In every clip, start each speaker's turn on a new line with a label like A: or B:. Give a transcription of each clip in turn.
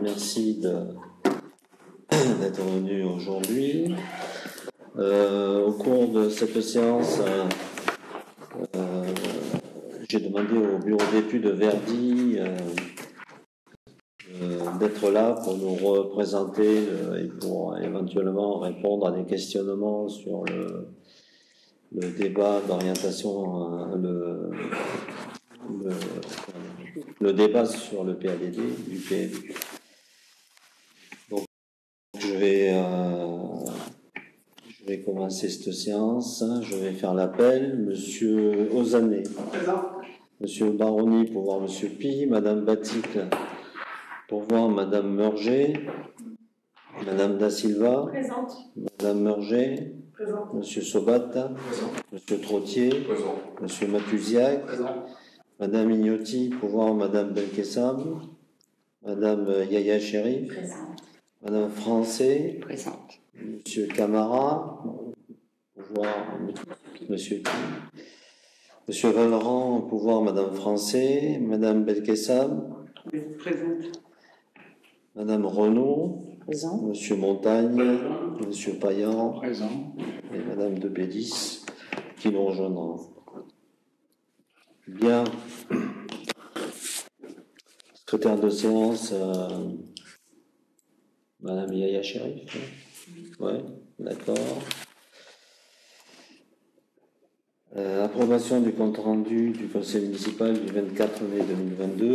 A: merci d'être venu aujourd'hui. Au cours de cette séance, j'ai demandé au bureau d'études de Verdi d'être là pour nous représenter et pour éventuellement répondre à des questionnements sur le débat d'orientation, le débat sur le PADD du PLU. Donc, je vais commencer cette séance. Je vais faire l'appel. Monsieur Ozané. Présent. Monsieur Baroni pour voir Monsieur Pi. Madame Baticle pour voir Madame Meurger. Madame Da Silva. Présente. Madame Meurger. Présent. Monsieur Sobat. Présent. Monsieur Trottier. Présent. Monsieur Matuziac. Présent. Madame Ignotti pour voir Madame Belkessam. Madame Yaya Chérif. Présente. Madame Français. Présente. Monsieur Camara, pour voir Monsieur Pi. Monsieur Valran, pour voir Madame Français. Madame Belkessam. Présente. Madame Renaud. Présent. Monsieur Montagne. Présent. Monsieur Payan. Présent. Et Madame de Bélis, qui nous rejoindra. Bien. Secrétaire de séance, Madame Yaya Chérif. Oui, d'accord. Approbation du compte rendu du conseil municipal du 24 mai 2022.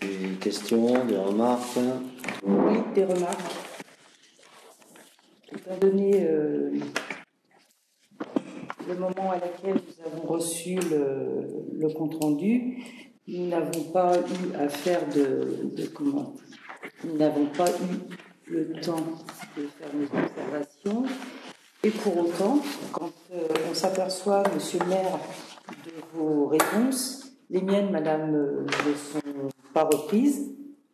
A: Des questions, des remarques?
B: Oui, des remarques. Étant donné le moment à laquelle nous avons reçu le compte rendu, nous n'avons pas eu à faire nous n'avons pas eu le temps de faire nos observations. Et pour autant, quand on s'aperçoit, Monsieur le maire, de vos réponses, les miennes, Madame, ne sont pas reprises.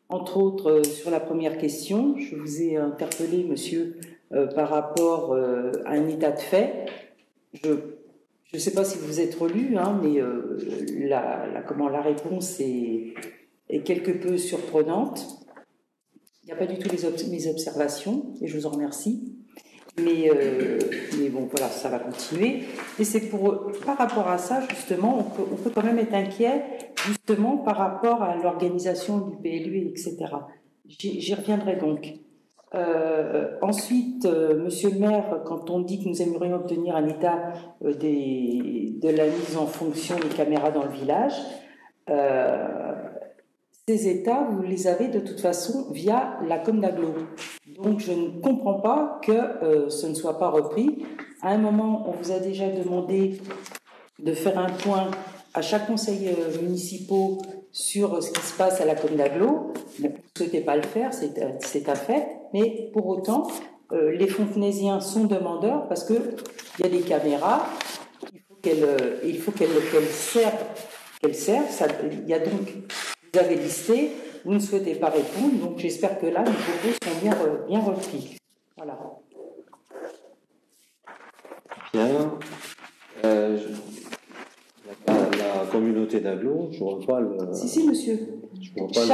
B: Entre autres, sur la première question, je vous ai interpellé, Monsieur, par rapport à un état de fait. Je ne sais pas si vous êtes relu, mais la réponse est quelque peu surprenante. Il n'y a pas du tout mes observations, et je vous en remercie. Mais bon, voilà, ça va continuer. Et c'est par rapport à ça, justement, on peut quand même être inquiet, justement, par rapport à l'organisation du PLU, etc. J'y reviendrai donc. Ensuite, Monsieur le maire, quand on dit que nous aimerions obtenir un état de la mise en fonction des caméras dans le village, ces états, vous les avez de toute façon via la com d'agglo. Donc je ne comprends pas que ce ne soit pas repris. À un moment, on vous a déjà demandé de faire un point à chaque conseil municipal sur ce qui se passe à la com d'agglo. Vous ne souhaitez pas le faire, c'est un fait. Mais pour autant, les Fontenaisiens sont demandeurs parce qu'il y a des caméras, il faut qu'elles servent. Il y a donc, vous avez listé, vous ne souhaitez pas répondre, donc j'espère que là, nos propos sont bien repris. Voilà.
A: Bien. La communauté d'agglo, je ne vois pas le...
B: Si, monsieur.
A: Je vois pas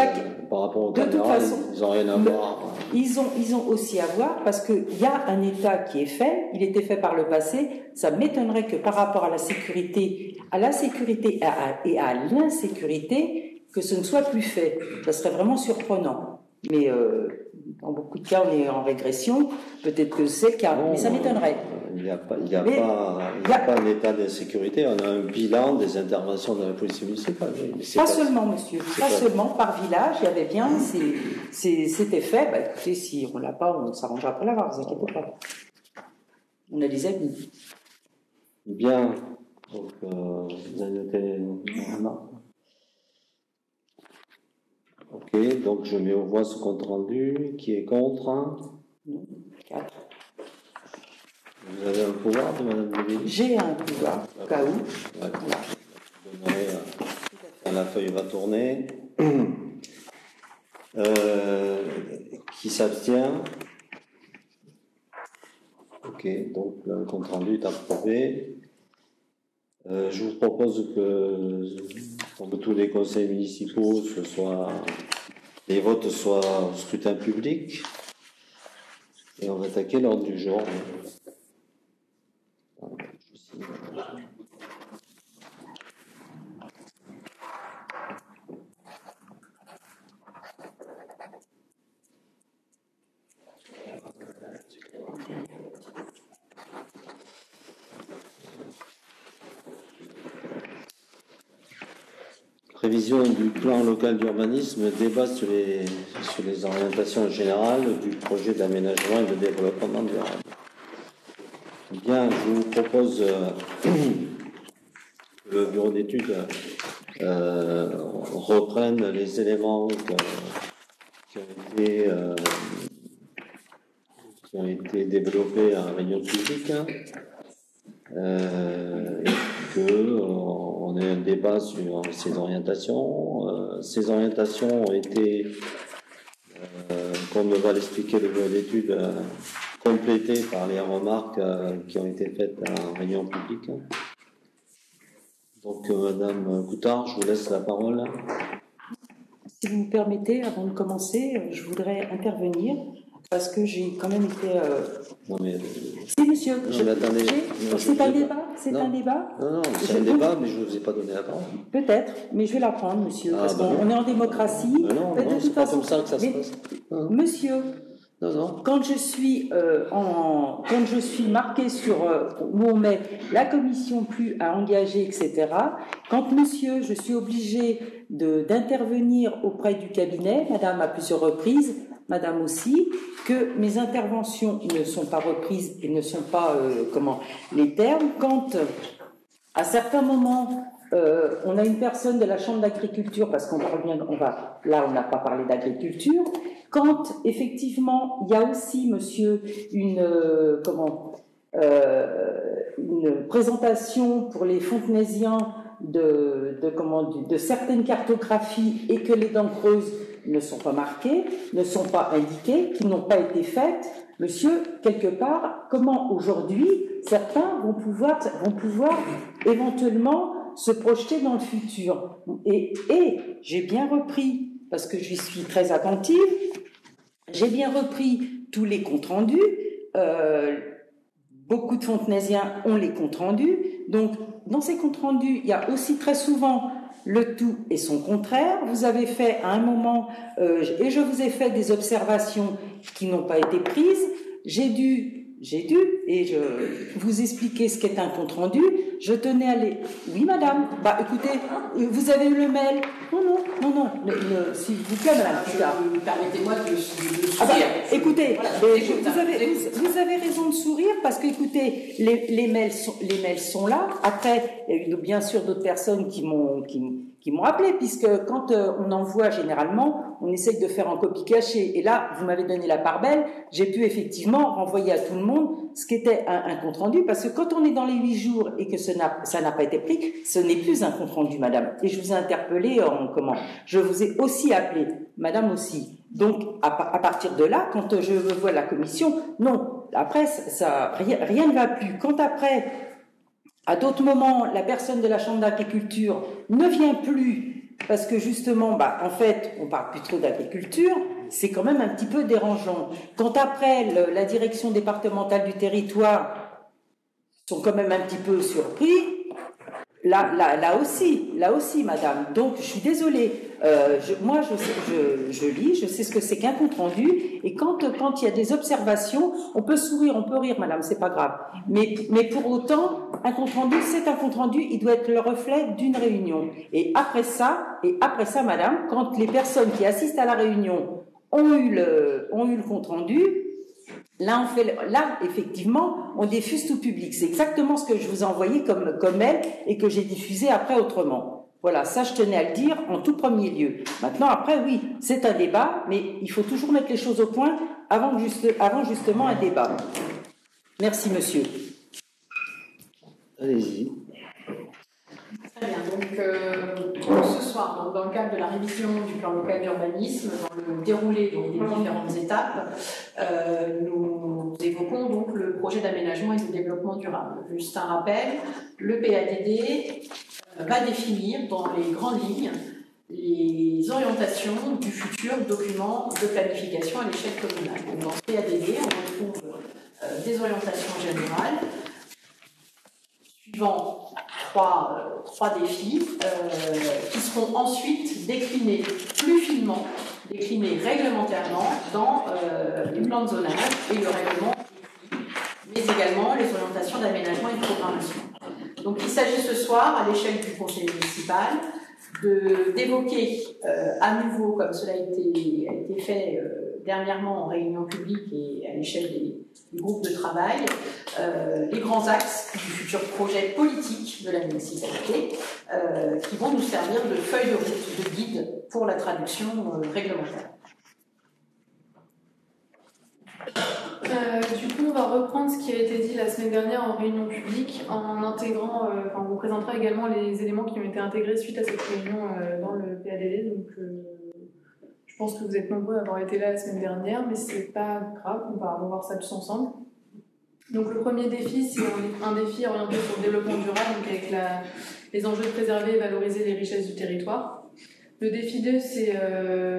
A: par rapport aux caméras, ils n'ont rien à voir. Ils
B: ont aussi à voir parce qu'il y a un état qui est fait, il était fait par le passé. Ça m'étonnerait que par rapport à la sécurité et à l'insécurité, que ce ne soit plus fait. Ça serait vraiment surprenant. Mais dans beaucoup de cas, on est en régression. Peut-être que c'est le cas, mais ça m'étonnerait.
A: Il n'y a pas un état d'insécurité. On a un bilan des interventions de la police municipale.
B: Pas seulement, monsieur. Pas seulement. Par village, il y avait bien. C'était fait. Bah, écoutez, si on ne l'a pas, on s'arrangera pour l'avoir. Ne vous inquiétez pas. On a des amis.
A: Bien. Donc, vous avez noté la remarque. Ok, donc je mets au voie ce compte rendu. Qui est contre?
B: 4.
A: Vous avez un pouvoir de Madame Lévy?
B: J'ai un pouvoir, au cas où.
A: D'accord. Je donnerai quand la feuille va tourner. Qui s'abstient? Ok, donc le compte rendu est approuvé. Je vous propose que tous les conseils municipaux se soient les votes soient au scrutin public. Et on va attaquer l'ordre du jour. Révision du plan local d'urbanisme, débat sur les orientations générales du projet d'aménagement et de développement durable. Bien, je vous propose que le bureau d'études reprenne les éléments qui ont été développés en réunion publique. On ait un débat sur ces orientations. Ces orientations ont été, comme va l'expliquer le bureau d'études, complétées par les remarques qui ont été faites en réunion publique. Donc, Madame Coutard, je vous laisse la parole.
B: Si vous me permettez, avant de commencer, je voudrais intervenir. Parce que j'ai quand même été.
A: Non mais.
B: Si, monsieur.
A: Non, mais attendez.
B: C'est un débat. C'est un débat.
A: Non, c'est un débat, mais je ne vous ai pas donné la parole.
B: Peut-être, mais je vais la prendre, monsieur. Parce qu'on est en démocratie.
A: Non, c'est pas comme ça que ça se passe.
B: Monsieur.
A: Non.
B: Quand je suis marqué sur où on met la commission plus à engager, etc. Quand monsieur, je suis obligé d'intervenir auprès du cabinet, madame à plusieurs reprises, madame aussi, que mes interventions ne sont pas reprises et ne sont pas, les termes. Quand, à certains moments, on a une personne de la Chambre d'agriculture, parce qu'on revient, là, on n'a pas parlé d'agriculture. Quand, effectivement, il y a aussi, monsieur, une présentation pour les Fontenaisiens de certaines cartographies et que les dents creuses ne sont pas marquées, ne sont pas indiquées, qui n'ont pas été faites, monsieur, quelque part, comment aujourd'hui certains vont pouvoir éventuellement se projeter dans le futur. Et j'ai bien repris, parce que j'y suis très attentive, j'ai bien repris tous les comptes rendus. Beaucoup de Fontenaisiens ont les comptes rendus. Donc, dans ces comptes rendus, il y a aussi très souvent le tout et son contraire. Vous avez fait à un moment, et je vous ai fait des observations qui n'ont pas été prises. J'ai dû, et je vous expliquer ce qu'est un compte rendu. Je tenais à les... Oui, madame. Bah, écoutez, vous avez eu le mail. Non. S'il vous plaît, madame.
C: Permettez-moi de sourire.
B: Ah bah, écoutez, vous avez raison de sourire parce que, écoutez, les mails sont là. Après, il y a eu bien sûr d'autres personnes qui m'ont appelé, puisque quand on envoie généralement, on essaye de faire en copie cachée. Et là, vous m'avez donné la part belle, j'ai pu effectivement renvoyer à tout le monde ce qu'était un compte rendu, parce que quand on est dans les 8 jours et que ça n'a pas été pris, ce n'est plus un compte rendu, madame. Et je vous ai interpellé je vous ai aussi appelé, madame aussi. Donc, à partir de là, quand je vois la commission, non, après, rien ne va plus. Quand après, à d'autres moments, la personne de la Chambre d'agriculture ne vient plus parce que justement, en fait, on parle plus trop d'agriculture, c'est quand même un petit peu dérangeant. Quand après, la direction départementale du territoire sont quand même un petit peu surpris, là aussi, madame. Donc, je suis désolée. Moi, je lis, je sais ce que c'est qu'un compte rendu. Et quand il y a des observations, on peut sourire, on peut rire, madame, c'est pas grave. Mais pour autant, un compte rendu, c'est un compte rendu. Il doit être le reflet d'une réunion. Et après ça, madame, quand les personnes qui assistent à la réunion ont eu le compte rendu, là, effectivement, on diffuse tout public. C'est exactement ce que je vous ai envoyé comme mail et que j'ai diffusé après autrement. Voilà, ça, je tenais à le dire en tout premier lieu. Maintenant, après, oui, c'est un débat, mais il faut toujours mettre les choses au point avant justement un débat. Merci, monsieur.
A: Allez-y.
C: Très bien. Donc, ce soir, dans le cadre de la révision du plan local d'urbanisme, dans le déroulé des différentes étapes, nous évoquons donc le projet d'aménagement et de développement durable. Juste un rappel, le PADD va définir dans les grandes lignes les orientations du futur document de planification à l'échelle communale. Donc, dans ce PADD, on retrouve des orientations générales suivant trois défis qui seront ensuite déclinés plus finement, déclinés réglementairement dans les plans de zonage et le règlement, mais également les orientations d'aménagement et de programmation. Donc il s'agit ce soir, à l'échelle du conseil municipal, d'évoquer à nouveau, comme cela a été fait dernièrement en réunion publique et à l'échelle des groupes de travail, les grands axes du futur projet politique de la municipalité qui vont nous servir de feuille de route, de guide pour la traduction réglementaire.
D: Du coup, on va reprendre ce qui a été dit la semaine dernière en réunion publique en intégrant, on vous présentera également les éléments qui ont été intégrés suite à cette réunion dans le PADD. Donc, je pense que vous êtes nombreux à avoir été là la semaine dernière, mais c'est pas grave, on va revoir ça tous ensemble. Donc, le premier défi, c'est un défi orienté sur le développement durable, donc avec les enjeux de préserver et valoriser les richesses du territoire. Le défi 2, c'est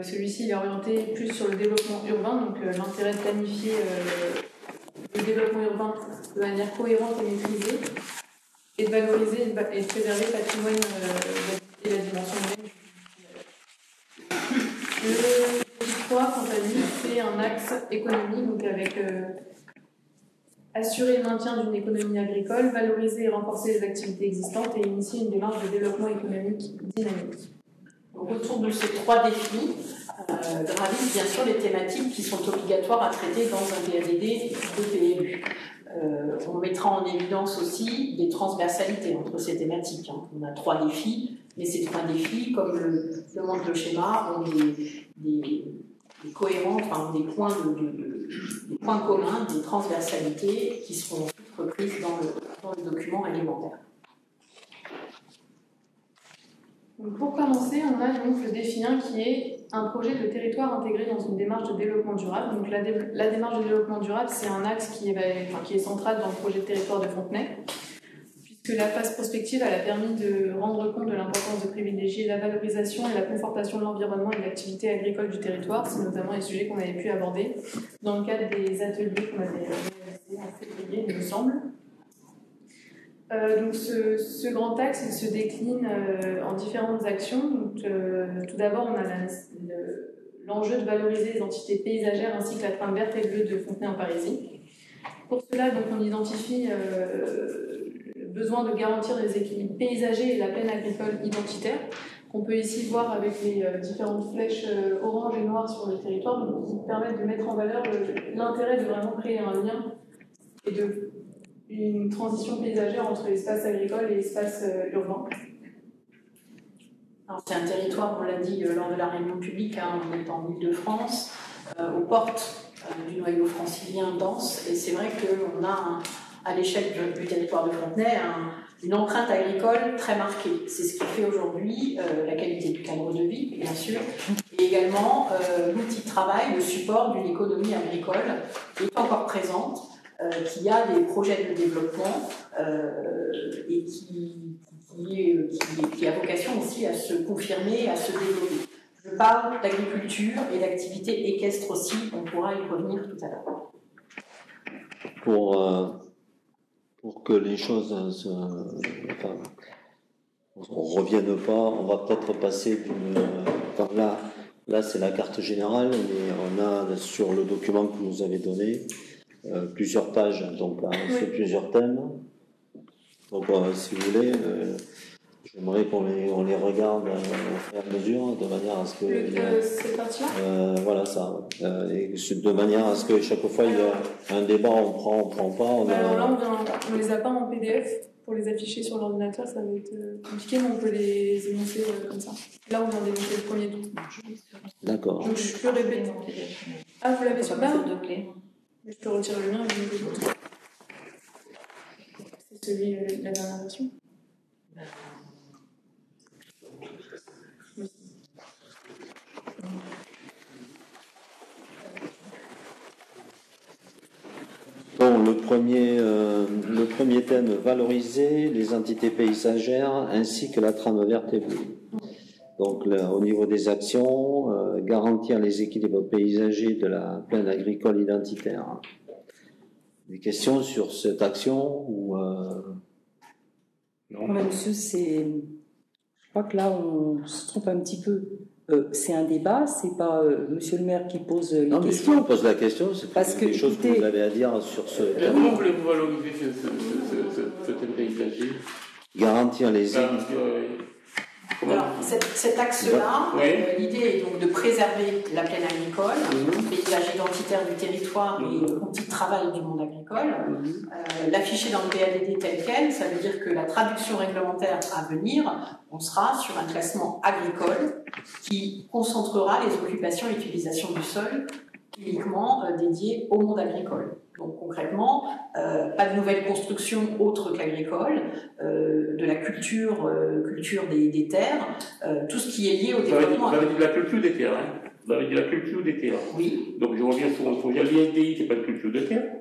D: celui-ci, il est orienté plus sur le développement urbain, donc l'intérêt de planifier le développement urbain de manière cohérente et maîtrisée, et de valoriser et de préserver le patrimoine et la dimension humaine. Le défi 3, quant à lui, c'est un axe économique, donc avec assurer le maintien d'une économie agricole, valoriser et renforcer les activités existantes et initier une démarche de développement économique dynamique.
C: Donc, autour de ces trois défis, gravitent bien sûr les thématiques qui sont obligatoires à traiter dans un PADD de PLU. On mettra en évidence aussi des transversalités entre ces thématiques. On a trois défis, mais ces trois défis, comme le montre le schéma, ont des cohérents, enfin des points communs, des transversalités qui seront ensuite reprises dans le document réglementaire.
D: Donc pour commencer, on a donc le défi 1 qui est un projet de territoire intégré dans une démarche de développement durable. Donc la démarche de développement durable, c'est un axe qui est central dans le projet de territoire de Fontenay, puisque la phase prospective elle a permis de rendre compte de l'importance de privilégier la valorisation et la confortation de l'environnement et de l'activité agricole du territoire. C'est notamment les sujets qu'on avait pu aborder dans le cadre des ateliers qu'on avait réalisés en février, il me semble. Donc ce grand axe il se décline en différentes actions. Donc, tout d'abord, on a l'enjeu de valoriser les entités paysagères ainsi que la trame verte et bleue de Fontenay-en-Parisis. Pour cela, donc, on identifie le besoin de garantir des équilibres paysagers et la plaine agricole identitaire, qu'on peut ici voir avec les différentes flèches orange et noires sur le territoire, donc, qui permettent de mettre en valeur l'intérêt de vraiment créer un lien et de une transition paysagère entre l'espace agricole et l'espace urbain.
C: C'est un territoire, on l'a dit lors de la réunion publique, on est en Île-de-France, aux portes du noyau francilien dense, et c'est vrai qu'on a à l'échelle du territoire de Fontenay une empreinte agricole très marquée. C'est ce qui fait aujourd'hui la qualité du cadre de vie, bien sûr, et également l'outil de travail, le support d'une économie agricole qui est encore présente, qui a des projets de développement et qui a vocation aussi à se confirmer, à se développer. Je parle d'agriculture et d'activité équestre aussi, on pourra y revenir tout à l'heure.
A: Pour que les choses on ne revienne pas, on va peut-être passer là c'est la carte générale, mais on a sur le document que vous nous avez donné plusieurs pages, donc c'est plusieurs thèmes. Donc si vous voulez, j'aimerais qu'on les regarde au fur et à mesure, de manière à ce que
D: cette partie-là
A: voilà ça, et de manière à ce que chaque fois il y a un débat, on prend pas.
D: Alors là, on les a pas en PDF pour les afficher sur l'ordinateur, ça va être compliqué, mais on peut les énoncer comme ça. Là, on vient d'énoncer le premier tour.
A: D'accord.
D: Donc je peux répéter. Ah, vous l'avez sur base
B: de clé.
D: Je peux retirer le mien et vous le l'autre. C'est celui de la dernière version.
A: Donc le premier thème, valoriser les entités paysagères ainsi que la trame verte et bleue. donc là, au niveau des actions, garantir les équilibres paysagers de la plaine agricole identitaire. Des questions sur cette action ou
B: non, mais monsieur, je crois que là, on se trompe un petit peu. C'est un débat, c'est pas monsieur le maire qui pose les questions.
A: Non, mais je pose la question, c'est
B: parce que
A: des choses que vous avez à dire sur ce thème.
E: Comment voulez-vous valoriser ce thème paysager?
A: Garantir les
C: Alors, cet axe-là,
E: oui.
C: L'idée est donc de préserver la plaine agricole, le paysage identitaire du territoire et l'outil de travail du monde agricole. L'afficher dans le PADD tel quel, ça veut dire que la traduction réglementaire à venir, on sera sur un classement agricole qui concentrera les occupations et utilisations du sol uniquement dédiées au monde agricole. Donc concrètement, pas de nouvelles constructions autres qu'agricoles, de la culture des terres, tout ce qui est lié au développement.
E: Vous avez dit de la culture des terres, hein? Vous avez dit la culture des terres.
C: Oui.
E: Donc je reviens sur un projet. L'ISDI, c'est pas une culture de terre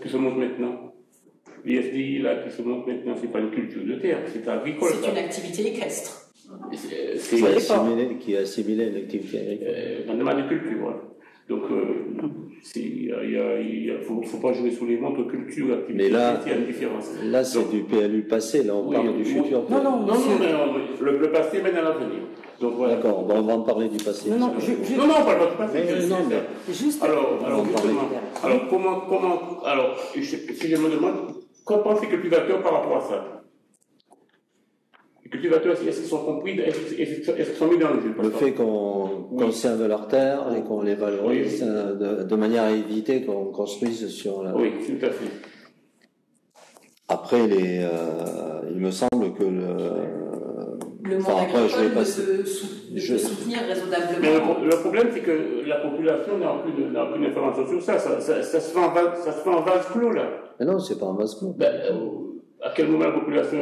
E: qui se montre maintenant. L'ISDI, là, qui se montre maintenant, c'est pas une culture de terre, c'est agricole.
C: C'est une activité équestre.
A: Qui est assimilée à une activité agricole.
E: Dans l'agriculture, ouais. Donc, il ne faut pas jouer sous les montres culture et activité.
A: Mais là,
E: il y a une différence.
A: Là, c'est du PLU passé, là, on parle du futur.
B: Non,
E: le passé mène à l'avenir. Voilà.
A: D'accord, on va en parler du passé.
E: Non, on parle pas du passé.
B: Juste.
E: Alors, si je me demande, qu'en pensent les cultivateurs par rapport à ça? Les cultivateurs, est-ce qu'ils sont compris, est-ce qu'ils sont mis dans le jeu?
A: Le fait qu'on conserve leurs terres et qu'on les valorise de manière à éviter qu'on construise sur la...
E: Oui, tout à fait.
A: Après, il me semble que
C: le monde agricole peut soutenir raisonnablement.
E: Mais le problème, c'est que la population n'a aucune information sur ça. Ça se fait en vase clos, là.
A: Mais non, c'est pas un vase clos.
E: À quel moment la population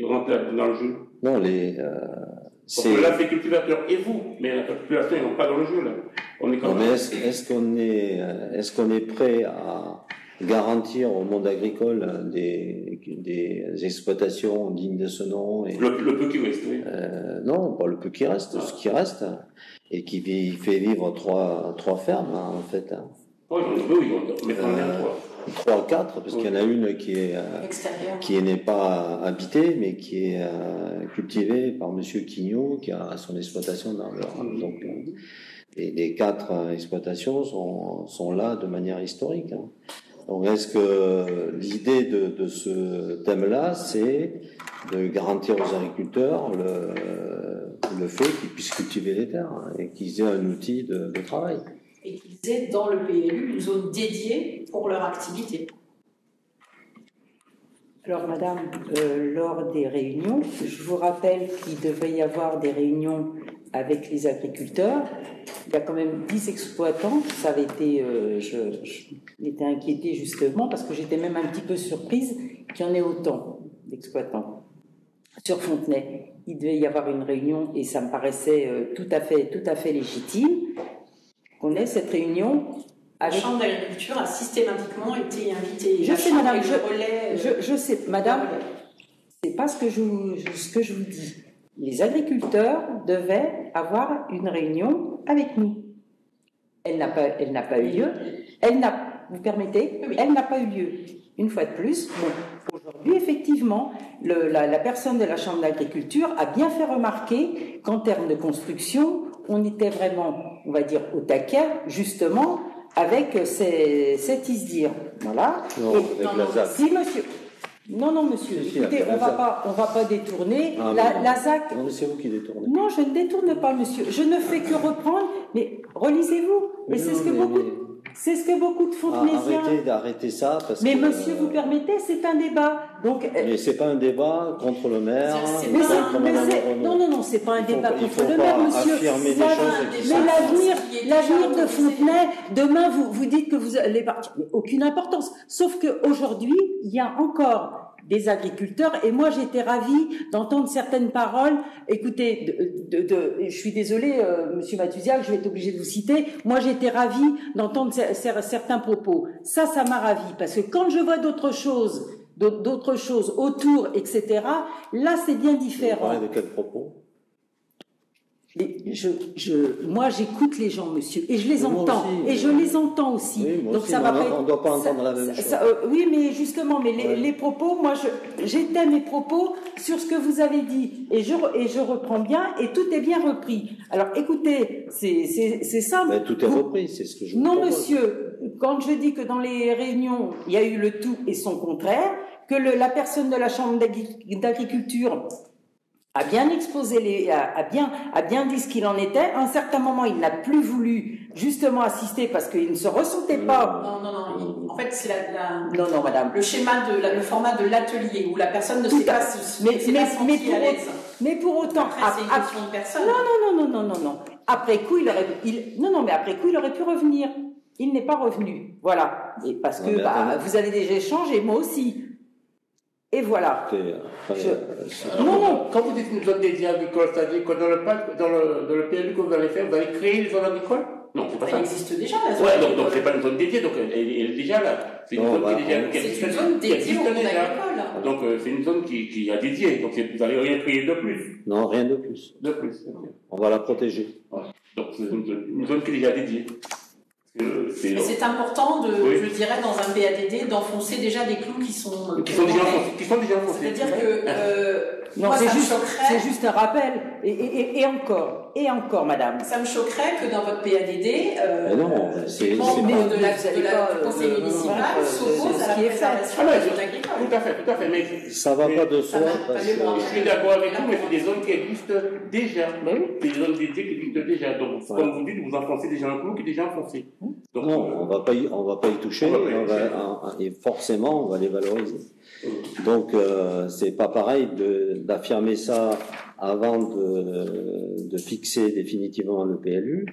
E: rentre dans le jeu?
A: Non,
E: parce que là, c'est les cultivateurs et vous, mais la population n'est pas dans le jeu, là. On est
A: non, mais est-ce qu'on est prêt à garantir au monde agricole des exploitations dignes de ce nom
E: le peu qui reste, oui.
A: Non, pas le peu qui reste, ce qui reste, et qui fait vivre trois fermes, hein, en fait. Hein.
E: Oui, on met
A: trois ou quatre, parce qu'il y en a une qui n'est pas habitée, mais qui est cultivée par Monsieur Quignot, qui a son exploitation dans le... Donc, les quatre exploitations sont là de manière historique. Hein. Donc, est-ce que l'idée de ce thème-là, c'est de garantir aux agriculteurs le fait qu'ils puissent cultiver les terres et qu'ils aient un outil de travail?
C: Et qu'ils aient dans le PLU une zone dédiée pour leur activité.
B: Alors, madame, lors des réunions, je vous rappelle qu'il devait y avoir des réunions avec les agriculteurs. Il y a quand même 10 exploitants. Ça avait été, je m'étais inquiétée justement parce que j'étais même un petit peu surprise qu'il y en ait autant d'exploitants. Sur Fontenay, il devait y avoir une réunion et ça me paraissait tout à fait légitime qu'on ait cette réunion.
C: La Chambre d'agriculture a systématiquement été invitée.
B: Je sais, madame, je sais, madame, c'est pas ce que je vous dis. Les agriculteurs devaient avoir une réunion avec nous. Elle n'a pas eu lieu. Vous permettez? Oui. Elle n'a pas eu lieu. Une fois de plus, bon, aujourd'hui, effectivement, la personne de la Chambre d'agriculture a bien fait remarquer qu'en termes de construction, on était vraiment, on va dire, au taquet, justement, avec cet ISDIR. Voilà.
A: Non, avec la ZAC.
B: Si, monsieur. Non, monsieur.
A: Si,
B: écoutez, on va pas détourner. La ZAC.
A: Non, mais c'est vous qui détournez.
B: Non, je ne détourne pas, monsieur. Je ne fais que reprendre. Mais relisez-vous. Mais c'est ce que beaucoup de Fontenaisiens.
A: Arrêtez ça parce
B: mais
A: que.
B: Mais monsieur, vous permettez, c'est un débat. Donc.
A: Mais c'est pas un débat contre le maire.
B: Non, c'est pas un débat contre le maire, monsieur. Mais l'avenir de Fontenay, demain vous dites que vous allez partir. Mais aucune importance. Sauf qu'aujourd'hui, il y a encore des agriculteurs, et moi j'étais ravie d'entendre certaines paroles. Écoutez, je suis désolée, monsieur Mathusiak, je vais être obligée de vous citer. Moi j'étais ravie d'entendre certains propos. Ça m'a ravie, parce que quand je vois d'autres choses, d'autres choses autour, etc., là, c'est bien différent.
A: Vous parlez de quel propos?
B: Moi, j'écoute les gens, monsieur, et je les entends,
A: aussi,
B: et je les entends aussi.
A: Oui, moi
B: donc
A: aussi,
B: ça va pas.
A: On ne doit pas entendre la même chose.
B: Oui, mais justement, les propos, moi, j'étais mes propos sur ce que vous avez dit, et je reprends bien, et tout est bien repris. Alors, écoutez, c'est ça.
A: Mais tout est repris, c'est ce que je vous
B: Non,
A: propose.
B: monsieur, quand je dis que dans les réunions, il y a eu le tout et son contraire, que la personne de la Chambre d'agriculture a bien exposé a bien dit ce qu'il en était. À un certain moment, il n'a plus voulu justement assister parce qu'il ne se ressentait pas.
C: Non. En fait, c'est
B: Non, madame.
C: Le schéma le format de l'atelier où la personne ne s'est pas sentie à l'aise.
B: Mais pour autant,
C: après, c'est une question de personne.
B: Non. Après coup, il aurait pu revenir. Il n'est pas revenu. Voilà. Et parce que vous avez des échanges et moi aussi. Et voilà.
E: Non. Quand vous dites une zone dédiée agricole, c'est-à-dire que dans le PLU que vous allez faire, vous allez créer une zone agricole? Non, c'est pas ça.
C: Elle existe déjà, la zone
E: agricole. Donc c'est pas une zone dédiée, donc elle est déjà là. C'est une zone
C: c'est une zone dédiée au monde agricole.
E: Donc c'est une zone qui a dédié, donc vous n'allez rien créer de plus.
A: Non, rien de plus.
E: Okay.
A: On va la protéger.
E: Ouais. Donc c'est une zone qui est déjà dédiée.
C: Mais c'est important, je dirais, dans un PADD, d'enfoncer déjà des clous qui sont déjà enfoncés. C'est-à-dire que
B: non, c'est juste un rappel. Et encore, madame.
C: Ça me choquerait que dans votre PADD,
A: c'est
C: membre du conseil municipal s'oppose à la préservation de la zone agricole.
E: Tout à fait. Mais
A: ça va pas de soi.
E: Je suis d'accord avec vous, mais c'est des zones qui existent déjà. C'est des zones dédiées qui existent déjà. Donc, comme vous dites, vous enfoncez déjà un clou qui est déjà enfoncé.
A: Donc, non, on va pas y toucher. Et forcément, on va les valoriser. Donc, c'est pas pareil d'affirmer ça avant de fixer définitivement le PLU,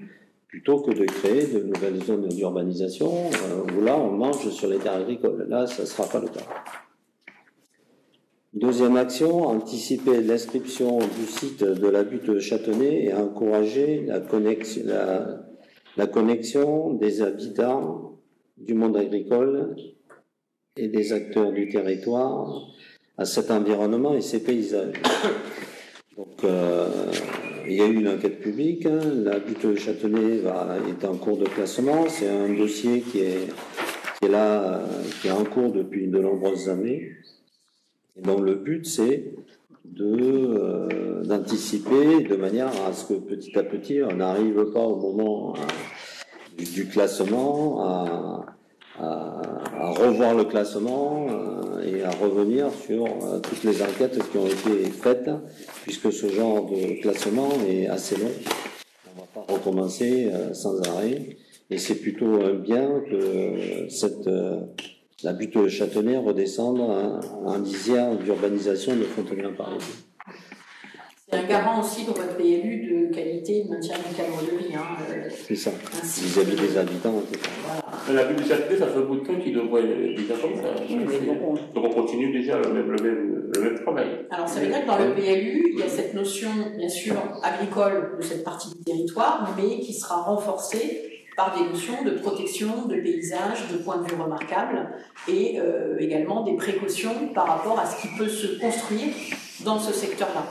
A: plutôt que de créer de nouvelles zones d'urbanisation où là, on mange sur les terres agricoles. Là, ça ne sera pas le cas. Deuxième action, anticiper l'inscription du site de la butte Châtenay et encourager la connexion des habitants du monde agricole et des acteurs du territoire à cet environnement et ses paysages. Donc, il y a eu une enquête publique, la butte Châtenay est en cours de classement, c'est un dossier qui est en cours depuis de nombreuses années. Et donc le but, c'est d'anticiper de manière à ce que petit à petit, on n'arrive pas au moment du classement à revoir le classement et à revenir sur toutes les enquêtes qui ont été faites, puisque ce genre de classement est assez long. On ne va pas recommencer sans arrêt. Et c'est plutôt un bien que la butte Châtenay redescende en lisière d'urbanisation de Fontenay-en-Parler.
C: C'est un garant aussi pour votre PLU de qualité et de maintien du cadre de vie.
A: C'est ça, vis-à-vis des habitants.
E: Voilà. La butte de Châtenay, ça fait un bout de temps qu'il devrait déjà comme ça. Donc on continue déjà le même travail.
C: Alors ça veut dire que dans le PLU, il y a cette notion, bien sûr, agricole de cette partie du territoire, mais qui sera renforcée par des notions de protection, de paysage, de points de vue remarquables et également des précautions par rapport à ce qui peut se construire dans ce secteur-là.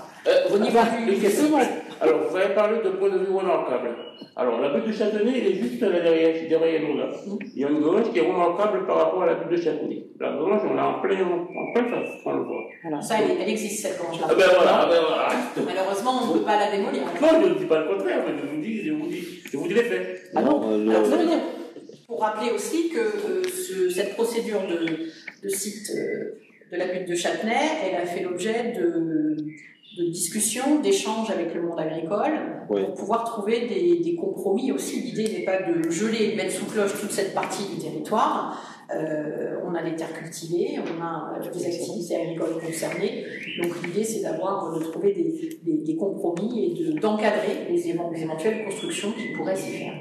C: Au niveau du
E: questionnement. Alors, vous avez parlé de points de vue remarquables. Alors, la butte de Châtenay, elle est juste là derrière nous, là. Il y a une grange qui est remarquable par rapport à la butte de Châtenay. La grange, on l'a en plein face, on le voit.
C: Alors, ça, elle existe, cette grange-là.
E: Voilà.
C: Malheureusement, on ne peut pas la démolir.
E: Non, je ne dis pas le contraire, mais je vous dis les faits.
C: Alors, ça veut dire, pour rappeler aussi que cette procédure de site de la butte de Châtenay, elle a fait l'objet de discussions, d'échanges avec le monde agricole pour pouvoir trouver des compromis aussi. L'idée n'est pas de geler et de mettre sous cloche toute cette partie du territoire. On a des terres cultivées, on a des activités agricoles concernées. Donc l'idée, c'est de trouver des compromis et d'encadrer les éventuelles constructions qui pourraient s'y faire.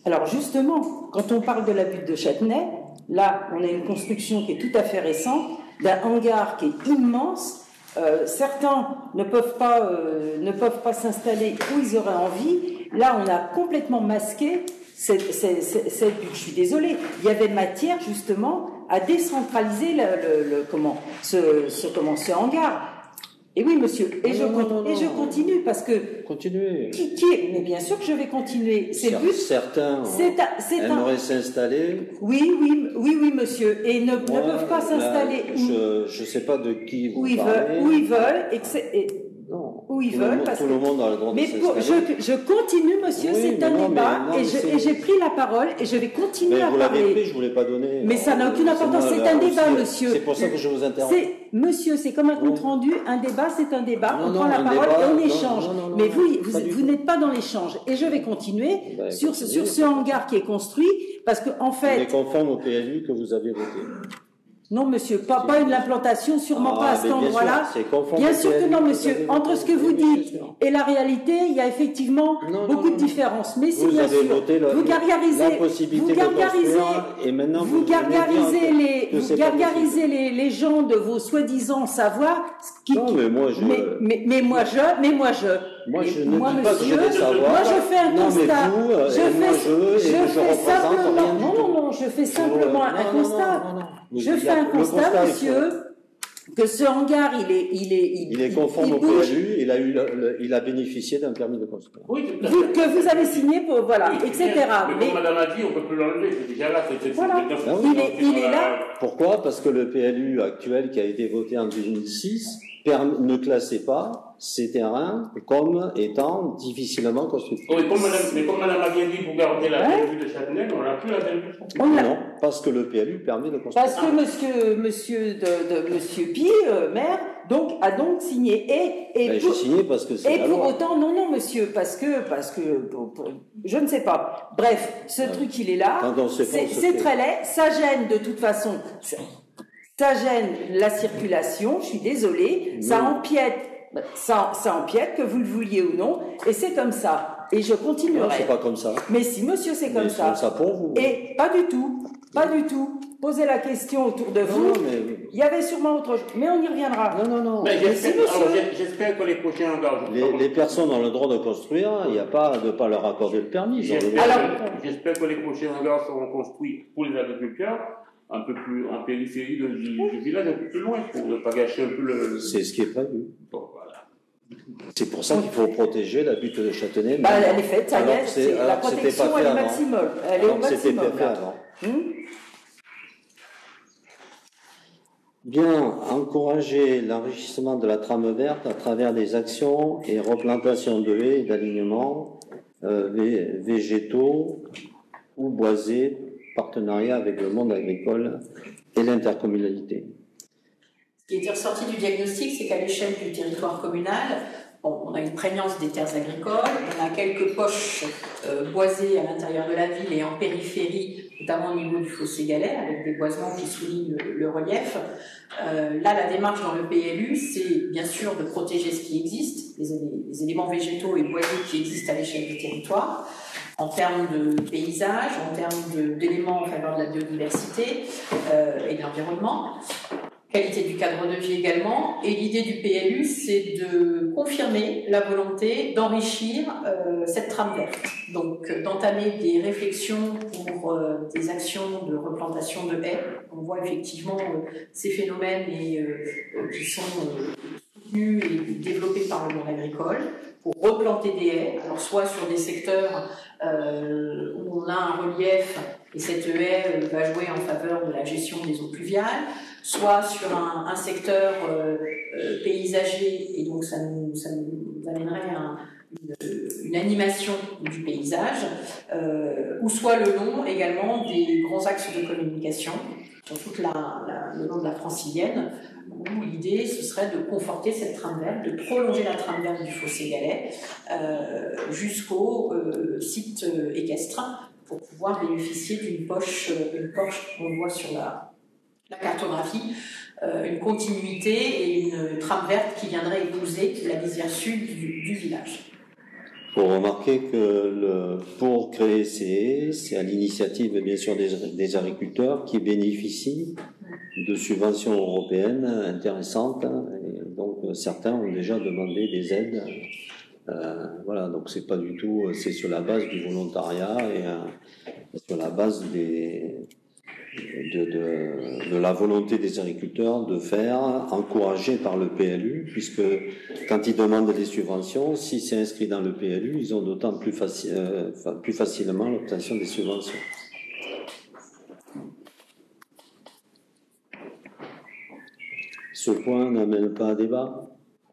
B: Alors justement, quand on parle de la butte de Châtenay, là, on a une construction qui est tout à fait récente, d'un hangar qui est immense. Certains ne peuvent pas s'installer où ils auraient envie. Là, on a complètement masqué cette butte. Je suis désolée. Il y avait matière justement à décentraliser ce hangar. Et oui, monsieur, je continue parce que...
A: Continuez.
B: Mais bien sûr que je vais continuer.
A: Certains aimeraient s'installer.
B: Oui, monsieur. Et ne peuvent pas s'installer
A: je ne sais pas de qui vous parlez.
B: Où ils veulent.
A: Tout le monde a le droit de s'installer.
B: Je continue, monsieur, c'est un débat. Et j'ai pris la parole et je vais continuer à parler.
A: Vous l'avez pris, je ne voulais pas donner.
B: Mais ça n'a aucune importance, c'est un débat, monsieur.
A: C'est pour ça que je vous interromps.
B: Monsieur, c'est comme un compte rendu, un débat, c'est un débat, on prend la parole et on échange. Mais vous n'êtes pas dans l'échange. Et je vais continuer sur ce hangar qui est construit, parce qu'en fait...
A: Il est conforme au PLU que vous avez voté.
B: Non, monsieur, pas une implantation, sûrement pas à cet endroit-là. Bien sûr que non, monsieur. Entre ce que vous dites et la réalité, il y a effectivement beaucoup de différences. Mais si, bien sûr, vous gargarisez les gens de vos soi-disant savoirs.
A: Non, mais moi, je...
B: Moi, je ne dis pas que j'ai des savoirs. Moi, je fais un constat. Je fais simplement un constat. Je fais un constat, monsieur, que ce hangar,
A: il est conforme au PLU, il a bénéficié d'un permis de construire.
E: Oui, tout à fait.
B: Que vous avez signé pour, voilà,
E: oui,
B: etc.
E: Mais comme madame a dit, on ne peut plus l'enlever, c'est déjà là.
B: Voilà, il est là.
A: Pourquoi? Parce que le PLU actuel qui a été voté en 2006 ne classait pas ces terrains comme étant difficilement constructibles.
E: Oui, mais comme madame a bien dit, vous gardez la belle vue de Châtenay, on n'a plus la belle vue de Châtenay.
A: Non, parce que le PLU permet de construire.
B: Parce que monsieur Pi, maire, a donc signé.
A: J'ai signé parce que c'est la loi.
B: Et pour autant, non, monsieur, parce que je ne sais pas. Bref, ce truc, il est là. C'est très laid. Ça gêne de toute façon. Ça gêne la circulation, je suis désolée, ça empiète, que vous le vouliez ou non, et c'est comme ça. Et je continuerai.
A: Non, c'est pas comme ça.
B: Mais si, monsieur, c'est comme ça.
A: C'est comme ça pour vous.
B: Et pas du tout. Posez la question autour de vous. Il y avait sûrement autre chose, mais on y reviendra.
A: Non.
E: Mais j'espère que les prochains engagent.
A: Les personnes ont le droit de construire, il n'y a pas de pas leur accorder le permis.
E: J'espère que les prochains engagés seront construits pour les agriculteurs, un peu plus en périphérie du village, un peu plus loin, pour ne pas gâcher un peu le...
A: C'est ce qui est prévu.
E: Bon, voilà.
A: C'est pour ça qu'il faut protéger la butte de Châtenay.
B: Elle est faite, ça y est, la protection elle est maximum. Elle est au maximum.
A: C'était pas fait avant. Bien, encourager l'enrichissement de la trame verte à travers des actions et replantations de haies et d'alignements végétaux ou boisés, partenariat avec le monde agricole et l'intercommunalité.
C: Ce qui était ressorti du diagnostic, c'est qu'à l'échelle du territoire communal, on a une prégnance des terres agricoles, on a quelques poches boisées à l'intérieur de la ville et en périphérie, notamment au niveau du fossé Galais, avec des boisements qui soulignent le relief. Là, la démarche dans le PLU, c'est bien sûr de protéger ce qui existe, les éléments végétaux et boisés qui existent à l'échelle du territoire, en termes de paysage, en termes d'éléments en faveur de la biodiversité et de l'environnement, qualité du cadre de vie également. Et l'idée du PLU, c'est de confirmer la volonté d'enrichir cette trame verte. Donc d'entamer des réflections pour des actions de replantation de haies. On voit effectivement ces phénomènes qui sont soutenus et développés par le monde agricole pour replanter des haies, alors soit sur des secteurs où on a un relief et cette haie va jouer en faveur de la gestion des eaux pluviales, soit sur un secteur paysager, et donc ça nous amènerait une animation du paysage, ou soit le long également des grands axes de communication sur toute le long de la Francilienne, où l'idée ce serait de conforter cette trame verte, de prolonger la trame verte du fossé Galais jusqu'au site équestre pour pouvoir bénéficier d'une poche qu'on voit sur la cartographie, une continuité et une trame verte qui viendrait épouser la lisière sud du village.
A: Faut remarquer que pour créer ces haies, c'est à l'initiative bien sûr des agriculteurs qui bénéficient de subventions européennes intéressantes, et donc certains ont déjà demandé des aides. Voilà, donc c'est pas du tout, c'est sur la base du volontariat et sur la base de la volonté des agriculteurs de faire, encouragés par le PLU, puisque quand ils demandent des subventions, si c'est inscrit dans le PLU, ils ont d'autant plus facilement l'obtention des subventions. Ce point n'amène pas à débat.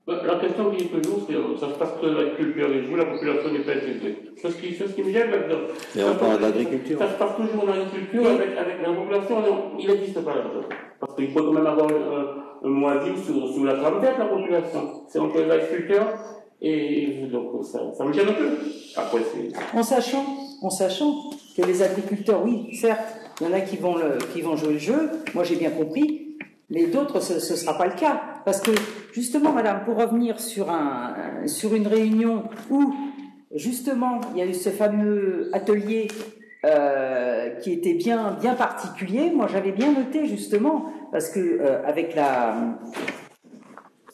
E: La question qui est toujours, c'est ça se passe que l'agriculture et vous, la population n'est pas intégrée. C'est ce qui me gêne là-dedans.
A: Mais on parle d'agriculture.
E: Ça se passe toujours en agriculture avec la population, il n'existe pas là-dedans. Parce qu'il faut quand même avoir un mot à dire sur la gravité de la population. C'est entre les agriculteurs et donc ça me gêne un peu. Après,
B: en sachant que les agriculteurs, oui, certes, il y en a qui vont jouer le jeu, moi j'ai bien compris. Mais d'autres, ce ne sera pas le cas. Parce que, justement, madame, pour revenir sur une réunion où, justement, il y a eu ce fameux atelier qui était bien particulier, moi j'avais bien noté, justement, parce que ça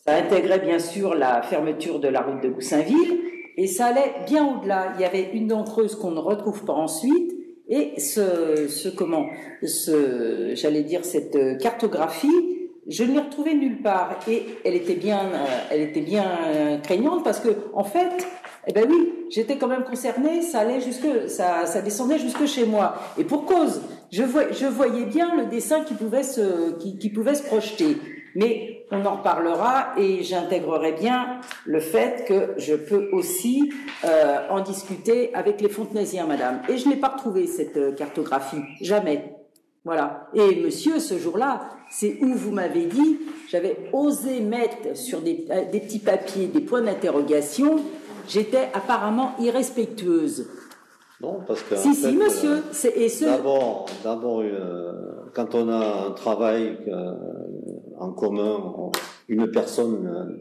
B: intégrait bien sûr la fermeture de la route de Goussainville, et ça allait bien au-delà. Il y avait une d'entre eux qu'on ne retrouve pas ensuite, et j'allais dire cette cartographie, je ne l'ai retrouvée nulle part, et elle était bien craignante parce que en fait, eh ben oui, j'étais quand même concernée, ça descendait jusque chez moi, et pour cause, je voyais bien le dessin qui pouvait se projeter. Mais on en reparlera et j'intégrerai bien le fait que je peux aussi en discuter avec les Fontenaisiens, madame. Et je n'ai pas retrouvé cette cartographie, jamais. Voilà. Et monsieur, ce jour-là, c'est où vous m'avez dit, j'avais osé mettre sur des petits papiers des points d'interrogation, j'étais apparemment irrespectueuse.
A: Non, parce que
B: si, monsieur.
A: D'abord, quand on a un travail en commun, une personne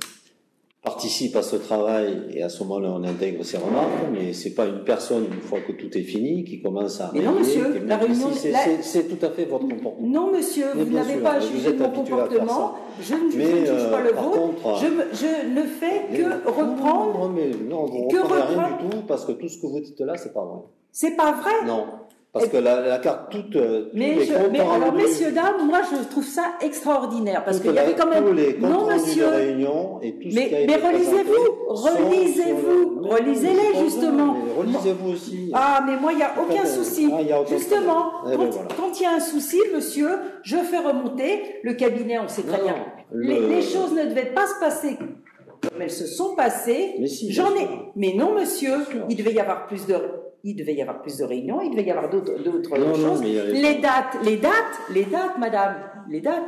A: participe à ce travail et à ce moment-là on intègre ses remarques, mais c'est pas une personne une fois que tout est fini qui commence à.
B: Mais non, monsieur, la réunion.
A: C'est tout à fait votre comportement.
B: Non, monsieur, vous n'avez pas jugé mon comportement. Je ne juge pas le vôtre. Je ne fais que reprendre.
A: Non, mais non, vous ne reprenez rien du tout parce que tout ce que vous dites là, c'est pas vrai.
B: C'est pas vrai?
A: Non. Parce que la carte
B: mais alors, messieurs, dames, moi je trouve ça extraordinaire parce qu'il y avait quand même.
A: Non, monsieur. Réunion et tout
B: mais relisez-les justement.
A: Relisez-vous aussi.
B: Ah, mais moi il n'y a aucun souci. Justement, quand il y a un souci, monsieur, je fais remonter le cabinet. On sait très bien. Les choses ne devaient pas se passer comme elles se sont passées.
A: Mais si.
B: Mais non, monsieur, il devait y avoir plus de réunions, il devait y avoir d'autres choses. Les dates, madame, les dates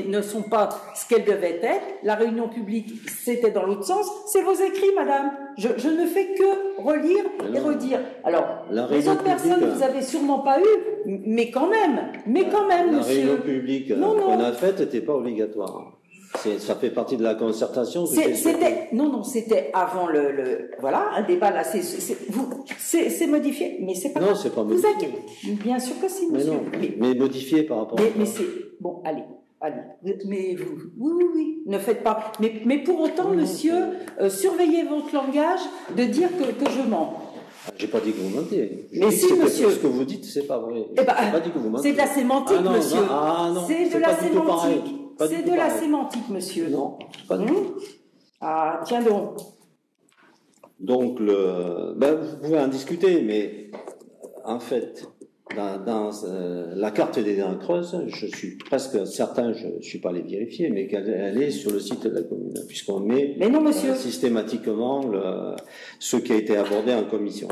B: ne sont pas ce qu'elles devaient être. La réunion publique, c'était dans l'autre sens. C'est vos écrits, madame. Je ne fais que relire et redire. Alors, les autres personnes, vous avez sûrement pas eu, mais quand même, monsieur.
A: La réunion publique qu'on a faite n'était pas obligatoire. Ça fait partie de la concertation.
B: C'était avant voilà, un débat là, c'est modifié, mais c'est pas.
A: Non, c'est pas modifié.
B: Bien sûr que si, monsieur.
A: Mais modifié par rapport.
B: Mais c'est bon, allez. Mais oui, ne faites pas. Mais pour autant, monsieur, surveillez votre langage de dire que je mens.
A: J'ai pas dit que vous mentez.
B: Mais si, monsieur.
A: Ce que vous dites, c'est pas vrai.
B: J'ai pas dit que vous mentez. C'est de la sémantique, monsieur. C'est de la sémantique. C'est de la sémantique, monsieur.
A: Non, pas du tout.
B: Ah, tiens donc.
A: Donc, vous pouvez en discuter, mais en fait, dans la carte des dents creuses, je suis presque certain, je ne suis pas allé vérifier, mais qu'elle est sur le site de la commune, puisqu'on met systématiquement ce qui a été abordé en commission.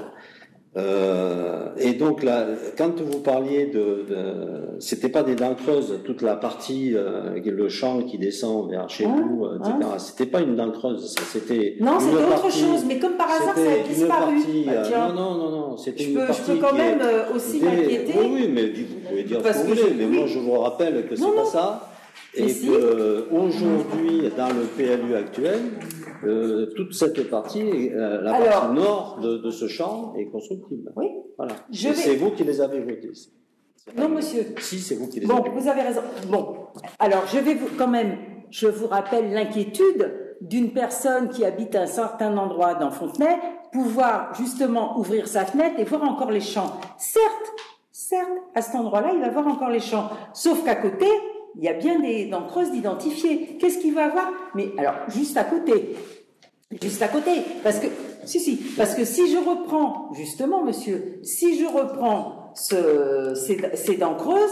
A: Et donc là, quand vous parliez c'était pas des dents creuses, toute la partie, le champ qui descend vers chez vous, etc. C'était pas une dent creuse, c'était.
B: Non, c'était autre chose, mais comme par hasard, ça a disparu.
A: Non, c'était une partie.
B: Je peux quand même aussi m'inquiéter.
A: Oui, mais vous pouvez dire ce que vous voulez, mais moi je vous rappelle que c'est pas ça. Et qu'aujourd'hui, dans le PLU actuel, toute cette partie, partie nord de ce champ est constructible.
B: Oui.
A: Voilà. C'est vous qui les avez votés.
B: Non, monsieur.
A: Si, c'est vous qui les avez votés.
B: Bon, vous avez raison. Bon, alors je vous rappelle l'inquiétude d'une personne qui habite à un certain endroit dans Fontenay, pouvoir justement ouvrir sa fenêtre et voir encore les champs. Certes, à cet endroit-là, il va voir encore les champs. Sauf qu'à côté, il y a bien des dents creuses d'identifier. Qu'est-ce qu'il va avoir? Mais alors, juste à côté, parce que parce que si je reprends, justement, monsieur, si je reprends ces dents creuses,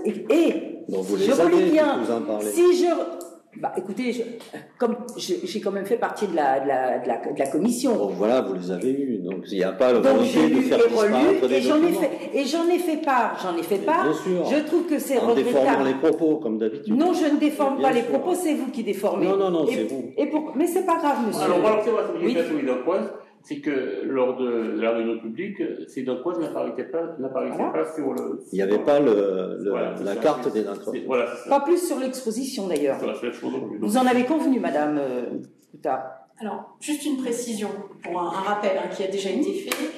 B: et
A: donc vous
B: je
A: les avez,
B: relis bien,
A: vous en parlez.
B: Écoutez, comme j'ai quand même fait partie de la commission.
A: Bon, voilà, vous les avez eus, donc il n'y a pas le
B: Donc
A: volonté de faire disparaître des documents.
B: Et j'en ai fait part.
A: Bien sûr.
B: Je trouve que c'est
A: en déformant
B: regrettable.
A: les propos, comme d'habitude.
B: Non, je ne déforme
A: Bien
B: pas les
A: sûr.
B: propos, c'est vous qui déformez.
A: Non, c'est vous.
B: Mais c'est pas grave, monsieur.
E: Alors, c'est vrai, ce que
B: Oui.
E: j'ai fait c'est que lors de la réunion publique, ces dents creuses n'apparaissaient pas sur le.
A: Il n'y avait pas
E: Voilà,
A: la
E: ça,
A: carte des dents creuses.
E: Voilà, c'est ça.
B: Pas plus sur l'exposition d'ailleurs.
E: Voilà, c'est la chose dont je-
B: Vous en avez convenu, madame Coutard.
C: Alors, juste une précision pour un rappel qui a déjà été fait.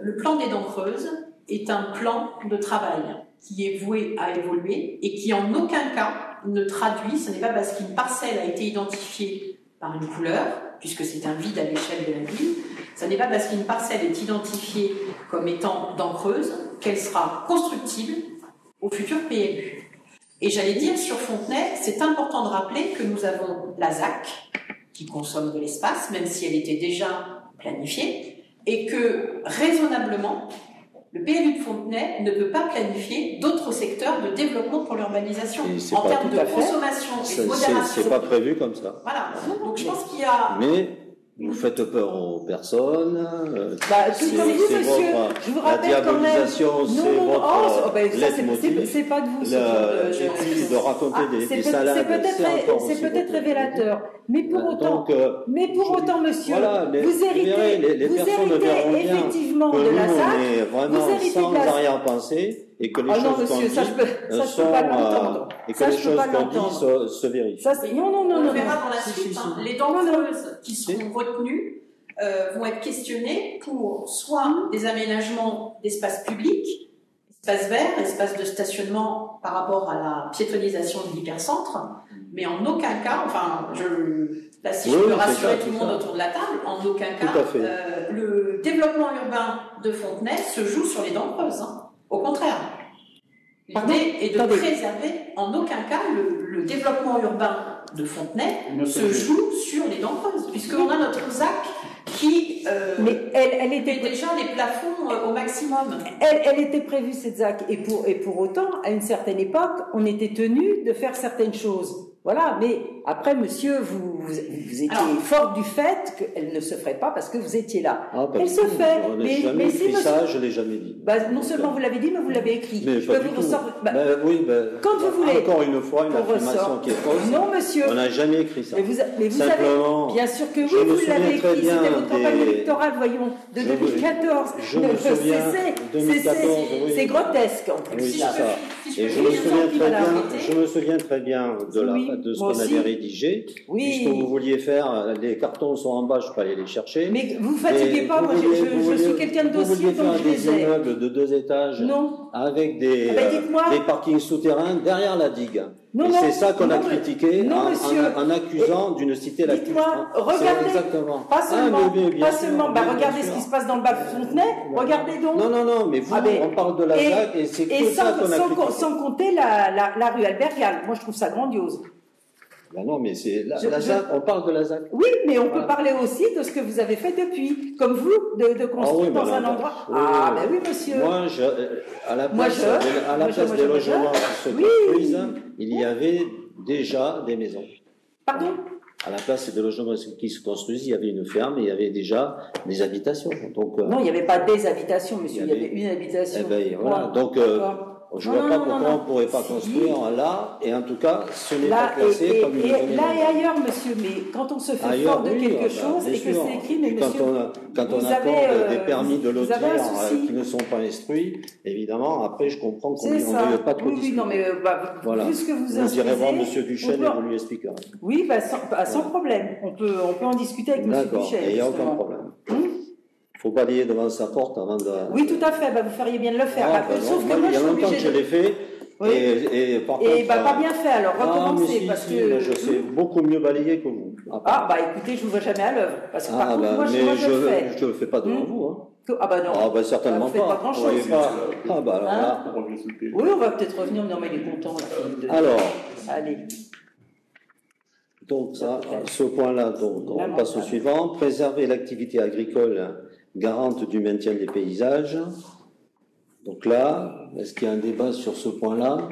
C: Le plan des dents creuses est un plan de travail qui est voué à évoluer et qui en aucun cas ne traduit, ce n'est pas parce qu'une parcelle a été identifiée par une couleur, puisque c'est un vide à l'échelle de la ville, ce n'est pas parce qu'une parcelle est identifiée comme étant dent creuse qu'elle sera constructible au futur PLU. Et j'allais dire, sur Fontenay, c'est important de rappeler que nous avons la ZAC, qui consomme de l'espace, même si elle était déjà planifiée, et que, raisonnablement, le PLU de Fontenay ne peut pas planifier d'autres secteurs de développement pour l'urbanisation.
A: Et c'est
C: En
A: pas
C: termes
A: tout
C: de
A: à fait.
C: consommation et de modération.
A: C'est pas prévu comme ça.
C: Voilà. Donc je pense qu'il y a...
A: Mais vous faites peur aux personnes.
B: Tout comme vous, monsieur, je vous rappelle
A: la
B: quand même.
A: diabolisation, c'est votre leitmotiv.
B: C'est pas de vous, ce genre
A: Et puis de raconter des salades,
B: c'est peut-être révélateur. Mais pour autant, monsieur,
A: voilà, mais
B: vous héritez,
A: les personnes verront bien
B: effectivement
A: que
B: de la
A: nous,
B: ZAC.
A: on est vraiment
B: Vous héritez
A: sans
B: de la ZAC.
A: arrière-pensée et que les
B: Ah non,
A: choses qu'on
B: monsieur,
A: dit
B: ça, je peux pas l'entendre.
A: et que
B: Ça,
A: les
B: je peux
A: choses
B: pas
A: qu'on dit
B: l'entendre.
A: se vérifient.
B: Ça, non.
C: On verra dans la
A: Si,
C: suite.
A: si.
C: Les dents creuses qui seront retenues vont être questionnées pour soit des aménagements d'espaces publics, espaces verts, espaces de stationnement par rapport à la piétonisation de l'hypercentre, mais en aucun cas, là si je
A: Oui,
C: peux
A: c'est
C: rassurer
A: ça,
C: tout le
A: c'est
C: monde
A: ça.
C: autour de la table, en aucun
A: Tout
C: cas,
A: à fait.
C: le développement urbain de Fontenay se joue sur les dents creuses. Au contraire. L'idée est de préserver, en aucun cas, le développement urbain de Fontenay se joue sur les dents creuses, puisqu'on a notre ZAC qui
B: Mais elle était
C: met déjà les plafonds au maximum.
B: Elle était prévue, cette ZAC, et pour autant, à une certaine époque, on était tenu de faire certaines choses. Voilà, mais après, monsieur, vous étiez fort du fait qu'elle ne se ferait pas parce que vous étiez là. Elle se fait.
A: On n'a jamais écrit ça, je ne l'ai jamais dit.
B: Non seulement vous l'avez dit, mais vous l'avez écrit.
A: Mais
B: Je
A: pas
B: peux
A: du
B: vous
A: tout.
B: ressortir. Quand vous voulez.
A: Encore une fois, une affirmation qui est fausse.
B: Non, monsieur.
A: On n'a jamais écrit ça.
B: Mais vous
A: Simplement,
B: avez, bien sûr que oui,
A: je me
B: vous
A: souviens
B: l'avez
A: très
B: écrit.
A: bien
B: C'était votre campagne électorale, voyons, de 2014.
A: Je me souviens, 2014, oui.
B: C'est grotesque, en plus.
A: Oui,
C: Si
A: c'est
C: je
A: ça.
C: peux- si je
A: Et
C: peux
A: je me
C: finir,
A: souviens
C: Jean-Pierre,
A: très
C: madame
A: bien,
C: Arrêté.
A: je me souviens très bien de ce
B: moi
A: qu'on
B: aussi.
A: avait rédigé.
B: Oui.
A: Puisque vous vouliez faire, les cartons sont en bas, je peux aller les chercher.
B: Mais vous fatiguez pas, moi je suis quelqu'un de
A: Vous
B: docile,
A: vouliez
B: donc
A: faire
B: je
A: des
B: les ai.
A: immeubles de 2 étages
B: Non.
A: avec des
B: dites-moi.
A: parkings souterrains derrière la digue.
B: Non,
A: et
B: non,
A: c'est ça qu'on a
B: non,
A: critiqué
B: non, monsieur.
A: en accusant d'une cité la
B: Dites-moi,
A: C'est
B: regardez,
A: exactement.
B: pas seulement,
A: bien sûr,
B: regardez
A: bien
B: ce qui
A: sûr.
B: se passe dans le bas de Fontenay, regardez donc.
A: Non, mais vous, on parle de la ZAC et c'est que ça qu'on a critiqué.
B: sans compter la rue Albert Gall. Moi, je trouve ça grandiose.
A: Ben non, mais c'est la ZAC, on parle de la ZAC.
B: Oui, mais on peut parler aussi de ce que vous avez fait depuis, comme vous, de construire dans un endroit. Ben oui, monsieur.
A: Moi, à la place des logements qui se construisent, il y avait déjà des maisons.
B: Pardon ?
A: À la place des logements qui se construisent, il y avait une ferme et il y avait déjà des habitations. Donc,
B: non, il n'y avait pas des habitations, monsieur, il y avait une habitation.
A: Eh ben, voilà. Donc, je ne vois pas pourquoi on ne pourrait pas construire là, et en tout cas, ce n'est pas classé comme une zone
B: là et ailleurs, monsieur, mais quand on se fait fort de quelque chose et que c'est écrit, mais
A: puis
B: monsieur,
A: quand on accorde des permis de lotir qui ne sont pas instruits, évidemment, après, je comprends qu'on ne veuille pas trop discuter.
B: Oui, non, mais
A: voilà.
B: vu ce que vous
A: Vous irez voir M. Duchesne et vous lui expliquerez.
B: Oui, sans problème. On peut en discuter avec M. Duchesne.
A: D'accord, il n'y a aucun problème. Il ne faut pas balayer devant sa porte avant de...
B: Oui, tout à fait, vous feriez bien de le faire. Sauf que
A: il
B: moi,
A: y a
B: je suis
A: longtemps que je l'ai fait.
B: Oui.
A: Et par contre,
B: pas bien fait, alors recommencez. Parce que
A: je sais beaucoup mieux balayer que vous.
B: Écoutez, je ne vous vois jamais à l'œuvre. Parce que par contre, moi, je le fais.
A: Je ne le fais pas devant vous.
B: Ah bah non.
A: Ah bah certainement
B: faites pas
A: pas.
B: grand-chose.
A: Vous voyez pas. Ah bah alors là.
B: Oui, on va peut-être revenir, non mais il est content. Là,
A: Alors.
B: Allez.
A: Donc ça, ce point-là, donc on passe au suivant. Préserver l'activité agricole garante du maintien des paysages. Donc là, est-ce qu'il y a un débat sur ce point-là?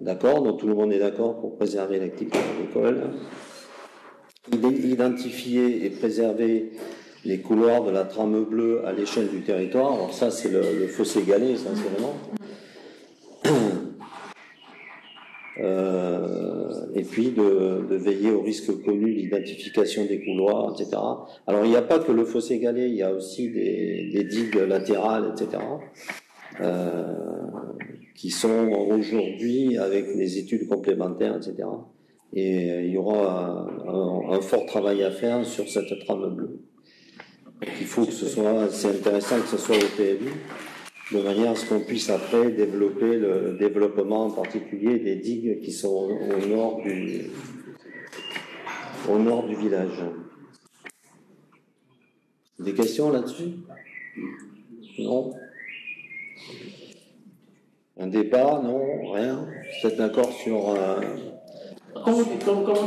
A: D'accord, donc tout le monde est d'accord pour préserver l'activité agricole. Identifier et préserver les couloirs de la trame bleue à l'échelle du territoire. Alors ça, c'est le fossé galais, essentiellement. Et puis de veiller au risque connu d'identification des couloirs, etc. Alors il n'y a pas que le fossé galais, il y a aussi des digues latérales, etc. Qui sont aujourd'hui avec les études complémentaires, etc. Et il y aura un fort travail à faire sur cette trame bleue. Il faut que ce soit, c'est intéressant que ce soit au PLU, de manière à ce qu'on puisse après développer le développement en particulier des digues qui sont au nord du village. Des questions là-dessus? Non? Un débat? Non? Rien? Vous êtes d'accord sur...
E: Comment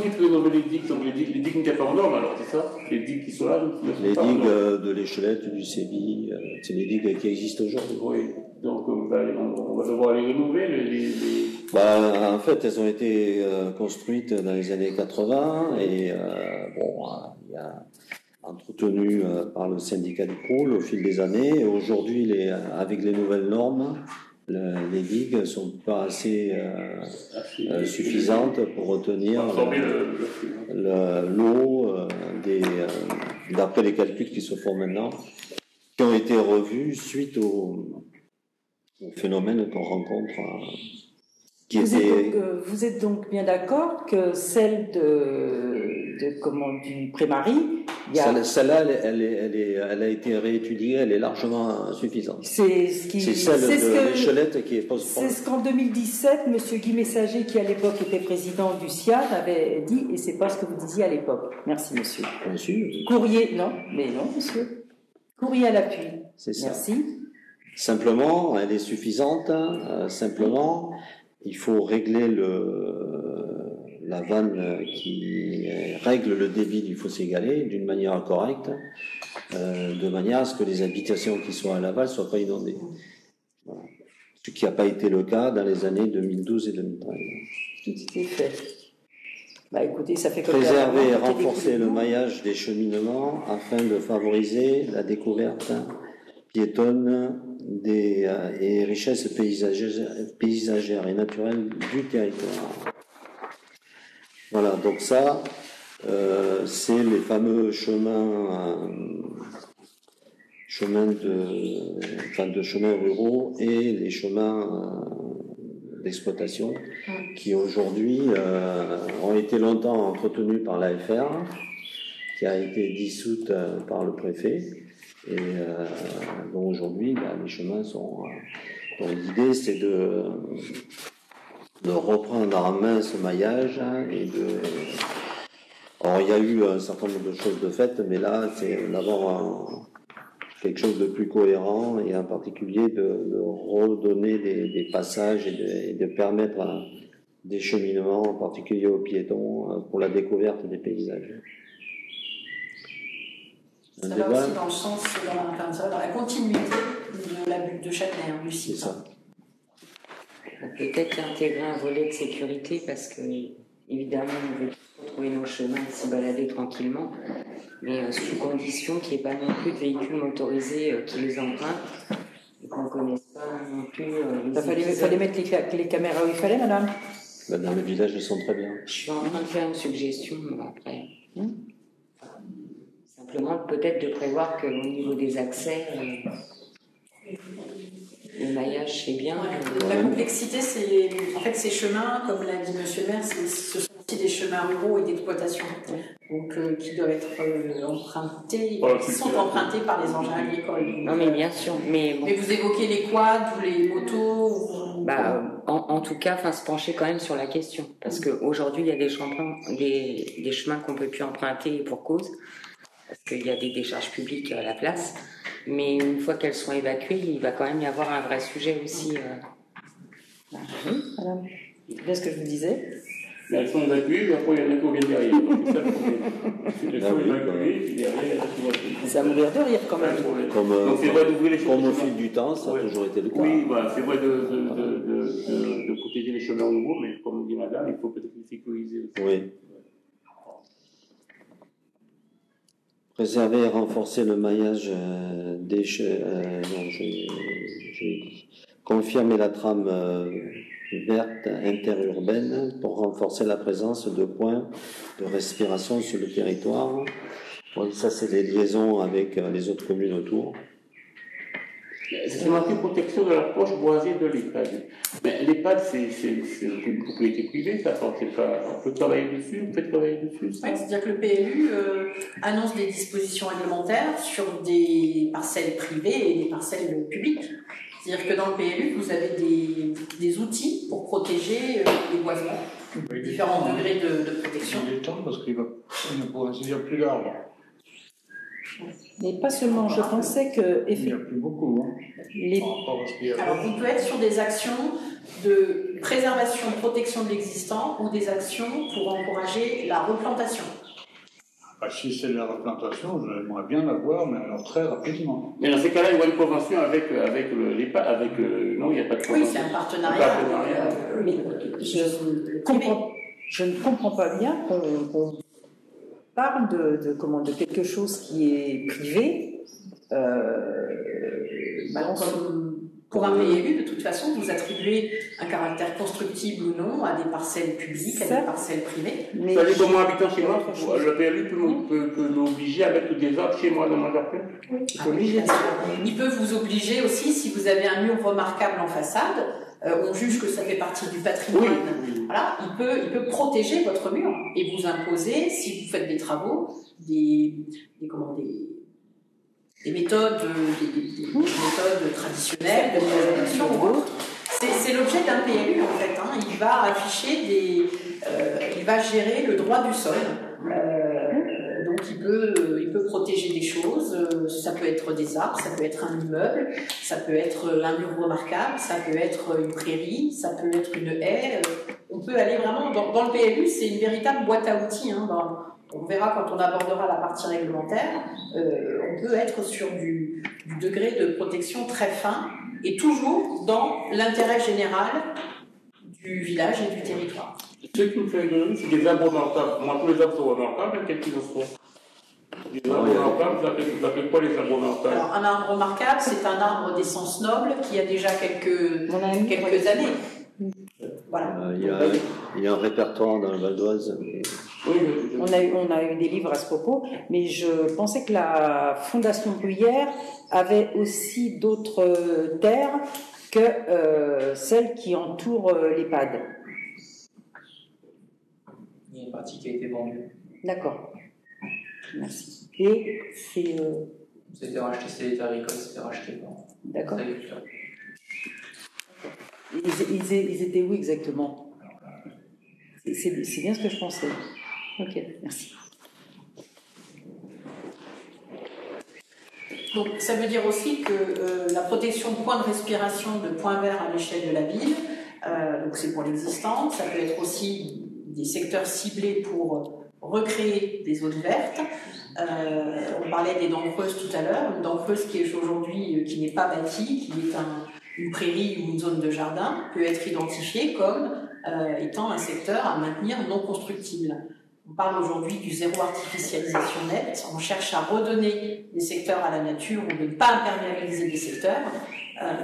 E: tu peux nommer les digues? Donc les digues qui n'étaient pas en norme alors, c'est ça? Les digues qui sont là?
A: Les digues de l'Échelette, du Sébi, c'est les digues qui existent aujourd'hui.
E: Oui, donc on va devoir les renouveler.
A: Bah, en fait, elles ont été construites dans les années 80 et il y a entretenu par le syndicat du pôle au fil des années. Et aujourd'hui, avec les nouvelles normes, les digues ne sont pas assez suffisantes pour retenir l'eau d'après les calculs qui se font maintenant, qui ont été revus suite au phénomène qu'on rencontre.
B: Vous êtes donc bien d'accord que celle du Pré-Marie,
A: celle-là, elle a été réétudiée, elle est largement suffisante.
B: C'est
A: celle de l'Échelette qui pose problème.
B: C'est ce qu'en 2017, M. Guy Messager, qui à l'époque était président du SIAD, avait dit, et c'est pas ce que vous disiez à l'époque. Merci, monsieur.
A: Monsieur.
B: Courrier, non, monsieur. Courrier à l'appui.
A: C'est ça.
B: Merci.
A: Simplement, elle est suffisante. Simplement, il faut régler la vanne qui règle le débit du fossé galais d'une manière correcte, de manière à ce que les habitations qui sont à l'aval ne soient pas inondées. Voilà. Ce qui n'a pas été le cas dans les années 2012 et 2013.
B: Tout était fait. Bah écoutez, ça fait
A: préserver et renforcer le maillage des cheminements afin de favoriser la découverte piétonne et richesses paysagères et naturelles du territoire. Voilà, donc ça, c'est les fameux chemins ruraux et les chemins d'exploitation qui aujourd'hui ont été longtemps entretenus par l'AFR, qui a été dissoute par le préfet. Et donc aujourd'hui, les chemins sont... donc l'idée, c'est de reprendre en main ce maillage Alors, il y a eu un certain nombre de choses de faites, mais là, c'est d'avoir quelque chose de plus cohérent et en particulier de redonner des passages et de permettre des cheminements, en particulier aux piétons, pour la découverte des paysages.
C: Ça va aussi dans le sens, dans la continuité de la butte de Châtenay, du site.
A: C'est ça.
F: Peut-être intégrer un volet de sécurité parce que, évidemment, on veut retrouver nos chemins et s'y balader tranquillement, mais sous condition qu'il n'y ait pas non plus de véhicules motorisés qui les empruntent et qu'on ne connaisse pas non plus.
B: Il fallait mettre les caméras où il fallait, madame.
A: Dans le village, elles sont très bien.
F: Je suis en train de faire une suggestion après. Simplement, peut-être de prévoir qu'au niveau des accès, le maillage, c'est bien.
C: La complexité, c'est en fait ces chemins, comme l'a dit M. le maire, ce sont aussi des chemins ruraux et d'exploitation, donc qui doivent être empruntés, qui sont empruntés par les engins agricoles.
F: Non, mais bien sûr. Mais
C: vous évoquez les quads ou les motos
F: en tout cas, se pencher quand même sur la question, parce qu'aujourd'hui, il y a des chemins qu'on ne peut plus emprunter et pour cause, parce qu'il y a des décharges publiques à la place, mais une fois qu'elles sont évacuées, il va quand même y avoir un vrai sujet aussi.
B: Oui, madame. C'est bien ce que je vous disais.
E: Mais elles sont évacuées, mais après il y en a qui viennent derrière. C'est ça le problème. Elles sont évacuées, puis derrière,
B: ça va mourir de rire quand même.
E: Donc c'est vrai d'ouvrir les chemins.
A: Comme au fil du temps, ça a toujours été le cas.
E: Oui, voilà, c'est vrai de protéger les chemins nouveaux, mais comme dit madame, il faut peut-être les sécuriser aussi.
A: Oui. Préserver et renforcer le maillage des confirmer la trame verte interurbaine pour renforcer la présence de points de respiration sur le territoire. Bon, ça, c'est les liaisons avec les autres communes autour.
E: C'est marqué protection de l'approche boisée de l'EHPAD. Mais l'EHPAD, c'est une propriété privée, ça. On peut travailler dessus, on peut travailler dessus.
C: Oui, c'est-à-dire que le PLU annonce des dispositions réglementaires sur des parcelles privées et des parcelles publiques. C'est-à-dire que dans le PLU, vous avez des outils pour protéger les boisements, différents degrés de protection.
G: Il est temps parce qu'il ne pourra ainsi dire plus d'arbres.
B: Mais pas seulement, je pensais que...
G: Il n'y a plus beaucoup. Hein,
C: Alors, on peut être sur des actions de préservation, protection de l'existant ou des actions pour encourager la replantation.
G: Si c'est de la replantation, j'aimerais bien la voir, mais alors très rapidement.
E: Mais dans ces cas-là, il y aura une convention avec l'EHPAD, non, il n'y a pas de convention.
C: Oui, c'est un partenariat.
B: Mais je ne comprends pas bien qu'on parle de quelque chose qui est privé.
C: Pour un PLU, de toute façon, vous attribuez un caractère constructible ou non à des parcelles publiques, à des parcelles privées.
E: Vous savez comment habitant chez moi, le PLU peut m'obliger à mettre des arbres chez moi dans mon jardin.
C: Il peut vous obliger aussi, si vous avez un mur remarquable en façade, on juge que ça fait partie du patrimoine. Oui. Voilà, il peut protéger votre mur et vous imposer, si vous faites des travaux, des méthodes traditionnelles de préservation ou autres. C'est l'objet d'un PLU en fait. Hein. Il va afficher il va gérer le droit du sol. Donc il peut protéger des choses. Ça peut être des arbres, ça peut être un immeuble, ça peut être un mur remarquable, ça peut être une prairie, ça peut être une haie. On peut aller vraiment dans le PLU. C'est une véritable boîte à outils. Hein, on verra quand on abordera la partie réglementaire, on peut être sur du degré de protection très fin et toujours dans l'intérêt général du village et du territoire.
E: Ce qui me fait donner, c'est des arbres remarquables. Moi, tous les arbres sont remarquables, quels qu'ils en sont. Les arbres remarquables, vous appelez quoi les arbres remarquables?
C: Alors, un arbre remarquable, c'est un arbre d'essence noble qui a déjà quelques années. Voilà.
A: Il y a un répertoire dans le Val d'Oise.
B: On a eu des livres à ce propos, mais je pensais que la Fondation Bruyère avait aussi d'autres terres que celles qui entourent l'EHPAD.
H: Il y a une partie qui a été vendue.
B: D'accord. Merci. Et c'est...
H: C'était racheté, c'est l'État agricole, c'était racheté par...
B: D'accord. Ils étaient où exactement? C'est bien ce que je pensais. Ok, merci.
C: Donc, ça veut dire aussi que la protection de points de respiration de points verts à l'échelle de la ville, donc c'est pour l'existant, ça peut être aussi des secteurs ciblés pour recréer des zones vertes. On parlait des dents creuses tout à l'heure, une dent creuse qui est aujourd'hui, qui n'est pas bâtie, qui est une prairie ou une zone de jardin, peut être identifiée comme étant un secteur à maintenir non constructible. On parle aujourd'hui du zéro artificialisation net. On cherche à redonner des secteurs à la nature ou de ne pas imperméabiliser des secteurs.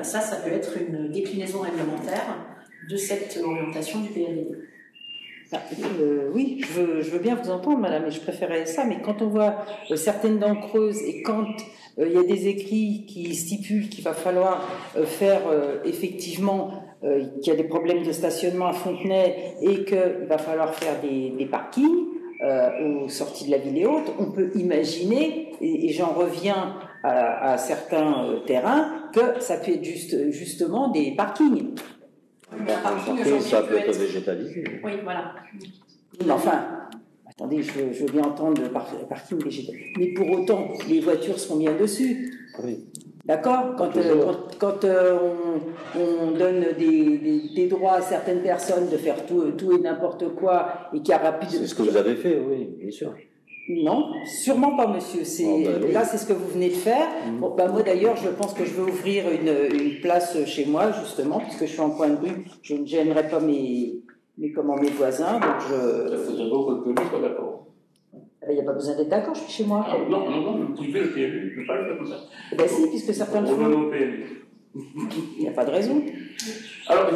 C: Ça peut être une déclinaison réglementaire de cette orientation du PLD.
B: Oui, je veux bien vous entendre, madame, et je préférais ça, mais quand on voit certaines dents creuses et quand il y a des écrits qui stipulent qu'il va falloir faire effectivement qu'il y a des problèmes de stationnement à Fontenay et qu'il va falloir faire des parkings aux sorties de la ville et autres, on peut imaginer, et j'en reviens à certains terrains, que ça peut être justement des parkings.
C: Un parking,
A: ça peut être
C: être
A: végétalisé.
C: Oui, voilà.
B: Mais enfin, attendez, je veux bien entendre le parking végétal. Mais pour autant, les voitures seront bien dessus.
A: Oui.
B: D'accord? Quand on donne des droits à certaines personnes de faire tout et n'importe quoi et qu'il y a rapide.
A: C'est ce que vous avez fait, oui, bien sûr.
B: Non, sûrement pas, monsieur.
A: Oui.
B: Là, c'est ce que vous venez de faire. Bon, moi, d'ailleurs, je pense que je vais ouvrir une place chez moi, justement, puisque je suis en coin de rue. Je ne gênerai pas mes voisins. Donc
E: Ça faudrait beaucoup que lui soit d'accord.
B: il n'y a pas besoin d'être d'accord, je suis chez moi.
E: Ah, non, le privé, le PLU, je ne peux pas le faire comme ça.
B: Eh bien, si, puisque certains le
E: On va
B: font.
E: au PLU.
B: Il n'y a pas de raison.
E: Alors,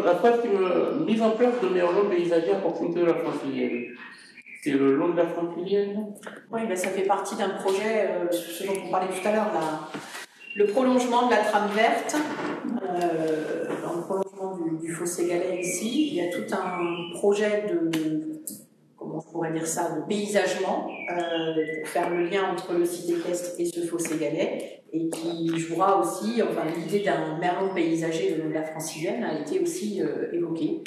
E: la phrase qui me mise en place de néologue paysager à proximité de la francilienne. C'est le long de la francilienne.
C: Oui, ben, ça fait partie d'un projet, ce dont on parlait tout à l'heure, le prolongement de la trame verte, dans le prolongement du fossé Galais ici. Il y a tout un projet comment je pourrais dire ça, de paysagement, pour faire le lien entre le site équestre et ce fossé Galais, et qui jouera aussi, enfin l'idée d'un merlon paysager le long de la francilienne a été aussi évoquée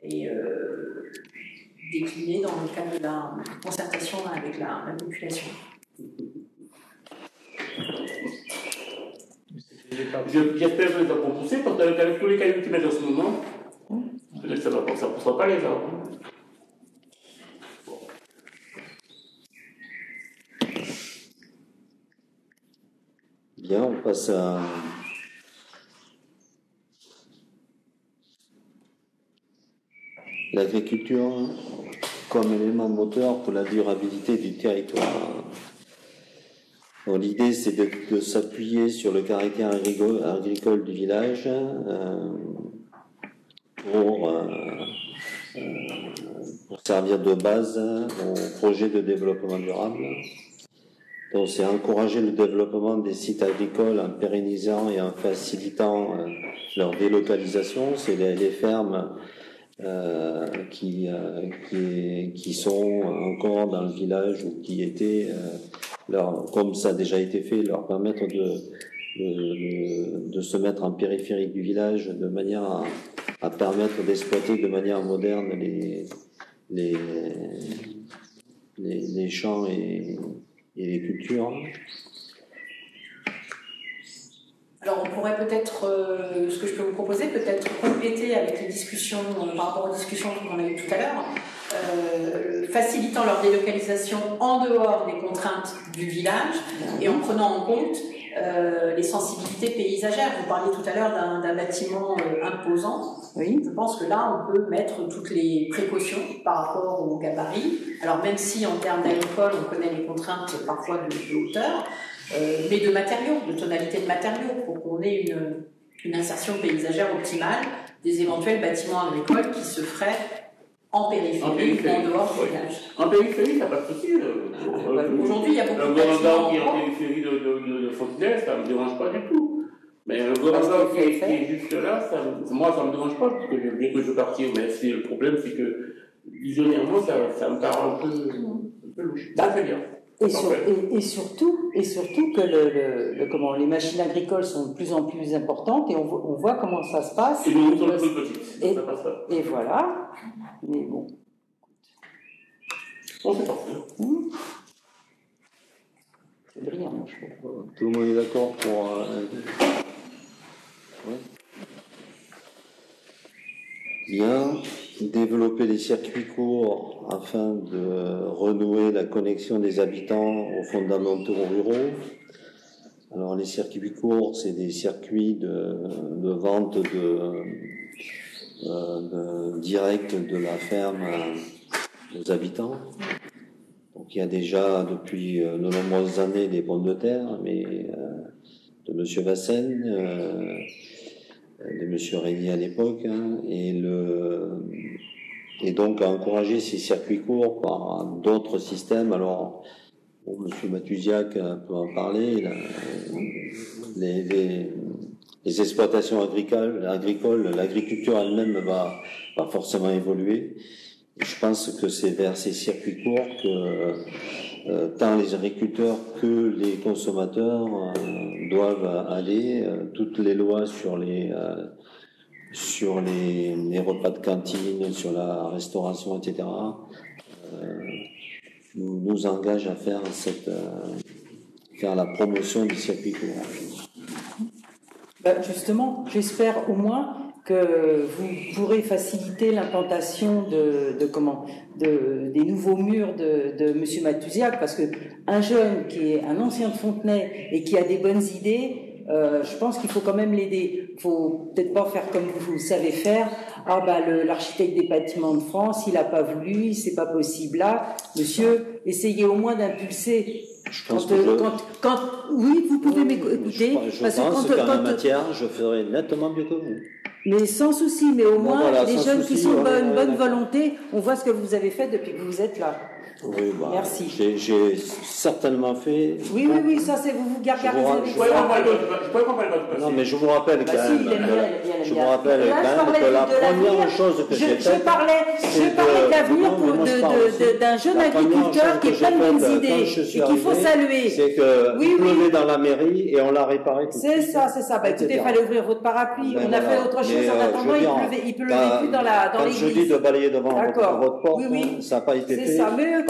C: et déclinée dans le cadre de la concertation avec la population.
E: J'espère que ça va pousser, parce qu'avec tous les cailloux qu'ils mettent en ce moment, peut-être que ça ne poussera pas les arbres.
A: Bien, on passe à l'agriculture comme élément moteur pour la durabilité du territoire. Bon, l'idée, c'est de s'appuyer sur le caractère agricole du village pour servir de base au projet de développement durable. Donc, c'est encourager le développement des sites agricoles en pérennisant et en facilitant leur délocalisation. C'est les fermes qui sont encore dans le village ou qui étaient, comme ça a déjà été fait, leur permettre de se mettre en périphérie du village de manière à permettre d'exploiter de manière moderne les champs et les cultures.
C: Alors on pourrait peut-être, ce que je peux vous proposer, peut-être compléter avec les discussions, par rapport aux discussions qu'on a eues tout à l'heure, facilitant leur délocalisation en dehors des contraintes du village et en prenant en compte les sensibilités paysagères. Vous parliez tout à l'heure d'un bâtiment imposant.
B: Oui.
C: Je pense que là, on peut mettre toutes les précautions par rapport au gabarit. Alors même si en termes d'agricole, on connaît les contraintes parfois de hauteur, mais de matériaux, de tonalité de matériaux, pour qu'on ait une insertion paysagère optimale des éventuels bâtiments agricoles qui se feraient en périphérie, en dehors du village.
E: En périphérie, ça n'a pas de souci.
C: Aujourd'hui, il y a beaucoup de
E: bâtiments qui est en périphérie de Fontenay, ça ne me dérange pas du tout. Mais le gouvernement qui est juste là, moi, ça ne me dérange pas, parce que j'aime bien que je veux partir. Mais le problème, c'est que visionnairement, ça me paraît un peu louche. Ça fait bien.
B: Et surtout que les machines agricoles sont de plus en plus importantes et on voit comment ça se passe.
E: Et nous, on sont plus petites. Ça passe pas.
B: Et voilà. Mais bon.
E: On fait partir.
B: C'est brillant, je trouve.
A: Tout le monde est d'accord pour... Ouais. Bien, développer les circuits courts afin de renouer la connexion des habitants aux fondamentaux ruraux. Alors les circuits courts, c'est des circuits de vente direct de la ferme aux habitants. Donc il y a déjà depuis de nombreuses années des pommes de terre, mais de M. Vassen, de M. Régnier à l'époque, et donc à encourager ces circuits courts par d'autres systèmes. Alors, M. Matusiak peut en parler, les exploitations agricoles, l'agriculture elle-même va forcément évoluer. Et je pense que c'est vers ces circuits courts que tant les agriculteurs que les consommateurs doivent aller. Toutes les lois sur sur les repas de cantine, sur la restauration, etc., nous engage à faire faire la promotion du circuit court.
B: Justement, j'espère au moins que vous pourrez faciliter l'implantation des nouveaux murs de Monsieur Matouziak, parce que un jeune qui est un ancien de Fontenay et qui a des bonnes idées, je pense qu'il faut quand même l'aider. Il faut peut-être pas faire comme vous savez faire. L'architecte des bâtiments de France, il n'a pas voulu, c'est pas possible là. Monsieur, essayez au moins d'impulser. Oui, vous pouvez m'écouter.
A: Je pense qu'en la matière, je ferai nettement mieux que vous.
B: Mais sans souci, mais au moins,
A: voilà,
B: les jeunes
A: souci,
B: qui sont bonne volonté, on voit ce que vous avez fait depuis que vous êtes là.
A: Oui,
B: merci.
A: J'ai certainement fait.
B: Oui, ça c'est vous gargarisez.
A: Non, mais je vous rappelle quand même. Je vous rappelle quand même que la première chose que j'ai faite.
B: Je parlais de l'avenir d'un jeune agriculteur qui est plein de bonnes idées et qu'il faut saluer.
A: C'est que il pleuvait dans la mairie et on l'a réparé.
B: C'est ça. Écoutez, il fallait ouvrir votre parapluie. On a fait autre chose en attendant. Il pleuvait plus dans l'église.
A: Quand je dis de balayer devant votre porte, ça n'a pas été fait.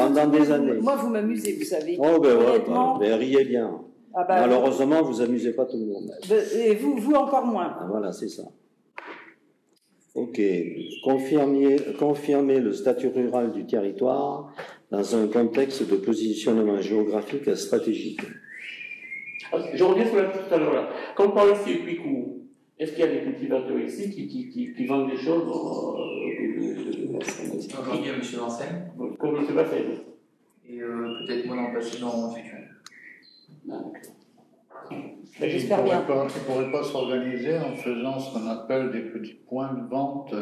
A: Pendant des années.
B: Moi, vous m'amusez, vous savez.
A: Oh, ben riez bien. Malheureusement, vous amusez pas tout le monde.
B: Et vous encore moins.
A: Voilà, c'est ça. Ok. Confirmer le statut rural du territoire dans un contexte de positionnement géographique stratégique.
E: Je reviens sur la tout à l'heure là. Quand on parle de circuit court, est-ce qu'il y a des cultivateurs ici qui vendent des choses
H: Aujourd'hui, M. Vincennes.
E: Comme M. Vincennes.
H: Et peut-être moi dans le passé, dans le futur.
B: J'espère bien.
G: Il ne pourrait pas s'organiser en faisant ce qu'on appelle des petits points de vente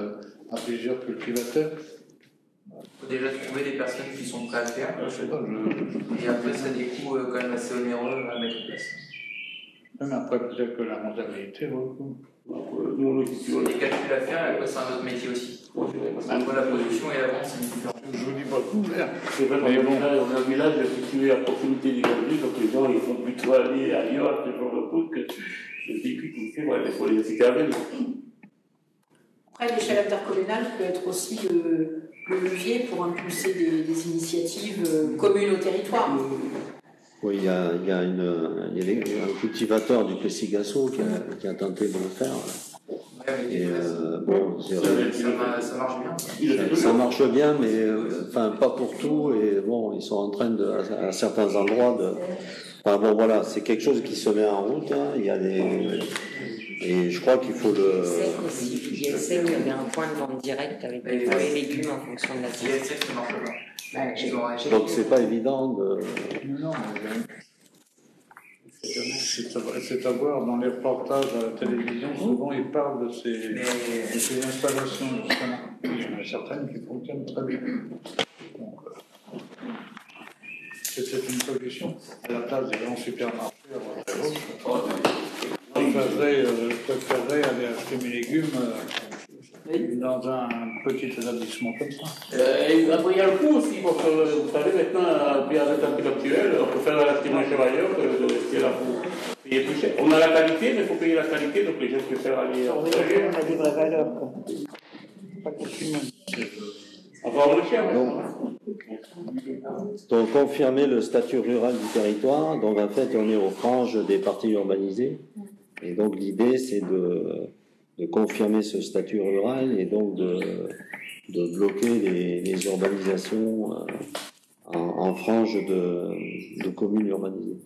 G: à plusieurs cultivateurs.
H: Il faut déjà trouver des personnes qui sont prêtes à le faire. Et après, ça a des coûts quand même assez onéreux à mettre en place.
G: Même après, peut-être que la rentabilité vaut le coup.
H: Sur les calculs à faire, après, c'est un autre métier aussi. Entre la production et la vente, c'est différent.
G: Je vous dis pas tout faire.
E: C'est vrai qu'on a un village situé à proximité du Gambie, donc les gens ils font plutôt aller ailleurs, ce genre de truc, que le véhicule qui fait, il faut les inciter à venir.
C: Après, l'échelle intercommunale peut être aussi le levier pour impulser des initiatives communes au territoire.
A: Oui, il y a un cultivateur du Plessis-Gassot qui a tenté de le faire. Et
H: ça marche bien.
A: Ça marche bien, mais pas pour tout. Et bon, ils sont en train à certains endroits voilà, c'est quelque chose qui se met en route. Hein. Il y a et je crois qu'il faut le.
F: Il essaie qu'il y avait un point de vente direct avec les fruits et légumes en fonction de la saison.
H: Ça marche pas.
A: Donc c'est pas évident de.
G: Non, c'est à voir dans les reportages à la télévision, souvent ils parlent de ces installations, justement. Il y en a certaines qui fonctionnent très bien. Donc, c'est une solution. À la place des grands supermarchés, je préférerais aller acheter mes légumes dans un petit établissement comme ça.
E: Après, il y a le coût aussi, parce que vous savez, maintenant, avec la prix actuelle, on peut faire acheter moins cher ailleurs que de rester là pour payer plus cher. On a la qualité, mais il faut payer la qualité, donc les gens préfèrent aller
B: on a des vraies valeurs, quoi. Pas
E: encore moins cher.
A: Donc, confirmer le statut rural du territoire. Donc, en fait, on est aux franges des parties urbanisées. Et donc, l'idée, c'est de confirmer ce statut rural et donc de bloquer les urbanisations en frange de communes urbanisées.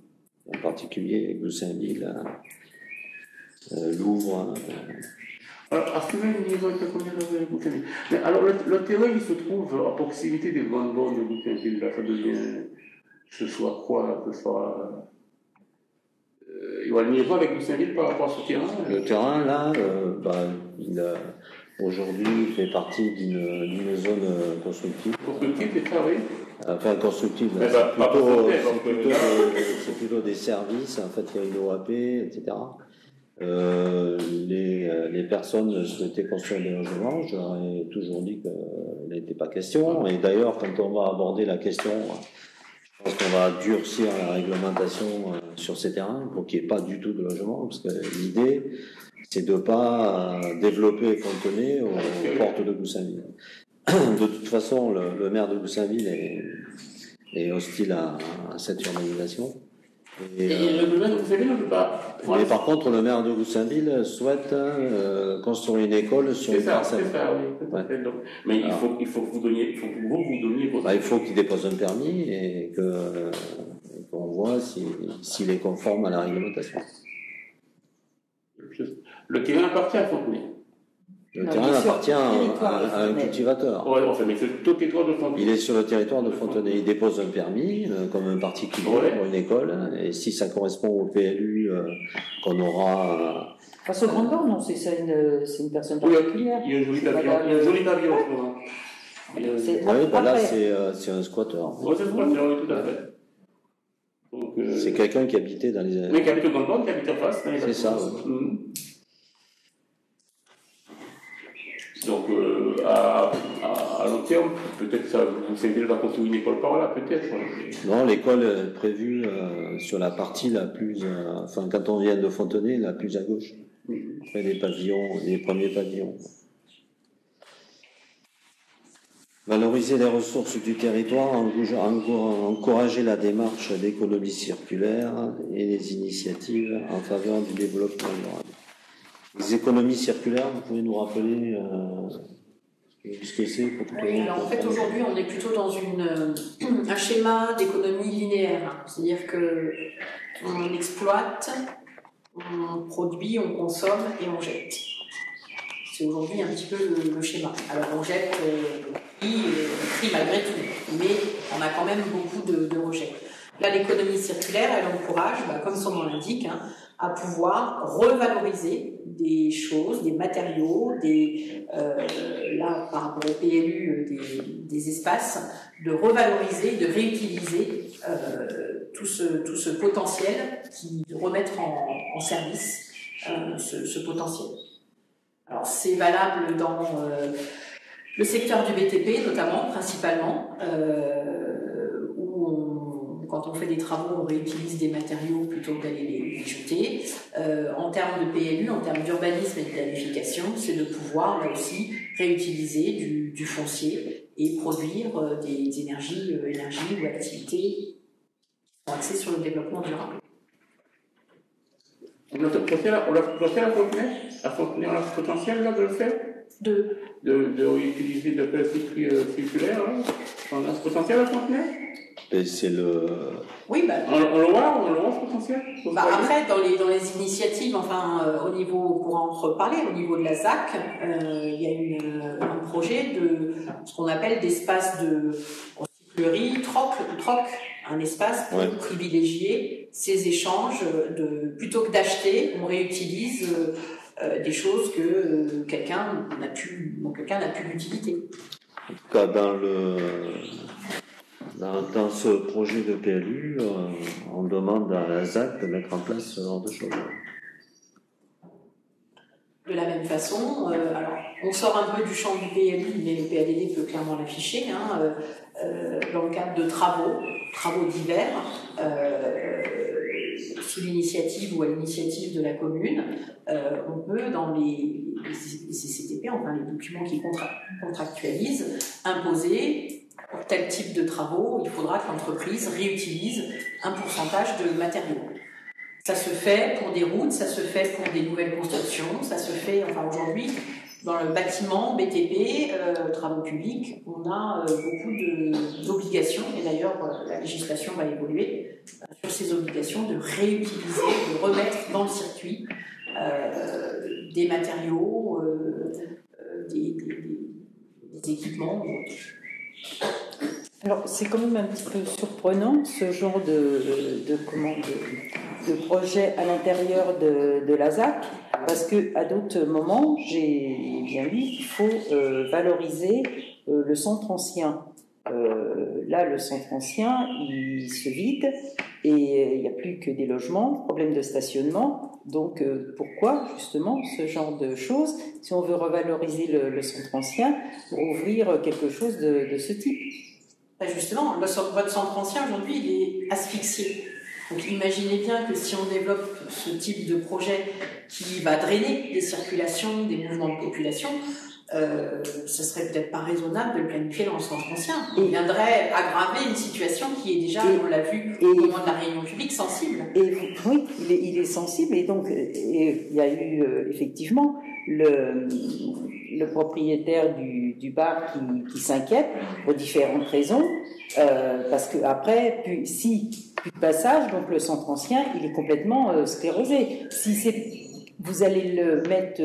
A: En particulier, Goussainville, Louvre.
E: Alors, assumer une liaison avec la commune de Goussainville. Mais alors, le terrain, il se trouve à proximité des grandes bornes de Goussainville. Là, ça devient, ce soit quoi, ce soit. Il y a une liaison avec Goussainville par rapport à ce terrain.
A: Le terrain, là, aujourd'hui, il fait partie d'une zone constructive.
E: Constructive, c'est ça, oui.
A: Enfin, constructive, c'est plutôt des services. En fait, il y a une OAP, etc. Les personnes souhaitaient construire des logements. Je leur ai toujours dit qu'il n'était pas question. Et d'ailleurs, quand on va aborder la question, je pense qu'on va durcir la réglementation sur ces terrains pour qu'il n'y ait pas du tout de logement. Parce que l'idée, c'est de ne pas développer Fontenay aux portes de Goussainville. De toute façon, le maire de Goussainville est hostile à cette urbanisation.
E: Et le maire de Goussainville ne peut pas.
A: Mais par contre, le maire de Goussainville souhaite construire une école sur une parcelle.
E: C'est ça, oui. Ouais. Donc, mais il faut que vous donniez votre...
A: il faut qu'il dépose un permis et qu'on voit s'il est conforme à la réglementation.
E: Le terrain appartient à Fontenay.
A: Le terrain appartient à un cultivateur.
E: Ouais, enfin, mais c'est le territoire de Fontenay.
A: Il est sur le territoire de Fontenay. Il dépose un permis, comme un particulier pour une école, et si ça correspond au PLU qu'on aura.
B: Face au grand bord, non, c'est une personne particulière.
E: Il y a une jolie pavillon en ce moment.
A: Oui, là, c'est un squatter.
E: Oui, c'est un squatter, oui, tout à fait.
A: C'est quelqu'un qui habitait dans les années.
E: Mais qui habite au grand bord, qui habite en face.
A: C'est ça, oui.
E: Donc, à long terme, peut-être ça vous Saint-Ville va construire une école par là, peut-être.
A: Non, l'école est prévue sur la partie la plus, quand on vient de Fontenay, la plus à gauche. Près des pavillons, les premiers pavillons. Valoriser les ressources du territoire, encourager la démarche d'économie circulaire et les initiatives en faveur du développement durable. Les économies circulaires, vous pouvez nous rappeler ce que c'est pour
C: Oui, alors en fait aujourd'hui on est plutôt dans un schéma d'économie linéaire, c'est-à-dire qu'on exploite, on produit, on consomme et on jette. C'est aujourd'hui un petit peu le schéma. Alors on jette on trie malgré tout, mais on a quand même beaucoup de rejets. Là l'économie circulaire, elle encourage, comme son nom l'indique, à pouvoir revaloriser des choses, des matériaux, là par rapport au PLU, des espaces, de revaloriser, de réutiliser tout ce potentiel, de remettre en service ce potentiel. Alors c'est valable dans le secteur du BTP notamment, principalement, quand on fait des travaux, on réutilise des matériaux plutôt que d'aller les jeter. En termes de PLU, en termes d'urbanisme et de planification, c'est de pouvoir, là aussi, réutiliser du foncier et produire des énergies ou activités qui sont axées sur le développement durable.
E: On a à Fontenay, on a ce potentiel là de le faire de réutiliser de plastique circulaire, on a ce potentiel à Fontenay.
A: Et c'est le...
E: Oui, on le voit ce potentiel.
C: Après, dans les initiatives, au niveau, on pourra en reparler, au niveau de la ZAC, il y a un projet de ce qu'on appelle d'espace de recyclerie, troc, un espace pour privilégier ces échanges, plutôt que d'acheter, on réutilise des choses que quelqu'un n'a plus d'utilité.
A: En tout cas, dans ce projet de PLU, on demande à la ZAC de mettre en place ce genre de choses.
C: De la même façon, alors on sort un peu du champ du PLU, mais le PADD peut clairement l'afficher, dans le cadre de travaux divers, sous l'initiative ou à l'initiative de la commune, on peut, dans les CCTP, les documents qui contractualisent, imposer pour tel type de travaux, il faudra que l'entreprise réutilise un pourcentage de matériaux. Ça se fait pour des routes, ça se fait pour des nouvelles constructions, ça se fait, aujourd'hui, dans le bâtiment, BTP, travaux publics, on a beaucoup d'obligations, et d'ailleurs la législation va évoluer sur ces obligations de réutiliser, de remettre dans le circuit des matériaux, des équipements ou autres.
B: Alors, c'est quand même un petit peu surprenant, ce genre de projet à l'intérieur de la ZAC, parce qu'à d'autres moments, j'ai bien lu qu'il faut valoriser le centre ancien. Là, le centre ancien, il se vide et il n'y a plus que des logements, problème de stationnement. Donc, pourquoi, justement, ce genre de choses, si on veut revaloriser le centre ancien, pour ouvrir quelque chose de ce type?
C: Justement, votre centre ancien, aujourd'hui, il est asphyxié. Donc imaginez bien que si on développe ce type de projet qui va drainer des circulations, des mouvements de population, ce serait peut-être pas raisonnable de le planifier dans le centre ancien. Il viendrait aggraver une situation qui est déjà, on l'a vu au moment de la réunion publique, sensible.
B: Oui, il est sensible, et donc il y a eu effectivement le propriétaire du bar qui s'inquiète pour différentes raisons, parce que après, si plus de passage, donc le centre ancien, il est complètement sclérosé. Vous allez le mettre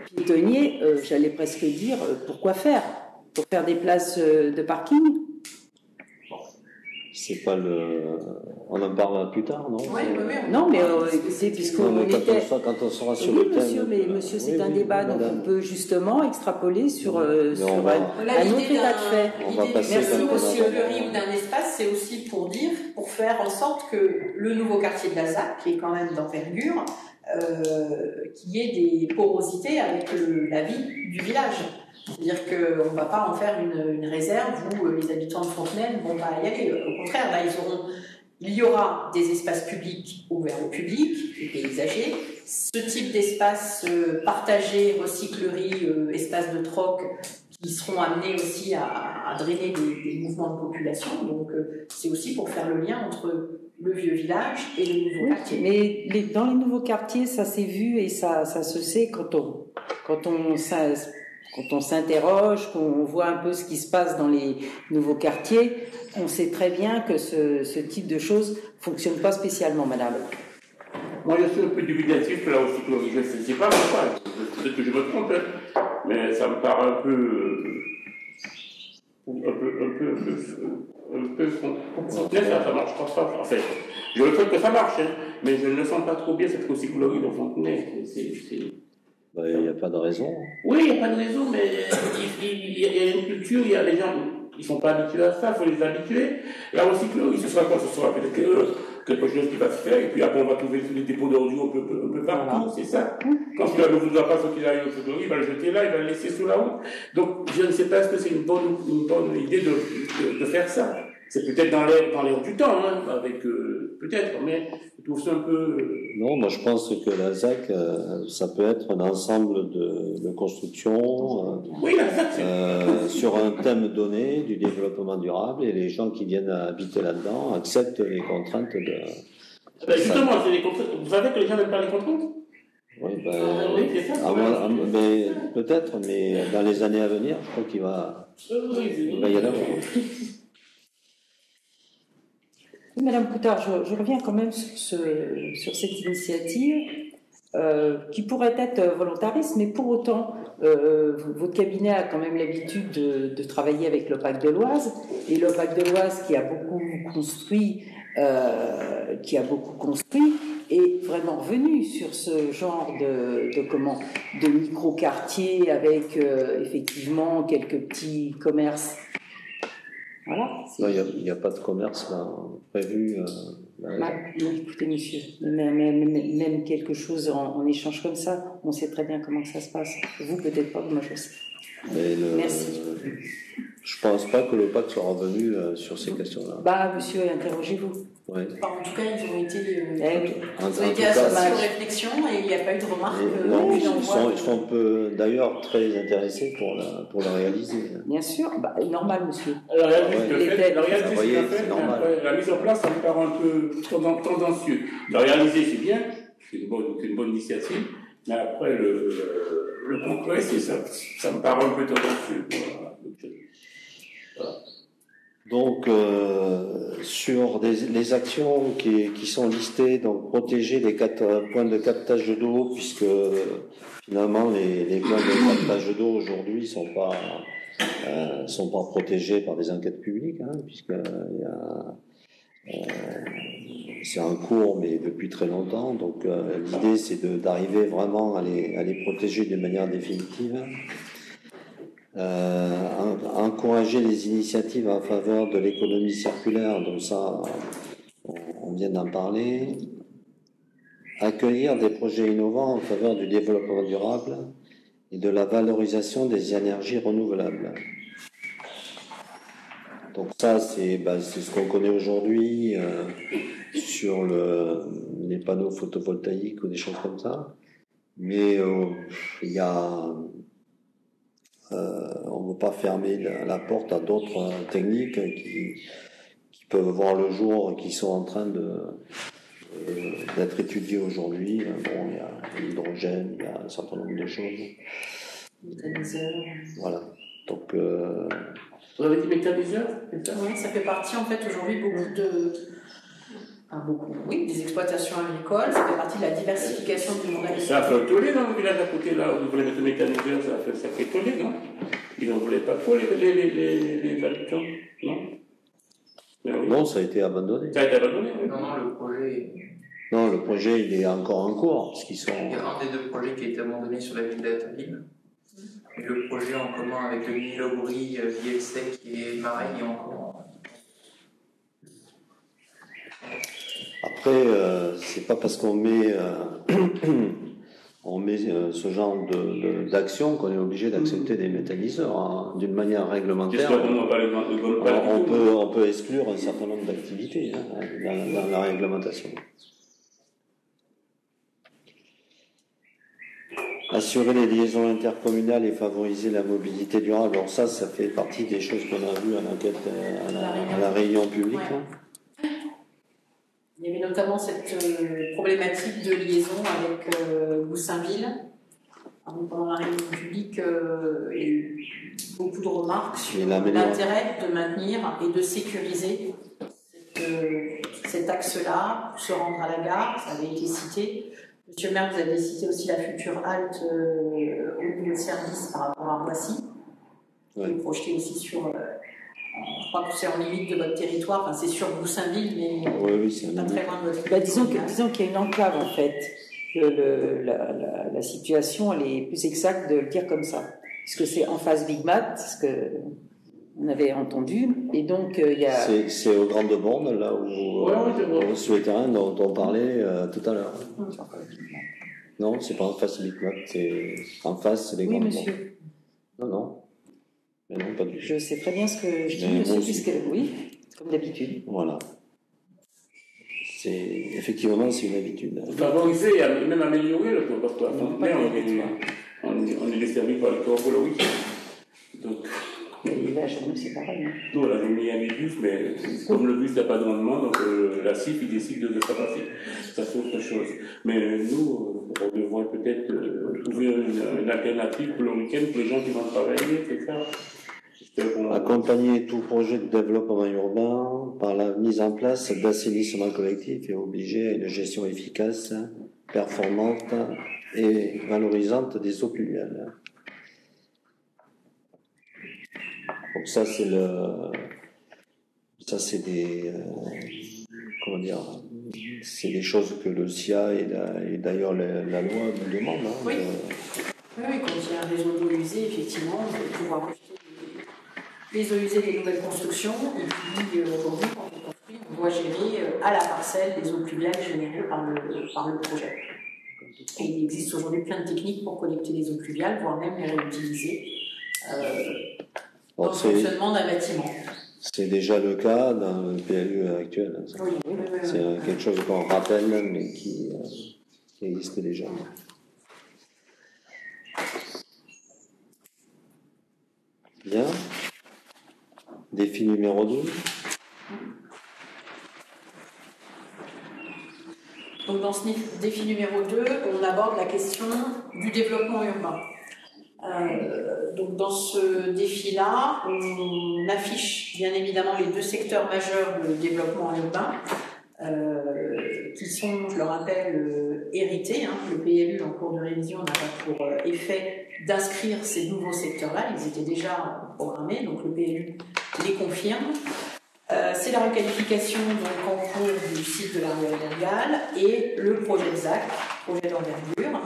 B: piétonnier, j'allais presque dire, pourquoi faire? Pour faire des places de parking?
A: C'est pas on en parle plus tard, non?
C: Oui,
B: non, mais c'est puisqu'on était.
A: Quand on sera sur le thème.
B: Monsieur, c'est un débat, donc on peut justement extrapoler sur un autre état de fait.
C: Merci, monsieur Fleury, ou d'un espace, c'est aussi pour faire en sorte que le nouveau quartier de la ZAC, qui est quand même d'envergure, qu'il y ait des porosités avec la vie du village. C'est-à-dire qu'on ne va pas en faire une réserve où les habitants de Fontenay ne vont pas y aller. Au contraire, là, il y aura des espaces publics ouverts au public, des paysagers. Ce type d'espace partagé, recyclerie, espace de troc, qui seront amenés aussi à drainer des mouvements de population. Donc, c'est aussi pour faire le lien entre le vieux village et le nouveau quartier.
B: Mais dans les nouveaux quartiers, ça s'est vu et ça se sait quand on s'interroge, qu'on voit un peu ce qui se passe dans les nouveaux quartiers, on sait très bien que ce type de choses ne fonctionne pas spécialement, madame.
E: Moi, je suis un peu dubitatif là aussi, je ne sais pas pourquoi, peut-être que je me trompe, mais ça me paraît un peu ça marche pas. En fait, je le trouve que ça marche, mais je ne sens pas trop bien cette recyclerie dans Fontenay.
A: Il n'y a pas de raison.
E: Oui, il n'y a pas de raison, mais il y a une culture, il y a les gens, ils ne sont pas habitués à ça, il faut les habituer. La recyclerie, ce sera quoi? Ce sera peut-être quelque chose qui va se faire, et puis après on va trouver tous les dépôts d'ordures un peu partout, c'est ça. Quand il ne voudra pas ce qu'il a eu au recyclerie, il va le jeter là, il va le laisser sous la route. Donc je ne sais pas, est-ce que c'est une bonne idée de faire ça? C'est peut-être dans l'air du temps, avec peut-être, mais je trouve ça un peu.
A: Non, moi je pense que la ZAC, ça peut être un ensemble de constructions sur un thème donné du développement durable, et les gens qui viennent habiter là-dedans acceptent les contraintes de.
E: Justement, c'est les contraintes. Vous savez que les gens n'aiment pas les contraintes?
A: Oui, mais peut-être, mais dans les années à venir, je crois qu'il va y en avoir.
B: Madame Coutard, je reviens quand même sur cette initiative qui pourrait être volontariste, mais pour autant, votre cabinet a quand même l'habitude de travailler avec l'OPAC de l'Oise, et l'OPAC de l'Oise qui a beaucoup construit, est vraiment revenu sur ce genre de micro-quartier avec effectivement quelques petits commerces. Voilà.
A: Il n'y a pas de commerce là, prévu.
B: Écoutez, monsieur, même quelque chose en échange comme ça, on sait très bien comment ça se passe. Vous, peut-être pas, moi je sais. Merci.
A: Je pense pas que l'OPAC soit revenu sur ces questions-là.
B: Monsieur, interrogez-vous.
A: Ouais.
C: En tout cas, ils ont été
B: associés
C: aux réflexions et il n'y a pas eu de remarques.
A: Ils sont d'ailleurs très intéressés pour la réaliser.
B: Bien sûr, normal, monsieur.
E: La mise en place, ça me paraît un peu tendancieux. La réaliser, c'est bien, c'est une bonne initiative, mais après, le concret, ça me paraît un peu tendancieux. Voilà.
A: Donc, sur les actions qui sont listées, donc protéger les 4 points de captage d'eau, puisque finalement les points de captage d'eau aujourd'hui sont pas protégés par des enquêtes publiques, puisque c'est en cours, mais depuis très longtemps. Donc, l'idée c'est d'arriver vraiment à les protéger de manière définitive. Encourager les initiatives en faveur de l'économie circulaire, donc ça, on vient d'en parler. Accueillir des projets innovants en faveur du développement durable et de la valorisation des énergies renouvelables. Donc ça, c'est ce qu'on connaît aujourd'hui sur les panneaux photovoltaïques ou des choses comme ça. Mais il y a... on ne veut pas fermer la porte à d'autres techniques qui peuvent voir le jour, qui sont en train d'être étudiées aujourd'hui. Bon, il y a l'hydrogène, il y a un certain nombre de choses. Voilà. Donc,
E: vous avez dit méthaniseur?
C: Oui, ça fait partie en fait aujourd'hui des exploitations agricoles, ça fait partie de la diversification du monde agricole.
E: Ça fait toller dans le village à côté, là, où vous voulez mettre le méthaniseur, ça fait toller, non? Ils n'en voulaient pas trop, les habitants, non? Oui.
A: Non, ça a été abandonné.
E: Ça a été abandonné, oui.
H: Non, le projet.
A: Non, le projet, il est encore en cours, parce qu'ils sont...
H: Il y a un des deux projets qui a été abandonné sur la ville d'Atalib. Et le projet en commun avec le Mini-Logri, Bielsec et Marais est encore.
A: Après, c'est pas parce qu'on met, ce genre d'action qu'on est obligé d'accepter des méthaniseurs. Hein. D'une manière réglementaire, on peut exclure un certain nombre d'activités dans la réglementation. Assurer les liaisons intercommunales et favoriser la mobilité durable. Alors ça fait partie des choses qu'on a vues à la réunion publique.
C: Ouais.
A: Hein.
C: Il y avait notamment cette problématique de liaison avec Goussainville. Pendant la réunion publique, il y a eu beaucoup de remarques sur l'intérêt de maintenir et de sécuriser cet axe-là, pour se rendre à la gare, ça avait été cité. Monsieur le maire, vous avez cité aussi la future halte au niveau de service par rapport à Roissy, qui est projetée aussi sur... je crois que c'est en limite de votre territoire, enfin, c'est sur Goussainville, mais
A: oui, c'est
C: pas très loin de votre territoire.
B: Disons qu'il y a une enclave en fait. La situation, elle est plus exacte de le dire comme ça. Puisque c'est en face Big Mat, ce qu'on avait entendu, et donc il y a...
A: C'est aux Grandes Bornes, là où sur les terrains dont on parlait tout à l'heure. Non, c'est pas en face Big Mat, c'est en face les Grandes Bornes. Oui, monsieur. Non. Mais non, pas du tout.
B: Je sais très bien ce que je dis, monsieur, puisque... Oui, comme d'habitude.
A: Voilà. Effectivement, c'est une habitude.
E: Favoriser et même améliorer le comportement. On est desservi par le corps pour le week-end. Donc,
B: là, chez nous, c'est pareil.
E: Nous, on a mis un bus, mais comme le bus n'a pas de rendement, donc la CIF, il décide de ne pas passer. Ça, c'est autre chose. Mais nous, on devrait peut-être trouver une alternative pour le week-end pour les gens qui vont travailler, c'est ça.
A: Accompagner tout projet de développement urbain par la mise en place d'assainissement collectif et obliger à une gestion efficace, performante et valorisante des eaux pluviales. Donc ça c'est des c'est des choses que le SIA et d'ailleurs la loi nous demande. Hein,
C: oui, quand il y a un réseau d'eau usée, effectivement, de pouvoir rejeter les eaux usées des nouvelles constructions, et puis aujourd'hui, quand on construit, on doit gérer à la parcelle les eaux pluviales générées par le projet. Et il existe aujourd'hui plein de techniques pour collecter les eaux pluviales, voire même les réutiliser dans le fonctionnement d'un bâtiment.
A: C'est déjà le cas dans le PLU actuel. Oui. C'est quelque chose qu'on rappelle, mais qui existe déjà. Bien. Défi numéro 2.
C: Donc dans ce défi numéro 2, on aborde la question du développement urbain. Donc dans ce défi-là, on affiche bien évidemment les deux secteurs majeurs de développement urbain, qui sont, je le rappelle, hérités. Le PLU en cours de révision n'a pas pour effet d'inscrire ces nouveaux secteurs-là, ils étaient déjà programmés, donc le PLU les confirme. C'est la requalification donc, en cours du site de la rue Albergale et le projet ZAC, projet d'envergure,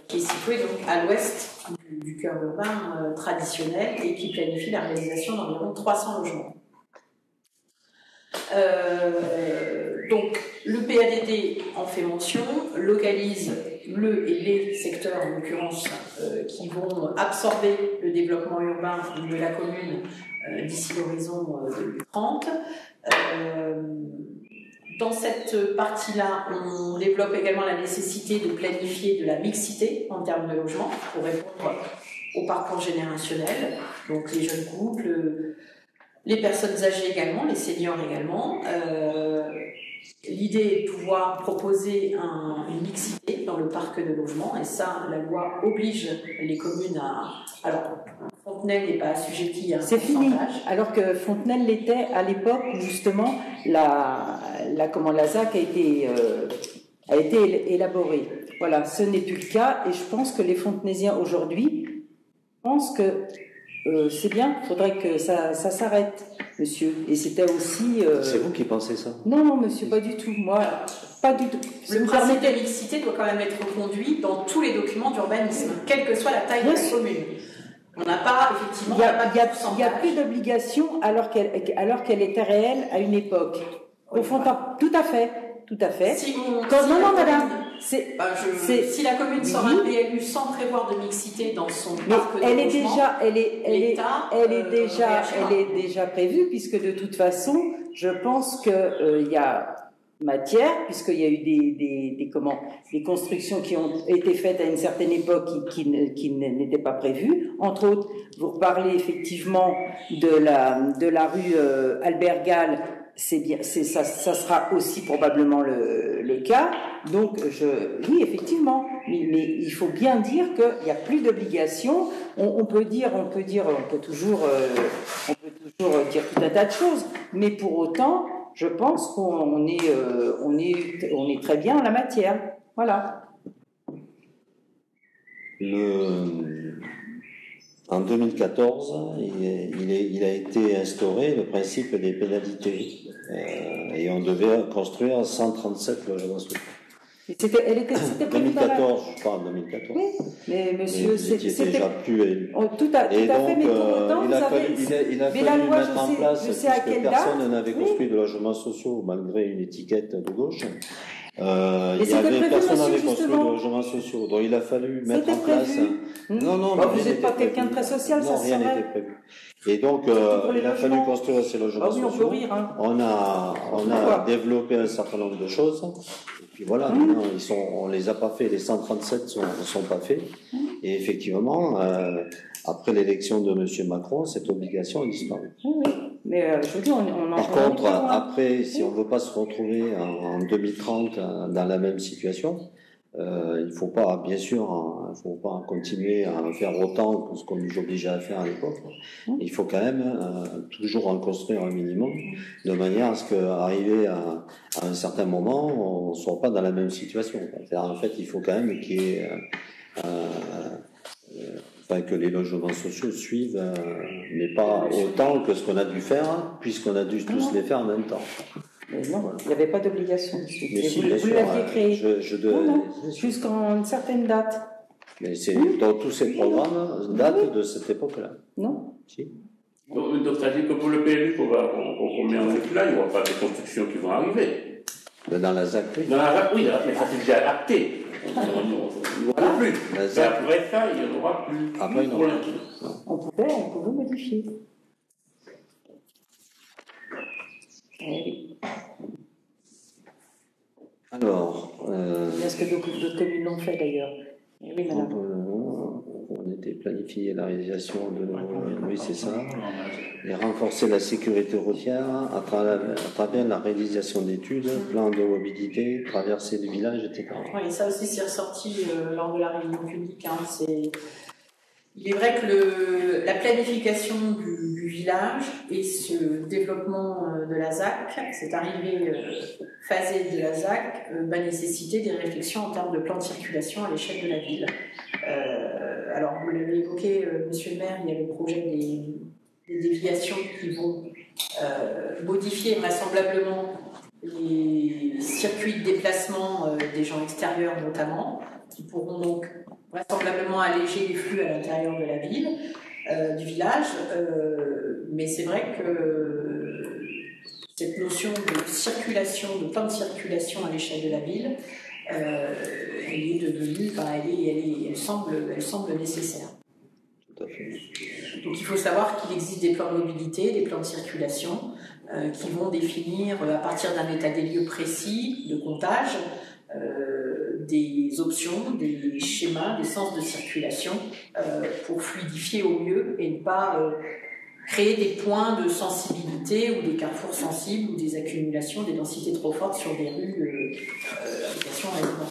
C: qui est situé donc à l'ouest du cœur urbain traditionnel et qui planifie la réalisation d'environ 300 logements. Donc, le PADD en fait mention, localise le et les secteurs, en l'occurrence, qui vont absorber le développement urbain de la commune d'ici l'horizon 2030. Dans cette partie-là, on développe également la nécessité de planifier de la mixité en termes de logement pour répondre au parcours générationnel, donc les jeunes couples, les personnes âgées également, les seniors également. L'idée est de pouvoir proposer une mixité dans le parc de logement, et ça, la loi oblige les communes à... Alors, Fontenay n'est pas assujetti à un
B: C'est fini,
C: pourcentage.
B: alors que Fontenay l'était à l'époque où justement la ZAC a été élaborée. Voilà, ce n'est plus le cas, et je pense que les Fontenaisiens aujourd'hui pensent que c'est bien, il faudrait que ça s'arrête, monsieur. Et c'était aussi...
A: C'est vous qui pensez ça?
B: Non, monsieur, pas du tout. Moi, pas du tout.
C: Le principe de mixité doit quand même être conduit dans tous les documents d'urbanisme, quelle que soit la taille de la commune. On n'a pas, effectivement,
B: il n'y a plus d'obligation alors qu'elle était réelle à une époque. Au fond, tout à fait.
C: Si
B: madame.
C: Si la commune sort un PLU sans prévoir de mixité dans son parc de logement,
B: elle est déjà prévue, puisque de toute façon, je pense qu'il y a matière, puisqu'il y a eu des constructions qui ont été faites à une certaine époque qui n'étaient pas prévues. Entre autres, vous reparlez effectivement de la rue Albert Gall. C'est bien, ça sera aussi probablement le cas. Donc, oui, effectivement, mais il faut bien dire qu'il n'y a plus d'obligation. On peut toujours dire tout un tas de choses, mais pour autant, je pense qu'on est très bien en la matière. Voilà.
A: En 2014, il a été instauré le principe des pénalités et on devait construire 137 logements sociaux.
B: C'était
A: 2014, je parle 2014.
B: Oui, mais monsieur,
A: c'était déjà plus.
B: Tout à fait, mais pour autant,
A: il a fallu mettre en place, puisque personne n'avait construit de logements sociaux malgré une étiquette de gauche. Personne n'avait construit de logements sociaux, donc il a fallu mettre en place. Non,
B: vous n'êtes pas quelqu'un de très social, ça
A: rien n'était prévu. Et donc, il a fallu construire ces logements sociaux.
B: On peut rire, hein.
A: On a développé un certain nombre de choses. Et puis voilà, maintenant, on les a pas fait. Les 137 sont pas faits. Et effectivement, après l'élection de M. Macron, cette obligation a disparu.
B: Oui. Mais je vous dis,
A: Par contre, après, si on ne veut pas se retrouver en 2030 dans la même situation, il faut pas, bien sûr, il faut pas continuer à faire autant que ce qu'on nous obligeait à faire à l'époque. Il faut quand même toujours en construire un minimum, de manière à ce qu'arriver à un certain moment, on ne soit pas dans la même situation. En fait, il faut quand même qu'il y ait que les logements sociaux suivent, mais pas autant que ce qu'on a dû faire, puisqu'on a dû tous les faire en même temps.
B: Mais non, il n'y avait pas d'obligation. Vous l'aviez créé. Jusqu'à une certaine date.
A: Mais dans tous ces programmes datent de cette époque-là.
B: Non.
A: Si.
E: Donc ça veut dire que pour le PLU qu'on met en œuvre là, il n'y aura pas de constructions qui vont arriver.
A: Dans la ZAC, oui.
E: Dans la ZAC, oui, mais ça c'est déjà acté. Il n'y aura plus. Et après ça, il n'y en aura plus.
A: Après, non.
B: On pouvait modifier.
A: Alors.
B: Est-ce que d'autres communes l'ont fait d'ailleurs? Oui, madame.
A: On était planifié la réalisation de. Oui, c'est ça. Et renforcer la sécurité routière à travers la réalisation d'études, plans de mobilité, traversée du village, etc.
C: Oui, ça aussi c'est ressorti lors de la réunion publique. Il est vrai que la planification du village et ce développement de la ZAC, cette arrivée phasée de la ZAC, va nécessiter des réflexions en termes de plan de circulation à l'échelle de la ville. Alors, vous l'avez évoqué, monsieur le maire, il y a le projet des déviations qui vont modifier vraisemblablement les circuits de déplacement des gens extérieurs notamment, qui pourront donc vraisemblablement alléger les flux à l'intérieur de la ville, du village, mais c'est vrai que cette notion de circulation, de plan de circulation à l'échelle de la ville, elle est devenue, elle semble nécessaire.
A: Tout à fait.
C: Donc il faut savoir qu'il existe des plans de mobilité, des plans de circulation qui vont définir à partir d'un état des lieux précis de comptage des options, des schémas, des sens de circulation pour fluidifier au mieux et ne pas créer des points de sensibilité ou des carrefours sensibles ou des accumulations, des densités trop fortes sur des rues à vocation résidentielle.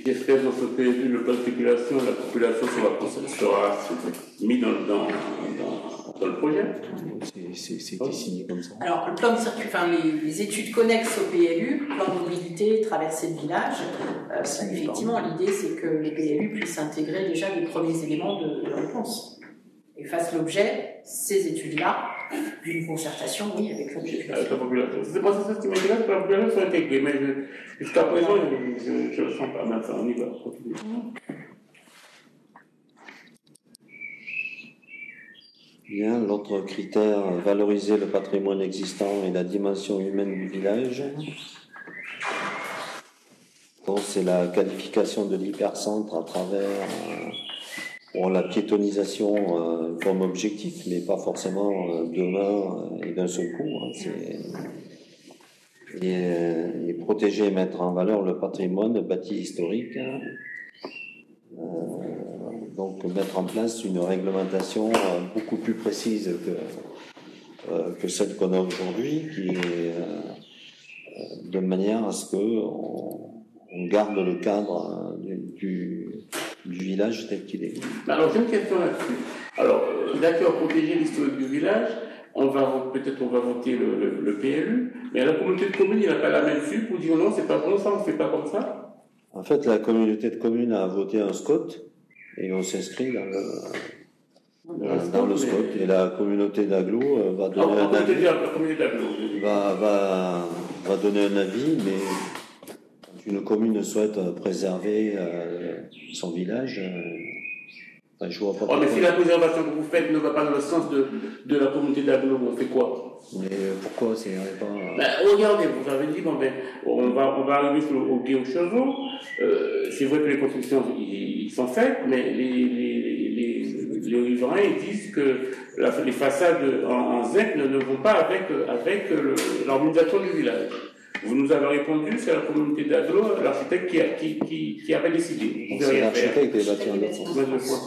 E: J'espère dans ce PLU, le plan de spéculation, la population sera mise dans le projet.
A: C'est signé comme ça.
C: Alors, le plan de les études connexes au PLU, plan de mobilité, traversée de village, effectivement, l'idée c'est que le PLU puisse intégrer déjà les premiers éléments de réponse et fasse l'objet, ces études-là, d'une concertation, oui, avec la population.
E: C'est pas ça qui m'intéresse, que la population soit intégrée, mais jusqu'à présent, je ne le sens pas. Maintenant, on y va.
A: Bien, l'autre critère, valoriser le patrimoine existant et la dimension humaine du village. Donc, c'est la qualification de l'hypercentre à travers la piétonisation comme objectif, mais pas forcément demain et d'un seul coup. Et protéger et mettre en valeur le patrimoine bâti historique. Donc mettre en place une réglementation beaucoup plus précise que celle qu'on a aujourd'hui, qui est de manière à ce qu'on garde le cadre du village tel qu'il est.
E: Alors j'ai une question là-dessus. Alors d'accord, protéger l'historique du village, on va voter le PLU, mais la communauté de communes, il n'a pas la main dessus pour dire non, c'est pas bon ça, on ne fait pas comme ça.
A: En fait, la communauté de communes a voté un SCOT et on s'inscrit dans le SCOT. Et la communauté d'agglo va donner un avis. Va donner un avis, mais quand une commune souhaite préserver son village, je vois pas.
E: Mais si la préservation que vous faites ne va pas dans le sens de la communauté d'agglo, on fait quoi?
A: Mais pourquoi c'est pas...
E: Regardez, vous avez dit, on va arriver au gué aux chevaux. C'est vrai que les constructions ils sont faites, mais les riverains ils disent que les façades en zinc ne vont pas avec l'organisation du village. Vous nous avez répondu, c'est la communauté d'agglo, l'architecte qui avait décidé.
A: C'est l'architecte des bâtiments.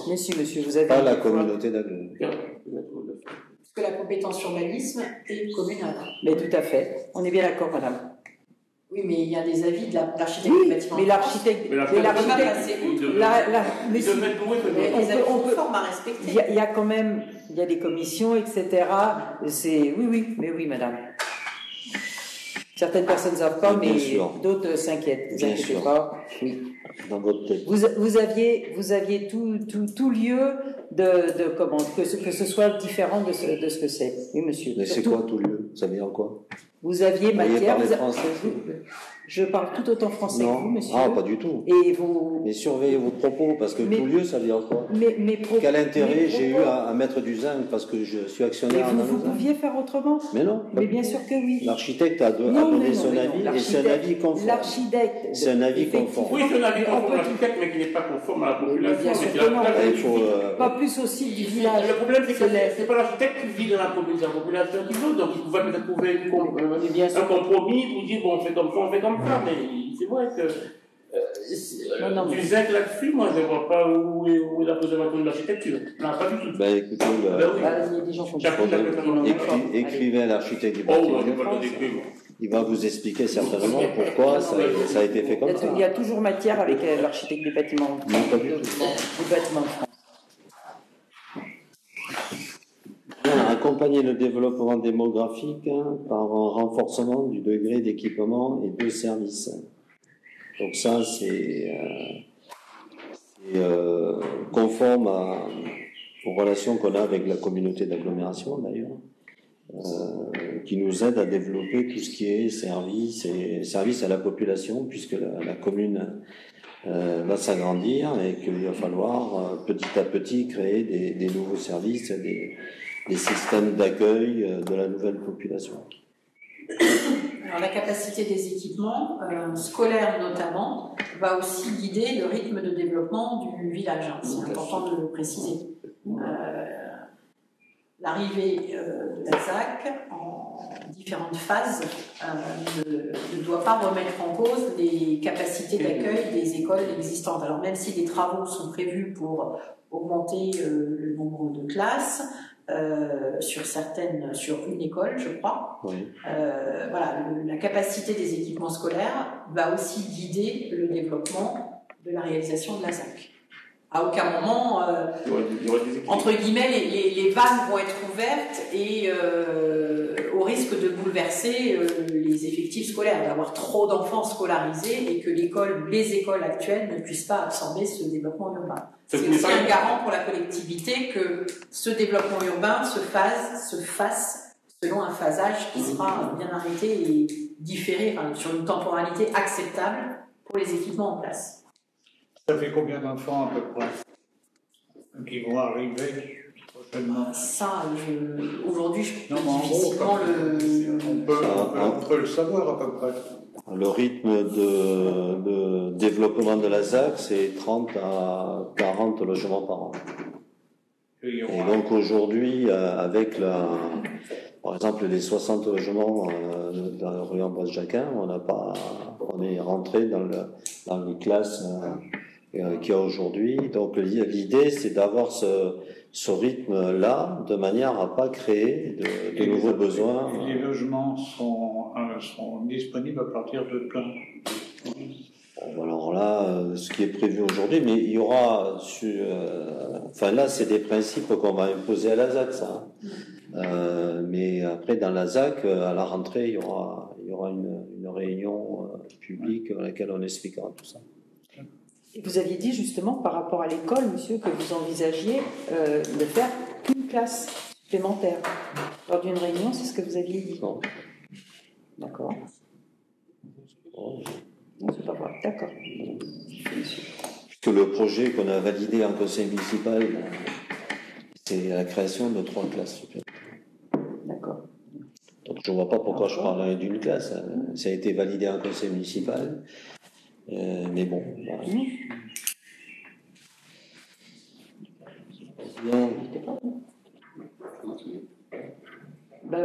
B: Monsieur, vous avez...
A: Pas la communauté d'agglo.
C: Que la compétence urbanisme est communale.
B: Mais tout à fait. On est bien d'accord, madame.
C: Oui, mais il y a des avis de l'architecte du bâtiment.
B: Mais l'architecte...
C: on peut à respecter.
B: Il y a quand même... Il y a des commissions, etc. Oui, madame. Certaines personnes ne savent pas, mais d'autres s'inquiètent. Ne vous inquiétez pas. Oui.
A: Dans votre tête.
B: Vous aviez tout lieu de comment que ce soit différent de ce que c'est. Oui, monsieur.
A: Mais c'est quoi tout lieu? Ça veut dire quoi?
B: Vous aviez matière.
A: Français.
B: Je parle tout autant français que vous, monsieur.
A: Ah, pas du tout.
B: Et vous...
A: Mais surveillez vos propos, parce que tout lieu, ça veut dire quoi? Quel intérêt j'ai eu à mettre du zinc parce que je suis actionnaire?
B: Mais vous pouviez faire autrement?
A: Mais non.
B: Mais bien sûr que oui.
A: L'architecte a donné son avis et c'est un avis conforme.
B: L'architecte.
A: C'est un avis conforme.
E: Oui, c'est un avis conforme à l'architecte, mais qui n'est pas conforme à la population.
B: Bien sûr que non. Pas plus aussi du village.
E: Le problème, c'est que c'est pas l'architecte qui vit dans la population qui veut, donc il va peut-être trouver un compromis pour dire bon, on fait comme ça, on fait comme ça, mais c'est vrai que du zinc là-dessus, moi je ne vois pas où est la préservation de l'architecture. Non, pas du tout.
A: Écoutez,
B: il y a des gens qui
A: écrivez à l'architecte du bâtiment. Il va vous expliquer certainement pourquoi ça a été fait comme ça.
B: Il y a toujours matière avec l'architecte des bâtiments.
A: Non, pas du tout.
B: Du bâtiment de France.
A: Accompagner le développement démographique par un renforcement du degré d'équipement et de services. Donc ça, c'est conforme aux relations qu'on a avec la communauté d'agglomération d'ailleurs, qui nous aide à développer tout ce qui est service à la population, puisque la commune va s'agrandir et qu'il va falloir petit à petit créer des nouveaux services, des systèmes d'accueil de la nouvelle population.
C: Alors, la capacité des équipements, scolaires notamment, va aussi guider le rythme de développement du village. Hein. C'est important de le préciser. L'arrivée de la ZAC en différentes phases ne doit pas remettre en cause les capacités d'accueil des écoles existantes. Alors même si des travaux sont prévus pour augmenter le nombre de classes, sur une école, je crois. Oui. Voilà, la capacité des équipements scolaires va aussi guider le développement de la réalisation de la ZAC. À aucun moment, entre guillemets, les vannes vont être ouvertes et au risque de bouleverser les effectifs scolaires, d'avoir trop d'enfants scolarisés et que les écoles actuelles ne puissent pas absorber ce développement urbain. C'est aussi un garant pour la collectivité que ce développement urbain se fasse selon un phasage qui sera bien arrêté et différé, sur une temporalité acceptable pour les équipements en place.
G: Ça fait combien d'enfants à peu près qui vont arriver prochainement?
C: Ça, aujourd'hui, je peux
G: difficilement on peut le savoir à peu près.
A: Le rythme de développement de la ZAC, c'est 30 à 40 logements par an. Et donc aujourd'hui, avec par exemple les 60 logements de la rue Ambroise Jacquin, on est rentré dans les classes qu'il y a aujourd'hui. Donc l'idée, c'est d'avoir ce rythme-là, de manière à ne pas créer de nouveaux besoins.
G: Les logements seront disponibles à partir de quand?
A: Bon, alors là, ce qui est prévu aujourd'hui, mais il y aura... là, c'est des principes qu'on va imposer à la ZAC, ça. Mais après, dans la ZAC, à la rentrée, il y aura une réunion publique à laquelle on expliquera tout ça.
B: Et vous aviez dit justement par rapport à l'école, monsieur, que vous envisagiez de faire qu'une classe supplémentaire. Lors d'une réunion, c'est ce que vous aviez dit.
A: Non.
B: D'accord. Non, c'est pas vrai. D'accord.
A: Puisque le projet qu'on a validé en conseil municipal, c'est la création de 3 classes supplémentaires.
B: D'accord.
A: Donc je ne vois pas pourquoi je parlerais d'une classe. Ça a été validé en conseil municipal. Mais bon.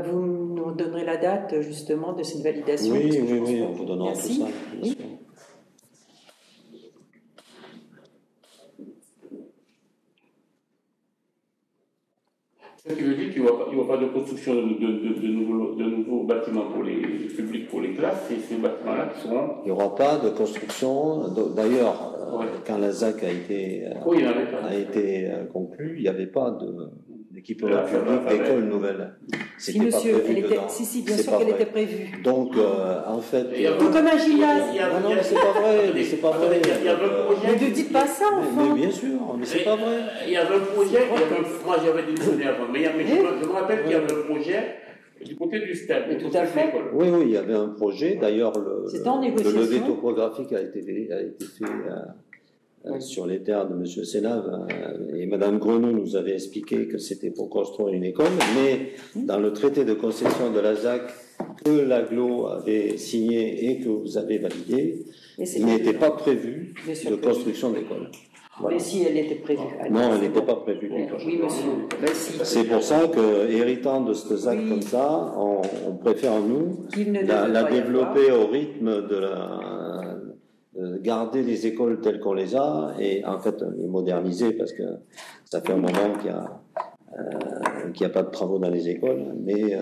B: Vous nous donnerez la date justement de cette validation.
A: Oui, on vous donnera tout ça.
B: Oui.
E: Ce qui veut dire qu'il n'y aura pas de construction de nouveaux bâtiments pour les publics, pour les classes, et ces bâtiments-là qui seront...
A: Il n'y aura pas de construction. D'ailleurs, quand la ZAC a été conclue, il n'y avait pas d'équipement public d'école nouvelle.
B: Si, monsieur, bien sûr qu'elle était prévue.
A: Donc, en fait...
B: Comme un gymnase.
A: Non, mais c'est pas vrai. C'est pas vrai.
B: Ne dites pas ça, enfin.
A: Mais bien sûr, mais c'est pas vrai.
E: Il y avait un projet, moi j'avais démissionné avant, mais je me rappelle qu'il y avait un projet du côté du stade.
B: Mais tout à fait.
A: Oui, il y avait un projet. D'ailleurs, le levé topographique a été fait sur les terres de M. Sénave, et Mme Grenou nous avait expliqué que c'était pour construire une école, mais dans le traité de concession de la ZAC que l'AGLO avait signé et que vous avez validé, il n'était pas prévu de construction d'école.
B: Voilà. Mais si elle était prévue.
A: Non, elle n'était pas prévue.
B: Oui, monsieur.
A: C'est pour ça que, héritant de cette ZAC comme ça, on préfère, nous, la développer au rythme de garder les écoles telles qu'on les a, et en fait les moderniser, parce que ça fait un moment qu'il n'y a pas de travaux dans les écoles, mais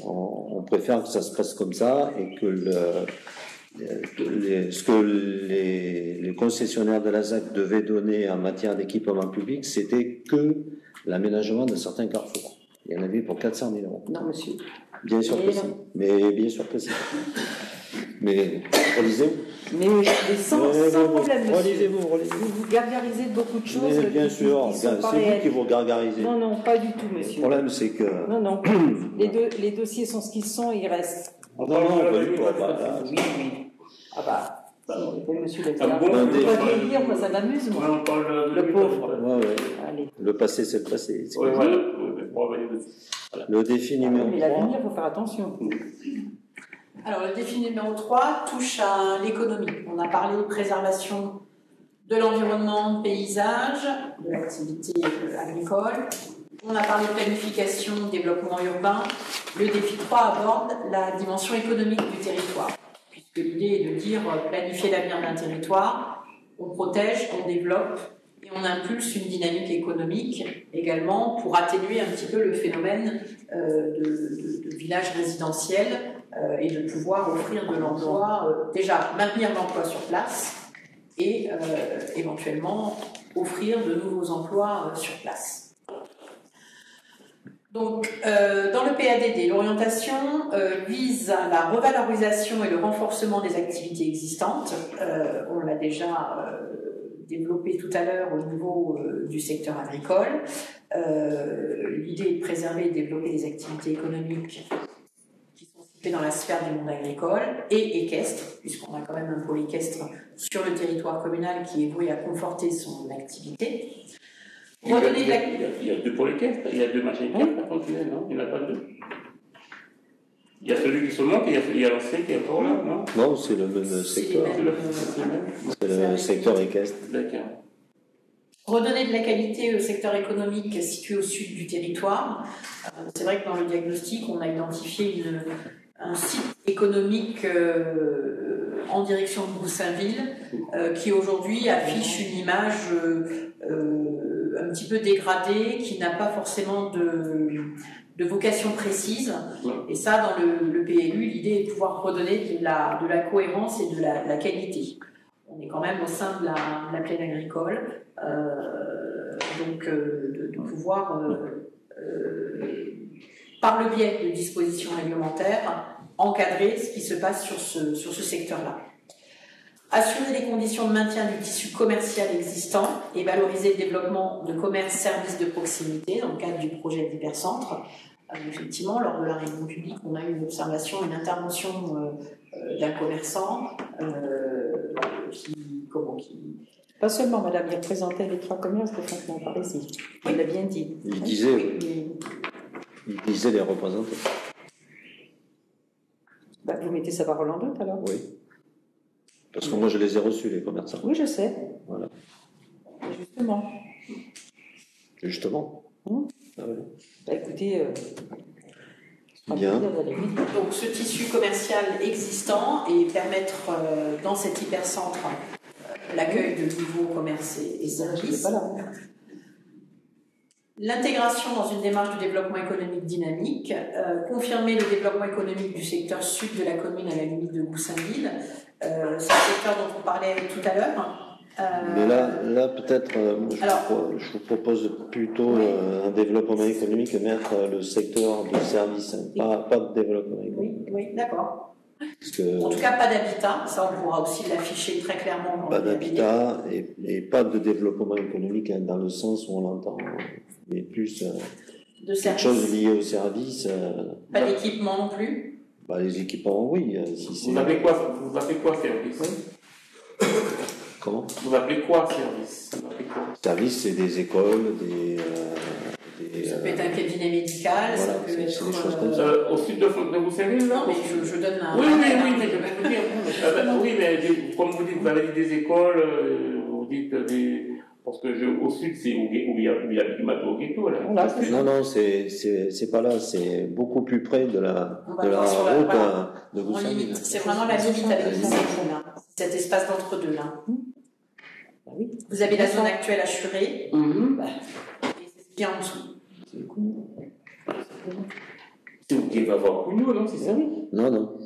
A: on préfère que ça se passe comme ça, et que ce que les concessionnaires de la ZAC devaient donner en matière d'équipement public, c'était que l'aménagement de certains carrefours. Il y en avait pour 400 000 euros.
B: Non, monsieur.
A: Bien sûr que si. Mais bien sûr que si. Mais relisez-vous.
B: Mais sans problème, monsieur.
A: Relisez-vous.
B: Vous gargarisez de beaucoup de choses.
A: Mais bien sûr, c'est vous qui vous gargarisez.
B: Non, pas du tout, monsieur.
A: Le problème, c'est que...
B: Non. Les dossiers sont ce qu'ils sont, ils restent.
A: Non, pas du tout.
B: Oui. Monsieur
E: Ah bon,
B: on peut dire, moi ça m'amuse, moi.
E: On parle
B: le pauvre.
A: Ouais. Le passé, c'est le passé.
E: Oui, voilà.
A: Le défi numéro 3.
B: Mais l'avenir, il faut faire attention.
C: Alors, le défi numéro 3 touche à l'économie. On a parlé de préservation de l'environnement, de paysage, de l'activité agricole. On a parlé de planification, de développement urbain. Le défi 3 aborde la dimension économique du territoire, puisque l'idée est de dire planifier l'avenir d'un territoire, on protège, on développe et on impulse une dynamique économique également pour atténuer un petit peu le phénomène de village résidentiel et de pouvoir offrir de l'emploi, déjà maintenir l'emploi sur place et éventuellement offrir de nouveaux emplois sur place. Donc, dans le PADD, l'orientation vise à la revalorisation et le renforcement des activités existantes. On l'a déjà développé tout à l'heure au niveau du secteur agricole. L'idée est de préserver et de développer des activités économiques qui sont situées dans la sphère du monde agricole et équestre, puisqu'on a quand même un pôle équestre sur le territoire communal qui est voué à conforter son activité.
E: Il y a deux pôles équestres, il y a deux machins équestres à continuer, non? Il n'y en a pas deux. Il y a celui qui se manque et il y a l'ancien qui est encore là, non?
A: Non, c'est le même secteur. C'est le secteur équestre.
E: D'accord.
C: Redonner de la qualité au secteur économique situé au sud du territoire. C'est vrai que dans le diagnostic, on a identifié un site économique en direction de Goussainville qui aujourd'hui affiche une image un petit peu dégradée, qui n'a pas forcément de vocation précise. Et ça, dans le PLU, l'idée est de pouvoir redonner de la cohérence et de la qualité. On est quand même au sein de la plaine agricole, donc de pouvoir, par le biais de dispositions réglementaires, encadrer ce qui se passe sur ce secteur-là. Assurer les conditions de maintien du tissu commercial existant et valoriser le développement de commerces, services de proximité dans le cadre du projet d'hypercentre. Effectivement, lors de la réunion publique, on a eu une observation, une intervention d'un commerçant qui...
B: Pas seulement, madame, il représentait les 3 commerces de Fontenay-par-Ici. Il l'a bien dit.
A: Il disait les représenter.
B: Bah, vous mettez sa parole en doute, alors?
A: Oui. Parce que moi, je les ai reçus, les commerçants.
B: Oui, je sais.
A: Voilà.
B: Justement.
A: Ah ouais.
B: Bah, écoutez...
A: Bien.
C: Donc, ce tissu commercial existant et permettre dans cet hypercentre l'accueil de nouveaux commerces et services. L'intégration dans une démarche de développement économique dynamique, confirmer le développement économique du secteur sud de la commune à la limite de Goussainville. C'est le secteur dont on parlait tout à l'heure.
A: Mais là peut-être, je vous propose plutôt un développement économique et mettre le secteur de service, pas de développement économique.
C: Oui, d'accord. En tout cas, pas d'habitat, ça on pourra aussi l'afficher très clairement.
A: Pas d'habitat et pas de développement économique dans le sens où on l'entend, mais plus
C: de
A: quelque chose lié au service.
C: Pas d'équipement non plus.
A: Les équipements, oui.
E: Vous appelez quoi service?
A: Comment?
E: Vous appelez quoi service?
A: Service, c'est des écoles,
C: ça peut être un cabinet médical, ça peut être
A: des choses comme ça.
E: Au sud de Goussainville, non?
C: Mais je donne un...
E: Oui, mais je vais vous dire. Oui, mais comme vous dites, vous avez dit des écoles, vous dites des... Parce que au sud, c'est où il y a du matos au ghetto, là.
A: Non, c'est pas là, c'est beaucoup plus près de la route de Goussainville.
C: C'est vraiment la limite avec Goussainville, là. Cet espace d'entre-deux, là. Vous avez la zone actuelle assurée, et c'est ce qu'il y a en dessous.
E: C'est où qu'il va avoir Cougnou, non? C'est ça?
A: Non.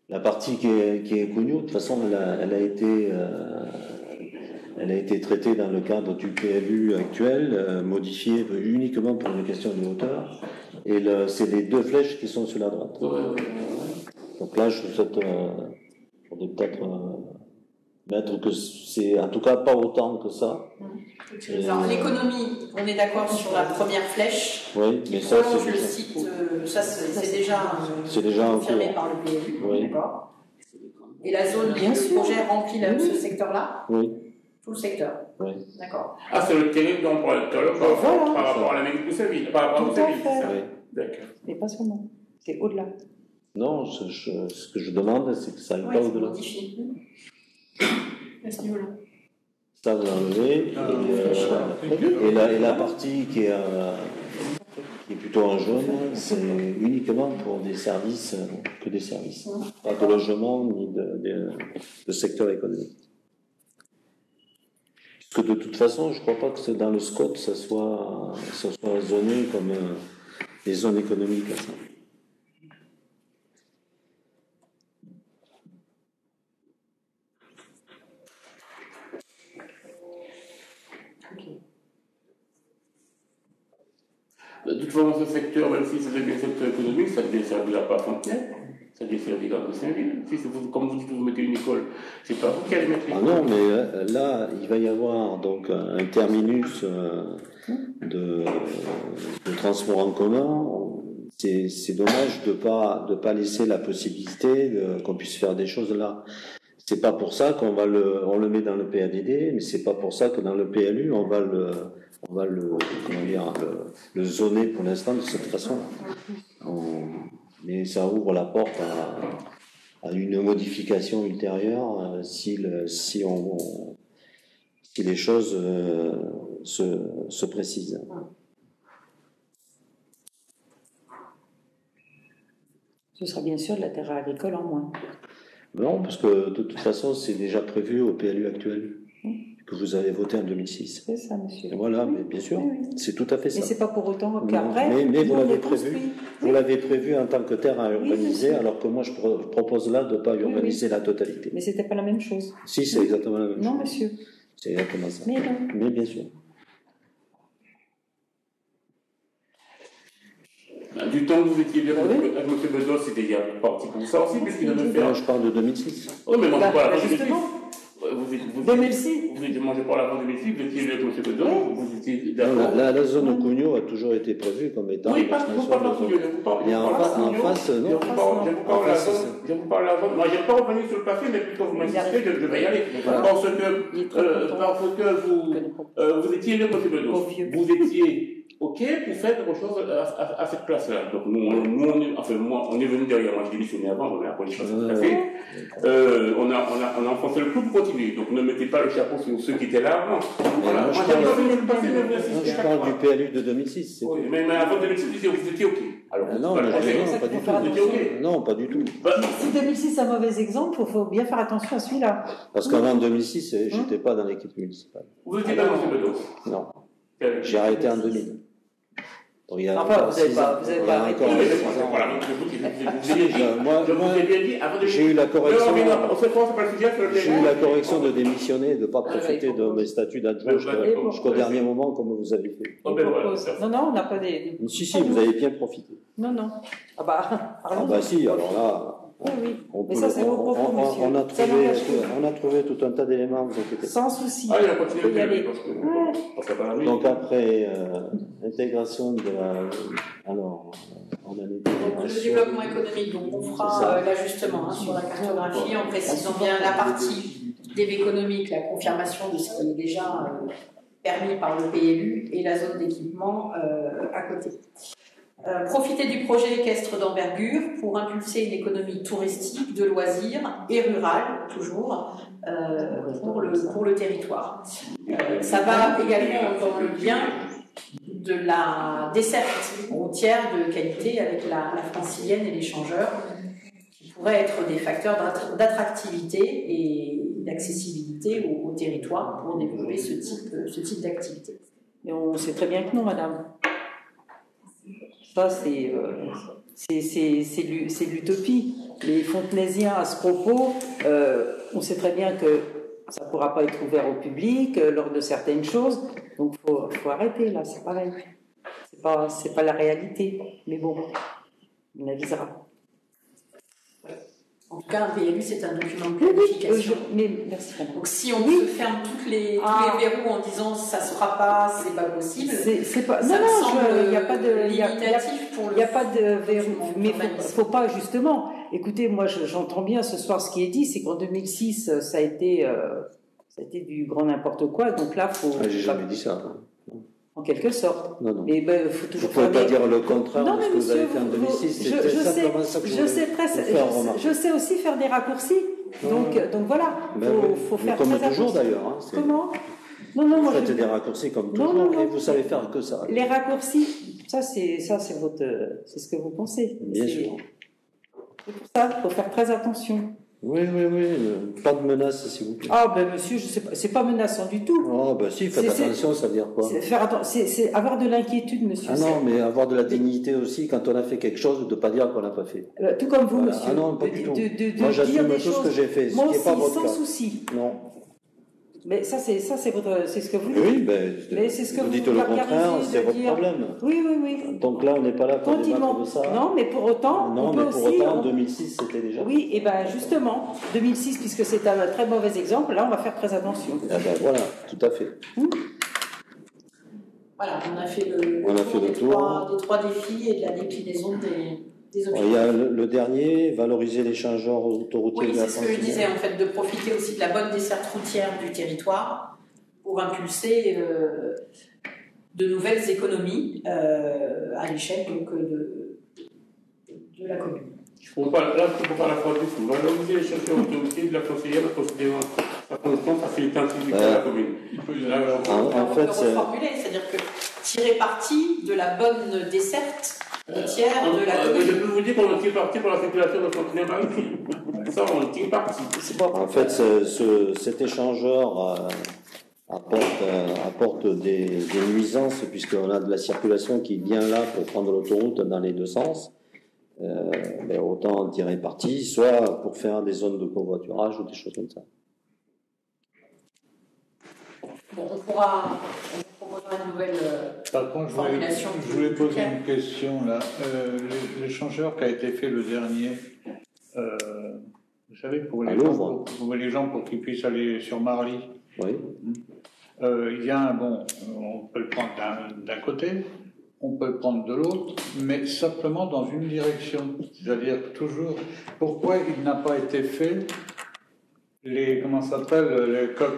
A: La partie qui est Cougnou, de toute façon, elle a été traitée dans le cadre du PLU actuel, modifiée uniquement pour une question de hauteur. Et c'est les 2 flèches qui sont sur la droite. Donc là, je faudrait peut-être mettre que c'est en tout cas pas autant que ça.
C: Alors, l'économie, on est d'accord sur la première flèche.
A: Oui, mais ça, c'est
C: le site, ça c'est déjà confirmé par le PLU.
A: Oui.
C: D'accord. Et la zone,
B: Bien
C: le
B: sûr.
C: projet remplit ce secteur-là?
A: Oui.
C: Tout le secteur?
A: Oui.
C: D'accord.
E: Ah, c'est le terrain dont on parlait tout à l'heure par rapport à la mairie de Poussaville, par rapport à
B: Tout à
E: Poussaville,
B: fait.
E: c'est ça?
A: Oui.
E: D'accord.
B: Mais pas seulement. C'est au-delà.
A: Non, ce que je demande, c'est que ça aille
C: Oui,
A: pas
C: c'est
A: au-delà.
C: modifié.
D: À ce niveau-là.
A: Ça, vous l'enlevez. Et la partie qui est plutôt en jaune, c'est uniquement pour des services, que des services. Pas de logement ni de secteur économique. Parce que de toute façon, je ne crois pas que dans le SCOT, ça soit zoné comme les zones économiques. Ça.
E: De toute façon, ce secteur, même si c'est un secteur économique, ça ne desservira pas Fontenay, ça desservira Saint-Ville. Si comme vous dites, vous mettez une école, c'est pas vous qui allez mettre l'école.
A: Ah non, mais là, il va y avoir donc un terminus de transport en commun. C'est dommage de pas laisser la possibilité qu'on puisse faire des choses là. C'est pas pour ça qu'on on le met dans le PADD, mais c'est pas pour ça que dans le PLU on va le zoner pour l'instant de cette façon. Mais ça ouvre la porte à une modification ultérieure si les choses se précisent.
B: Ce sera bien sûr de la terre agricole en moins.
A: Non, parce que de toute façon, c'est déjà prévu au PLU actuel, que vous avez voté en 2006.
B: C'est ça, monsieur.
A: Voilà, mais bien sûr, c'est tout à fait ça.
B: Mais c'est pas pour autant qu'après.
A: Mais vous l'avez prévu en tant que terre à urbaniser, alors que moi je propose là de ne pas urbaniser la totalité.
B: Mais c'était pas la même chose.
A: Si, c'est exactement la même chose.
B: Non, monsieur.
A: C'est exactement ça.
B: Mais non.
A: Mais bien sûr.
E: Du temps que vous étiez là avec M. Bedos, c'était il y a parti pour ça aussi, puisqu'il devait faire.
A: Non, je parle de 2006.
E: Oui, mais moi je parle de 2006.
B: Justement.
E: 2006. Moi je parle avant 2006, vous étiez avec M. Bedos, vous étiez d'accord.
A: La zone Cugno a toujours été prévue comme étant.
E: Oui, parce que vous parlez de Cugno, vous parlez
A: en face, non.
E: Je vous parle de la zone. Moi, je n'ai pas revenu sur le passé, mais plutôt vous m'insistez, je vais y aller. Parce que vous étiez avec M. Bedos. Vous étiez. OK, pour faire quelque chose à cette place-là. Donc, moi, on est venu derrière. Moi, je démissionnais avant, on a appris les choses on a enfoncé le clou pour continuer. Donc, ne mettez pas le chapeau sur ceux qui étaient là avant. Voilà.
A: Je parle du PLU de 2006.
E: Oui, mais avant 2006, vous étiez OK. Alors,
A: non, pas du tout.
E: Vous étiez OK.
A: Non, pas du tout.
B: Si 2006 est un mauvais exemple, il faut bien faire attention à celui-là.
A: Parce qu'avant 2006, j'étais pas dans l'équipe municipale.
E: Vous étiez pas dans M. Bedos?
A: Non. J'ai arrêté en 2000. Donc, il y a
B: vous n'avez pas arrêté.
A: J'ai eu la correction. J'ai eu la correction de démissionner, de ne pas profiter de mes statuts d'adjoint jusqu'au dernier moment, comme vous avez fait.
B: Non, on n'a pas des.
A: Si, vous avez bien profité.
B: Non. Ah bah
A: si, alors là.
B: Oui. Mais ça, c'est vos propos, monsieur.
A: On a trouvé tout un tas d'éléments, vous inquiétez pas.
B: Sans souci.
E: Ah, il a continué
B: y aller.
A: Donc après intégration de la. Alors, on a
C: le développement économique, donc on fera l'ajustement sur la cartographie en précisant bien la partie DV économique, la confirmation de ce qui est déjà permis par le PLU et la zone d'équipement à côté. Profiter du projet équestre d'envergure pour impulser une économie touristique, de loisirs et rurale, toujours, pour le territoire. Ça va également dans le lien de la desserte routière de qualité avec la francilienne et l'échangeur, qui pourraient être des facteurs d'attractivité et d'accessibilité au territoire pour développer ce type d'activité.
B: Mais on sait très bien que non, madame. Ça, c'est l'utopie. Les fontenaisiens, à ce propos, on sait très bien que ça ne pourra pas être ouvert au public lors de certaines choses. Donc, il faut arrêter, là, c'est pareil. C'est pas la réalité. Mais bon, on avisera.
C: En tout cas, un PLU, c'est un document de planification.
B: Merci.
C: Donc, si on se ferme tous les verrous en disant ça ne se fera pas, c'est pas possible,
B: c'est pas.
C: Ça
B: il n'y a pas de
C: limitatif pour le.
B: Il n'y a pas de verrou. Mais il ne faut pas, justement. écoutez, moi j'entends bien ce soir ce qui est dit, c'est qu'en 2006, ça a été du grand n'importe quoi, donc là, faut...
A: J'ai jamais dit ça.
B: En quelque sorte.
A: Non, non.
B: Mais ben, faut toujours
A: vous ne pouvez pas dire le contraire
B: non,
A: de ce que vous avez fait en 2006. C'était simplement ça que
B: je sais aussi faire des raccourcis. Donc voilà, faut faire
A: comme
B: très
A: toujours
B: attention.
A: d'ailleurs. Hein,
B: comment Non,
A: vous faites des raccourcis comme toujours et vous savez faire que ça.
B: Les raccourcis, c'est ce que vous pensez.
A: Bien sûr.
B: C'est pour ça, il faut faire très attention.
A: Oui. Pas de menace, s'il vous plaît.
B: Ah, ben monsieur, je sais pas, c'est pas menaçant du tout.
A: Oh, ben si, faites attention, ça veut dire quoi?
B: C'est avoir de l'inquiétude, monsieur.
A: Ah non, mais avoir de la dignité aussi quand on a fait quelque chose, de ne pas dire qu'on n'a pas fait.
B: Tout comme vous, monsieur.
A: Ah non, pas du tout. Moi, j'assume tout ce que j'ai fait, ce qui n'est pas votre cas.
B: Sans souci.
A: Non.
B: Mais ça, c'est ce que vous dites.
A: Oui,
B: mais c'est ce que
A: vous dites le contraire, c'est votre problème.
B: Oui.
A: Donc là, on n'est pas là pour débattre de ça.
B: Non, mais pour autant,
A: non, mais pour autant, en 2006, c'était déjà.
B: Oui, et ben justement, 2006, puisque c'est un très mauvais exemple, là, on va faire très attention.
A: Ah ben voilà, tout à fait.
C: Voilà, on a fait le tour des trois défis et de la déclinaison des objectifs.
A: Il y a le dernier, valoriser l'échangeur autoroutier.
C: Oui, c'est ce que je disais, en fait, de profiter aussi de la bonne desserte routière du territoire pour impulser de nouvelles économies à l'échelle donc, de la commune.
E: Là, il ne faut pas la fois du tout. Valoriser l'échangeur autoroutier de la conseillère, considérant sa fonction facilite ainsi la commune.
A: En fait,
C: c'est c'est-à-dire que tirer parti de la bonne desserte routière de la commune.
E: Je peux vous dire qu'on tire parti pour la circulation de continent maritime. Ça, on tire parti.
A: En fait, cet échangeur apporte des nuisances puisqu'on a de la circulation qui vient là pour prendre l'autoroute dans les deux sens. Mais autant en tirer parti, soit pour faire des zones de covoiturage ou des choses comme ça.
C: Bon, on proposera une nouvelle
G: Par contre,
C: formulation.
G: Je voulais poser une question là. L'échangeur qui a été fait le dernier, vous savez, pour les gens pour qu'ils puissent aller sur Marly.
A: Oui.
G: Il y a on peut le prendre d'un côté, on peut le prendre de l'autre, mais simplement dans une direction. C'est-à-dire toujours, pourquoi il n'a pas été fait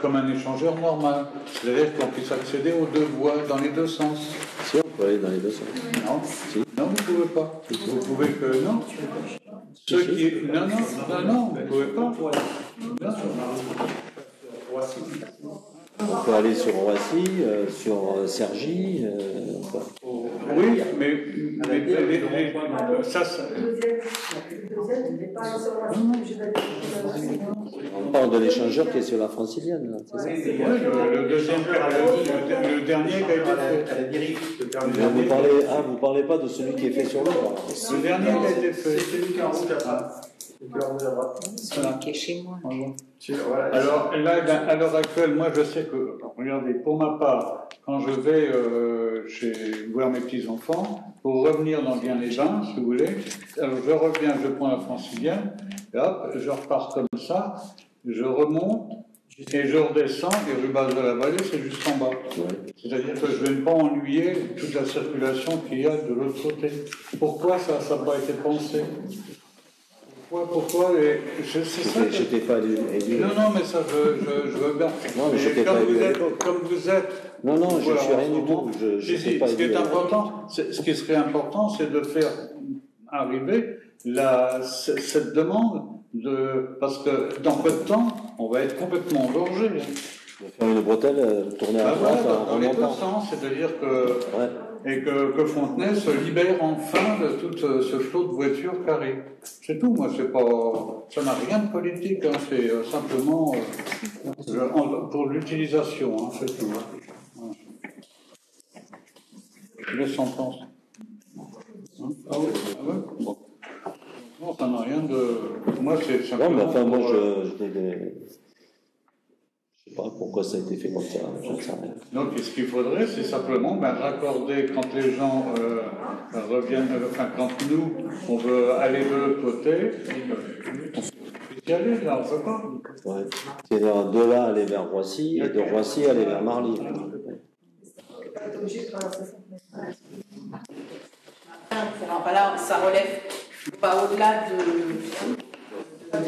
G: comme un échangeur normal. C'est-à-dire qu'on puisse accéder aux deux voies dans les deux sens.
A: Si, on peut aller dans les deux sens.
G: Non, si. Non, vous ne pouvez pas. Vous pouvez que non. Non, vous ne pouvez pas.
A: On peut aller sur Roissy, sur Cergy.
G: Oui, mais ça.
A: On parle de l'échangeur qui est sur la Francilienne.
G: C'est ça. Le dernier qui a été fait.
A: Vous parlez pas de celui qui est fait sur l'eau.
G: Le dernier qui a été fait.
H: C'est celui qui est en route à
F: Celui qui est chez moi.
G: Alors là, à l'heure actuelle, moi je sais que, regardez, pour ma part, quand je vais voir mes petits-enfants, pour revenir dans Bien-les-Bains, si vous voulez, alors je reviens, je prends la Francilienne, et hop, je repars comme ça, je remonte, et je redescends, et rue Basse-de-la-Vallée, c'est juste en bas. C'est-à-dire que je ne vais pas ennuyer toute la circulation qu'il y a de l'autre côté. Pourquoi ça n'a pas été pensé ? Pourquoi
A: J'étais pas élu.
G: Non, mais ça, je veux bien.
A: Non, mais j'étais pas élu.
G: Comme vous êtes.
A: Non, je ne suis rien du tout.
G: Ce qui serait important, c'est de faire arriver cette demande parce que dans peu de temps, on va être complètement engorgé.
A: On va faire une bretelle, tourner à droite
G: dans les deux sens, c'est-à-dire que Fontenay se libère enfin de tout ce flot de voitures carrées. C'est tout, moi, ça n'a rien de politique, hein, c'est simplement pour l'utilisation, hein, c'est tout. Hein. Qu'est-ce qu'on pense? Ah oui. Bon. Non, ça n'a rien de... Moi, c'est simplement...
A: Non, mais enfin, moi, je sais pas pourquoi ça a été fait comme ça, je ne sais rien.
G: Donc, ce qu'il faudrait, c'est simplement raccorder quand les gens reviennent, quand nous, on veut aller de l'autre côté, on peut y aller, là, on ne peut pas.
A: Ouais. C'est-à-dire de là aller vers Roissy et de Roissy aller vers Marly.
C: Là, ça relève pas au-delà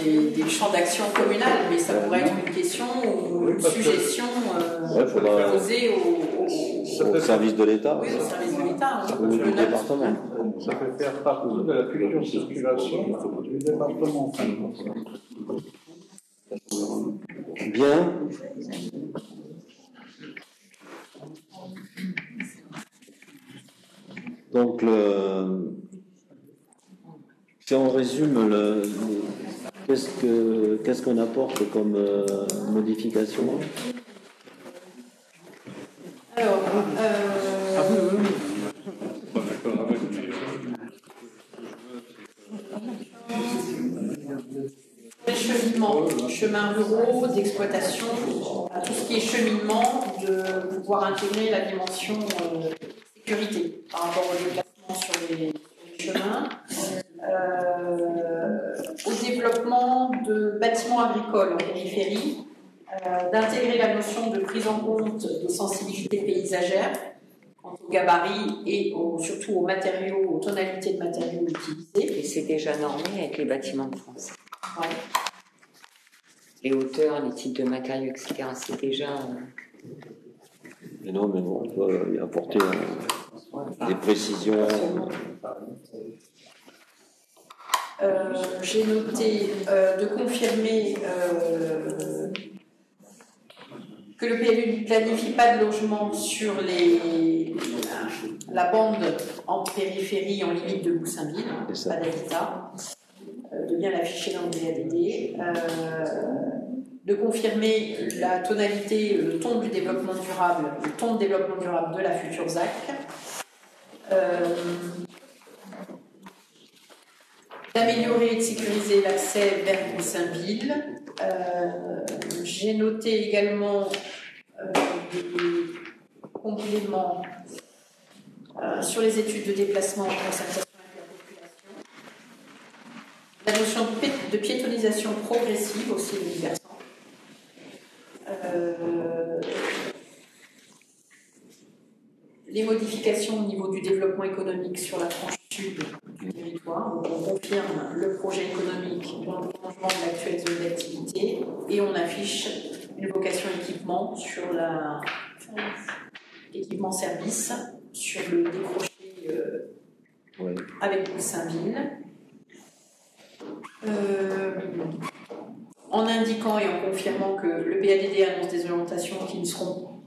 C: des champs d'action communales, mais ça pourrait être une question ou une suggestion posée
A: au service de l'État.
C: Oui, au service de l'État.
A: Ou du département.
G: Ça peut faire partie de la future circulation du département.
A: Bien. Donc, si on résume, qu'est-ce qu'on apporte comme modification?
C: Alors, les chemins ruraux d'exploitation, tout ce qui est cheminement, de pouvoir intégrer la dimension sécurité par rapport au déplacement sur les chemins, au développement de bâtiments agricoles en périphérie, d'intégrer la notion de prise en compte des sensibilités paysagères quant au gabarit et surtout aux matériaux, aux tonalités de matériaux utilisés.
F: Et c'est déjà normé avec les bâtiments de France.
C: Ouais.
F: Les hauteurs, les types de matériaux, etc. C'est déjà...
A: Mais non, on peut y apporter des précisions.
C: J'ai noté de confirmer que le PLU ne planifie pas de logement sur la bande en périphérie, en limite de Goussainville, pas d'habitat, de bien l'afficher dans le PADD, de confirmer la tonalité, le ton du développement durable, le ton de développement durable de la future ZAC, d'améliorer et de sécuriser l'accès vers Goussainville. J'ai noté également des compléments sur les études de déplacement en concertation avec la population. La notion de piétonisation progressive aussi universelle. Les modifications au niveau du développement économique sur la tranche sud du territoire. Donc on confirme le projet économique dans le prolongement de l'actuelle zone d'activité et on affiche une vocation équipement sur l'équipement service sur le décroché avec Goussainville. En indiquant et en confirmant que le PADD annonce des orientations qui ne seront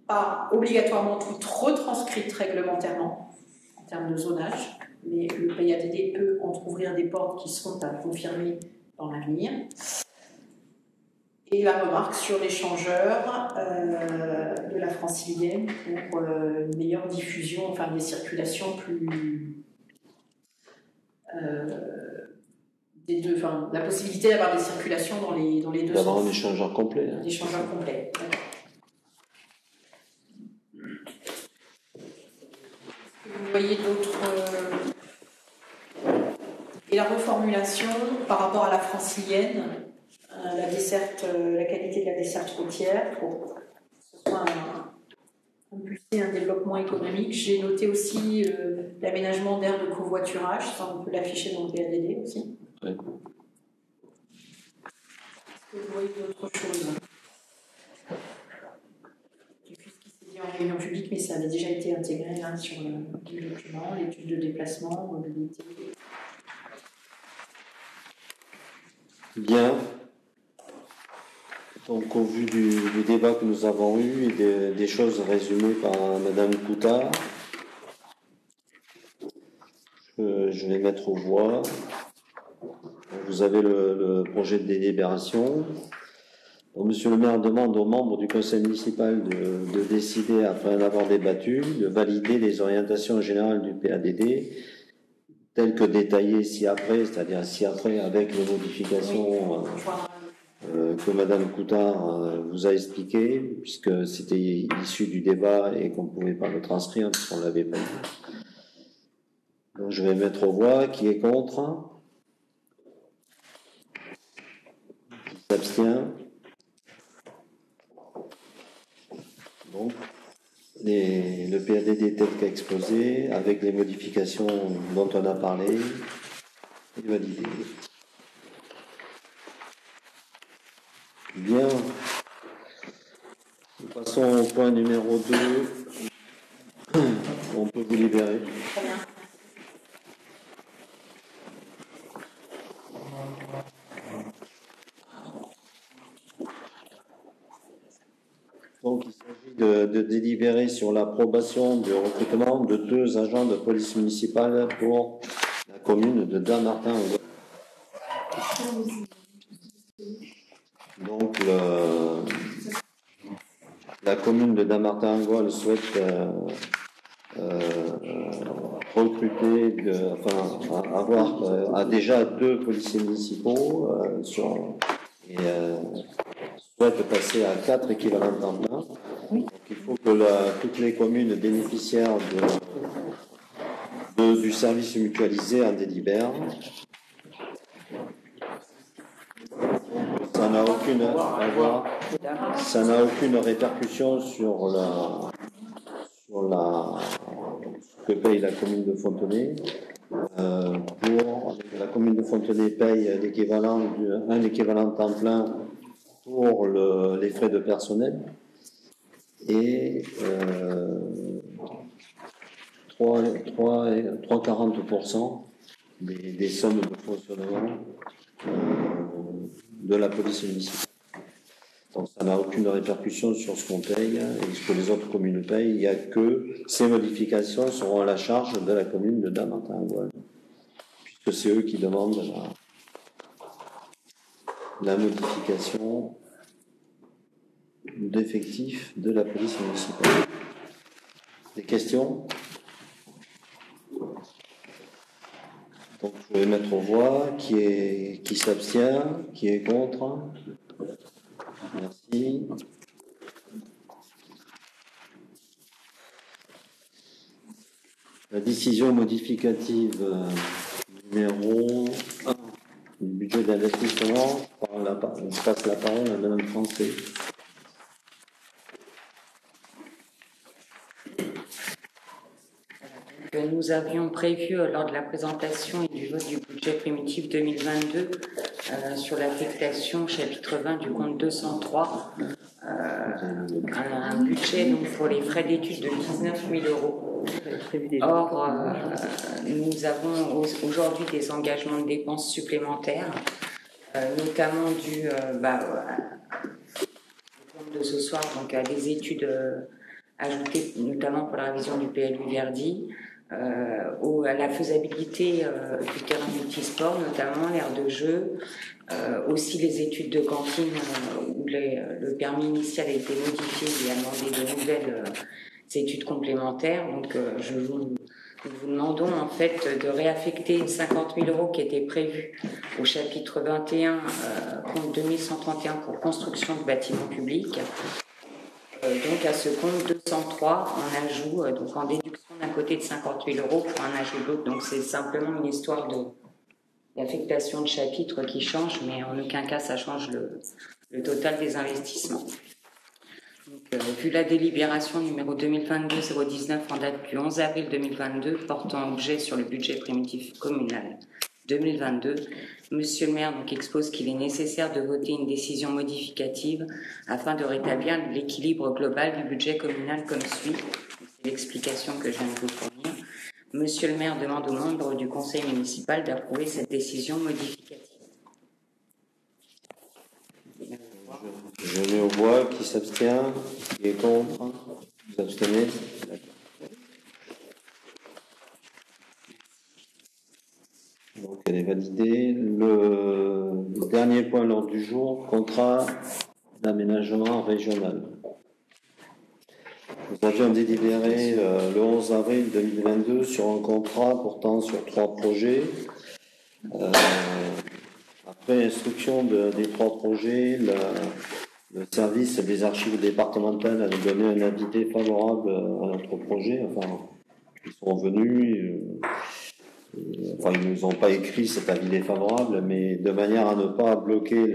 C: pas obligatoirement toutes retranscrites réglementairement en termes de zonage, mais le PADD peut entrouvrir des portes qui seront à confirmer dans l'avenir. Et la remarque sur l'échangeur de la francilienne pour une meilleure diffusion, enfin des circulations plus... des deux, enfin, la possibilité d'avoir des circulations dans les deux sens.
A: D'avoir un échangeur complet.
C: Un échangeur complet. Vous voyez d'autres... Et la reformulation par rapport à la francilienne, la desserte, la qualité de la desserte routière, pour que ce soit impulser un développement économique. J'ai noté aussi l'aménagement d'aires de covoiturage, ça on peut l'afficher dans le PADD aussi.
A: Oui.
C: Est-ce que vous voyez d'autres choses? Ce qui s'est dit en réunion publique, mais ça avait déjà été intégré là, sur le document, l'étude de déplacement, mobilité.
A: Bien. Donc, au vu du débat que nous avons eu et des choses résumées par Madame Coutard, je vais mettre aux voix. Vous avez le projet de délibération. Donc, Monsieur le maire demande aux membres du conseil municipal de décider, après en avoir débattu, de valider les orientations générales du PADD, telles que détaillées ci-après, c'est-à-dire ci-après avec les modifications que Madame Coutard vous a expliquées, puisque c'était issu du débat et qu'on ne pouvait pas le transcrire puisqu'on ne l'avait pas dit. Donc je vais mettre aux voix. Qui est contre? Qui s'abstient? Donc, le PADD tel qu'exposé, avec les modifications dont on a parlé, est validé. Bien. Nous passons au point numéro 2. On peut vous libérer.
C: Très bien.
A: Donc, il s'agit de délibérer sur l'approbation du recrutement de 2 agents de police municipale pour la commune de Dammartin. Donc, la commune de Dammartin-Angoual souhaite recruter, a déjà 2 policiers municipaux et souhaite passer à 4 équivalents temps plein. Donc, il faut que toutes les communes bénéficiaires du service mutualisé en délibèrent. Ça n'a aucune répercussion sur ce que paye la commune de Fontenay. La commune de Fontenay paye un équivalent temps plein pour les frais de personnel et 3,40% des sommes de fonctionnement de la police municipale. Donc ça n'a aucune répercussion sur ce qu'on paye et ce que les autres communes payent. Il n'y a que ces modifications seront à la charge de la commune de Dammartin-Angoual, puisque c'est eux qui demandent la modification d'effectifs de la police municipale. Des questions? Donc je vais mettre aux voix qui s'abstient, qui est contre. Merci. La décision modificative numéro 1 du budget d'investissement, je passe la parole à Madame Français.
F: Nous avions prévu lors de la présentation et du vote du budget primitif 2022 sur l'affectation chapitre 20 du compte 203 un budget donc, pour les frais d'études de 19 000 €. Or, nous avons aujourd'hui des engagements de dépenses supplémentaires, notamment dû de ce soir donc à des études ajoutées notamment pour la révision du PLU Verdi, à la faisabilité du terrain multisport, notamment l'aire de jeu, aussi les études de cantine où le permis initial a été modifié et a demandé de nouvelles études complémentaires. Donc nous vous demandons en fait de réaffecter 50 000 € qui étaient prévus au chapitre 21, compte 2131 pour construction de bâtiments publics. Donc à ce compte 203, on ajoute donc en déduction d'un côté de 50 000 € pour un ajout de l'autre. Donc c'est simplement une histoire d'affectation de chapitre qui change, mais en aucun cas ça change le total des investissements. Donc, vu la délibération numéro 2022-019 en date du 11 avril 2022 portant objet sur le budget primitif communal 2022, Monsieur le maire donc expose qu'il est nécessaire de voter une décision modificative afin de rétablir l'équilibre global du budget communal comme suit. C'est l'explication que je viens de vous fournir. Monsieur le maire demande aux membres du conseil municipal d'approuver cette décision modificative.
A: Je mets aux voix qui s'abstient, qui est contre, vous abstenez. Donc elle est validée. Le dernier point à l'ordre du jour, contrat d'aménagement régional. Nous avions délibéré le 11 avril 2022 sur un contrat portant sur 3 projets. Après instruction des 3 projets, le service des archives départementales a donné un avis défavorable à notre projet. Enfin, ils sont venus. Ils ne nous ont pas écrit cet avis défavorable, mais de manière à ne pas bloquer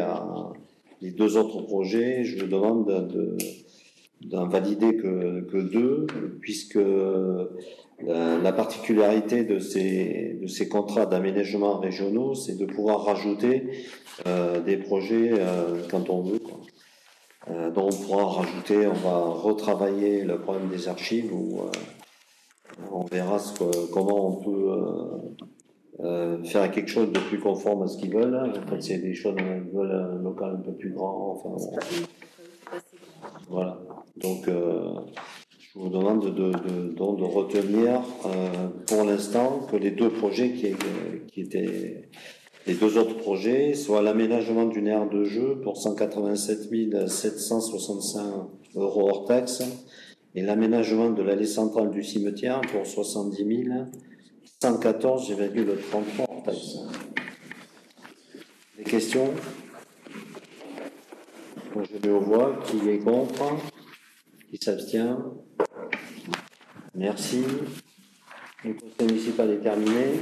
A: les 2 autres projets, je vous demande d'en valider que 2, puisque la particularité de ces contrats d'aménagement régionaux, c'est de pouvoir rajouter des projets quand on veut, quoi. Donc on pourra rajouter, on va retravailler le problème des archives où on verra comment on peut faire quelque chose de plus conforme à ce qu'ils veulent. En fait, c'est des choses qui veulent un local un peu plus grand. Enfin, voilà. Donc, je vous demande de retenir pour l'instant que les 2 projets qui étaient les 2 autres projets, soit l'aménagement d'une aire de jeu pour 187 765 € hors taxe, et l'aménagement de l'allée centrale du cimetière pour 70 114,33 € hors taxe. Des questions? Donc, je mets aux voix. Qui est contre? Qui s'abstient? Merci. Le conseil municipal est terminé.